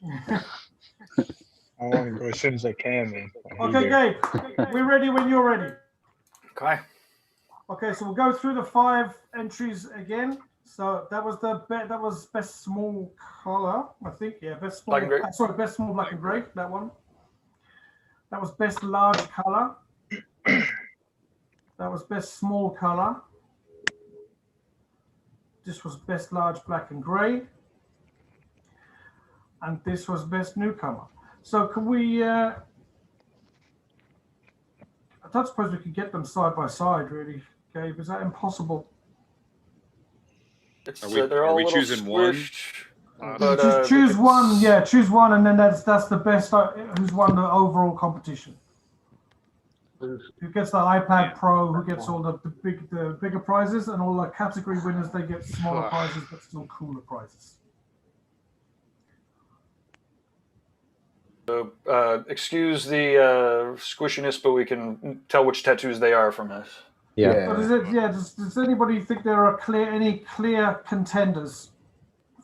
I want to go as soon as I can, man. Okay, Gabe, we're ready when you're ready. Okay. Okay, so we'll go through the 5 entries again. So that was best small color, I think. Yeah, best small. Sorry, best small black and gray. That one. That was best large color. That was best small color. This was best large black and gray. And this was best newcomer. So can we, I don't suppose we could get them side by side, really, Gabe. Is that impossible? Are we choosing one? Choose one, yeah, choose one, and then that's the best who's won the overall competition. Who gets the iPad Pro, who gets all the bigger prizes, and all the category winners, they get smaller prizes but still cooler prizes. So excuse the squishiness, but we can tell which tattoos they are from this. Yeah. So does anybody think there are any clear contenders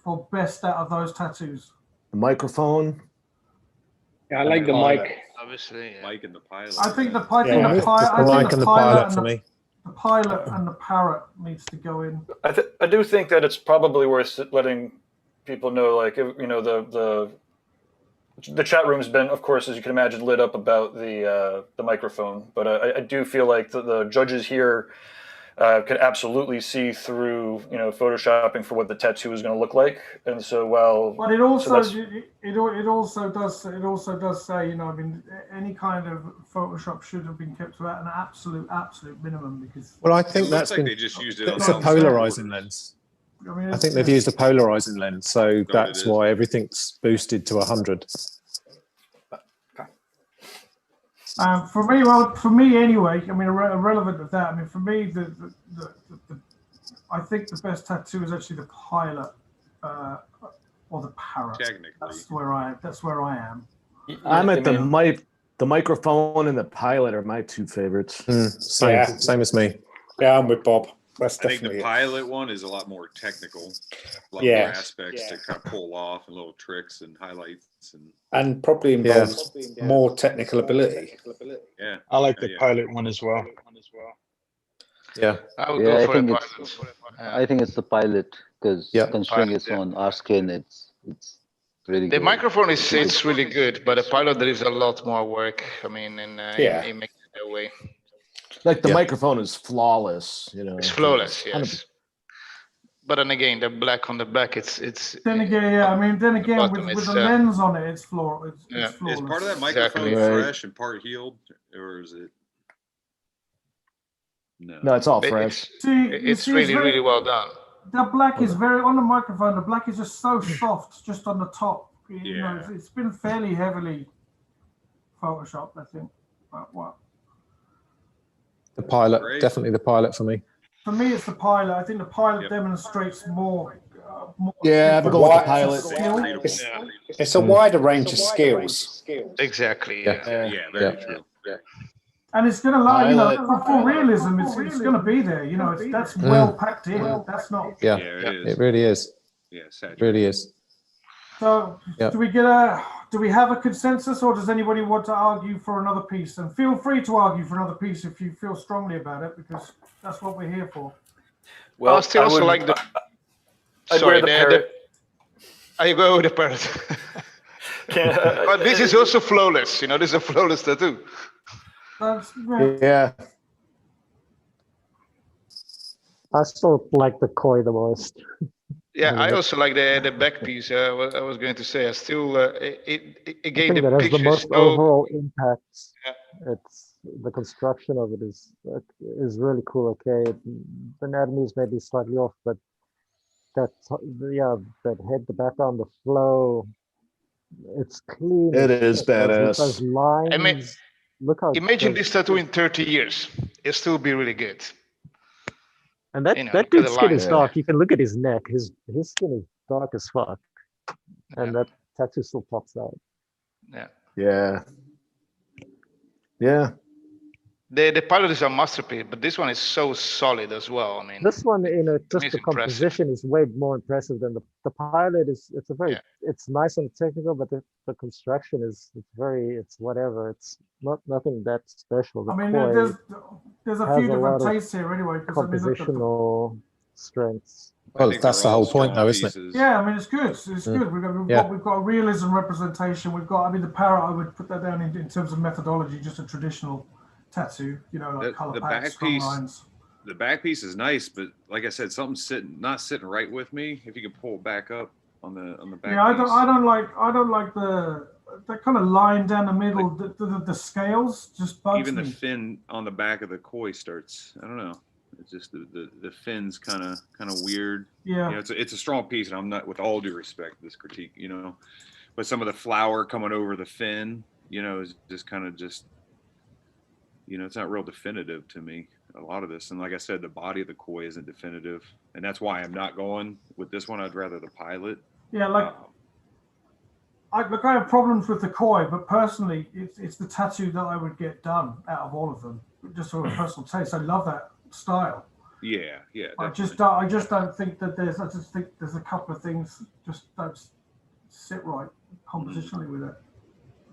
for best out of those tattoos? The microphone. Yeah, I like the mic. Obviously, yeah. Mike and the pilot. I think the The mic and the pilot for me. The pilot and the parrot needs to go in. I do think that it's probably worth letting people know, like, you know, the chat room's been, of course, as you can imagine, lit up about the microphone. But I do feel like the judges here could absolutely see through, you know, photoshopping for what the tattoo is going to look like. And so, but it also it also does say, you know, I mean, any kind of Photoshop should have been kept to an absolute minimum, because. Well, I think that's like they just used it. It's a polarizing lens. I think they've used a polarizing lens, so that's why everything's boosted to 100. For me anyway, I mean, irrelevant of that, I mean, for me, I think the best tattoo is actually the pilot or the parrot. Technically. That's where I am. I'm at the microphone and the pilot are my two favorites. Same as me. Yeah, I'm with Bob. That's I think definitely the pilot one is a lot more technical, a lot more aspects to kind of pull off and little tricks and highlights and probably involves more technical ability. Yeah, I like the pilot one as well. Yeah, I would go for the pilot. I think it's the pilot, because considering it's on our skin, it's really the good. microphone it's really good, but the pilot there is a lot more work. I mean, in making it that way. Like the microphone is flawless, you know. It's flawless, yes. But then again, the black on the back, it's. Then again, with the lens on it, it's flawless. It's flawless. Is part of that microphone fresh and part healed, or is it? No, it's all fresh. It's really well done. The black is on the microphone. The black is just so soft, just on the top. You know, it's been fairly heavily photoshopped, I think. But what? The pilot, definitely the pilot for me. For me, it's the pilot. I think the pilot demonstrates more. Yeah, I'm going with the pilot. It's a wider range of skills. Exactly. Yeah, very true. Yeah. And it's going to allow, you know, for realism, it's going to be there. You know, that's well packed in. That's not. Yeah, it really is. Yeah, it really is. So, do we have a consensus, or does anybody want to argue for another piece? And feel free to argue for another piece if you feel strongly about it, because that's what we're here for. Well, I still also like the. Sorry, I go with the parrot. But this is also flawless. You know, this is a flawless tattoo. Yeah. I still like the koi the most. Yeah, I also like the back piece. I was going to say, I still again I think the that has picture the most is so, overall impact. It's the construction of it is really cool. Okay, the anatomy is maybe slightly off, but that head, the background, the flow, it's clean. It is badass. Those lines. Look how. Imagine this tattoo in 30 years. It'll still be really good. And that dude's skin is dark. You can look at his neck. His skin is dark as fuck, and that tattoo still pops out. Yeah. The pilot is a masterpiece, but this one is so solid as well. I mean, this one just the composition is way more impressive than the pilot. It's nice and technical, but the construction is it's whatever. It's nothing that special. I mean, there's a few different tastes here anyway. Compositional strengths. Well, that's the whole point, though, isn't it? Yeah, I mean, it's good. It's good. We've got realism representation. We've got. I mean, the parrot. I would put that down in terms of methodology, just a traditional tattoo, you know, like color packs, strong lines. The back piece is nice, but like I said, something's not sitting right with me. If you can pull it back up on the back. Yeah, I don't like that kind of line down the middle. Like, the scales just bugs even me. the fin on the back of the koi starts. I don't know. It's just the fin's kind of weird. Yeah. You know, it's a strong piece, and I'm not, with all due respect, this critique, you know, but some of the flower coming over the fin, you know, is just kind of you know, it's not real definitive to me, a lot of this. And like I said, the body of the koi isn't definitive. And that's why I'm not going with this one. I'd rather the pilot. Yeah, like Look, I have problems with the koi, but personally, it's the tattoo that I would get done out of all of them, just sort of personal taste. I love that style. Yeah. I just don't think that there's. I just think there's a couple of things just don't sit right compositionally with it.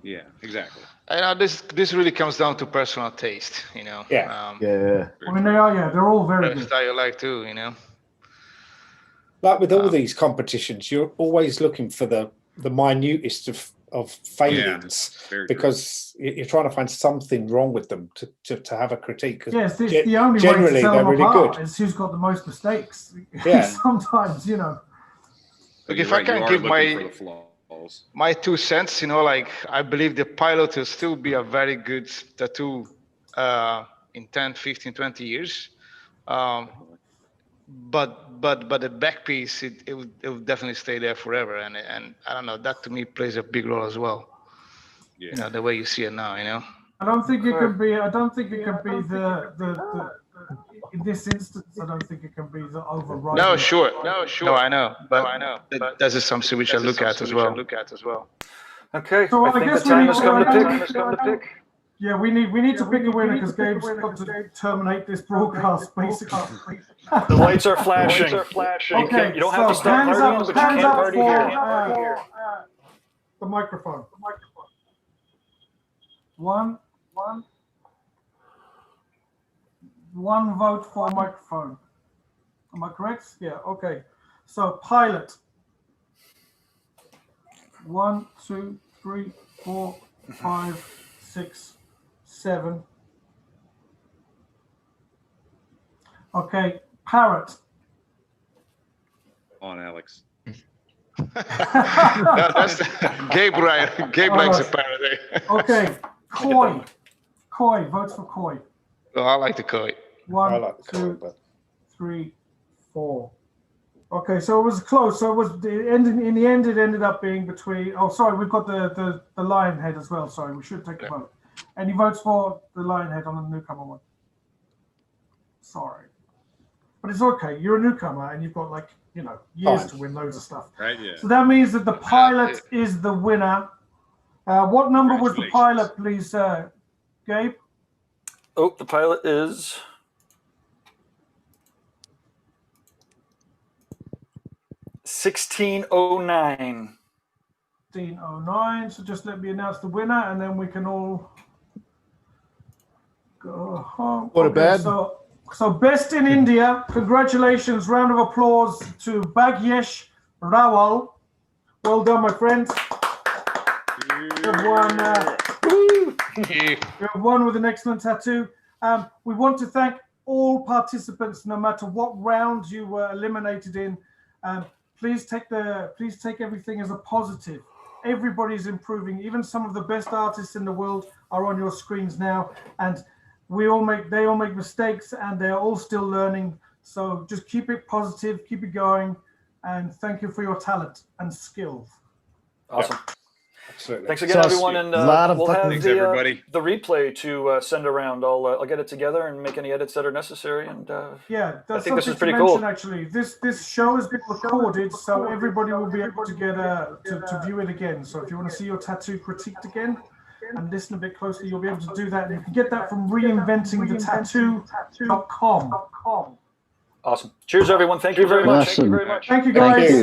Yeah, exactly. I know this really comes down to personal taste, you know. Yeah. I mean, they're all very good. Style you like too, you know. Like with all these competitions, you're always looking for the minutest of failings, because you're trying to find something wrong with them to have a critique. Yes, it's the only generally way to tell they're them really apart good. is who's got the most mistakes. Yeah. Sometimes, you know. Look, if I can give my 2 cents, you know, like I believe the pilot will still be a very good tattoo in 10, 15, 20 years. But the back piece, it will definitely stay there forever, and I don't know, that to me plays a big role as well. Yeah. You know, the way you see it now, you know. I don't think it can be. I don't think it can be the in this instance. I don't think it can be the overriding. No, sure. No, I know, but that's just something which I look at as well. Okay. So I think the time has come to pick. Yeah, we need to pick a winner because Gabe's got to terminate this broadcast, basically. The lights are flashing. Okay, you don't have to start partying, but you can't party here. The microphone. One vote for microphone. Am I correct? Yeah. Okay. So pilot. 1, 2, 3, 4, 5, 6, 7. Okay, parrot. On Alex. That's Gabe, right? Gabe likes a parrot. Okay, koi. Koi, votes for koi. Oh, I like the koi. 1, 2, 3, 4. Okay, so it was close. So it was in the end. It ended up being between. Oh, sorry, we've got the lion head as well. Sorry, we should take a vote. Any votes for the lion head on the newcomer one? Sorry, but it's okay. You're a newcomer, and you've got years to win loads of stuff. Right. Yeah. So that means that the pilot is the winner. What number was the pilot, please, Gabe? Oh, the pilot is 1609. 1609. So just let me announce the winner, and then we can all go home. What a bad. So best in India. Congratulations. Round of applause to Bhagyesh Rawal. Well done, my friend. You have won with an excellent tattoo. We want to thank all participants, no matter what round you were eliminated in. Please take everything as a positive. Everybody's improving. Even some of the best artists in the world are on your screens now, and they all make mistakes, and they're all still learning. So just keep it positive, keep it going, and thank you for your talent and skills. Awesome. Yeah. Absolutely. Thanks again, everyone, and we'll have the replay to send around. I'll get it together and make any edits that are necessary. And yeah, I that's think this is something pretty to mention, cool. Actually, this show has been recorded, so everybody will be able to get to view it again. So if you want to see your tattoo critiqued again and listen a bit closely, you'll be able to do that. And you can get that from reinventingthetattoo.com. Awesome. Cheers, everyone. Thank you very much. Awesome. Thank you, guys. Thank you.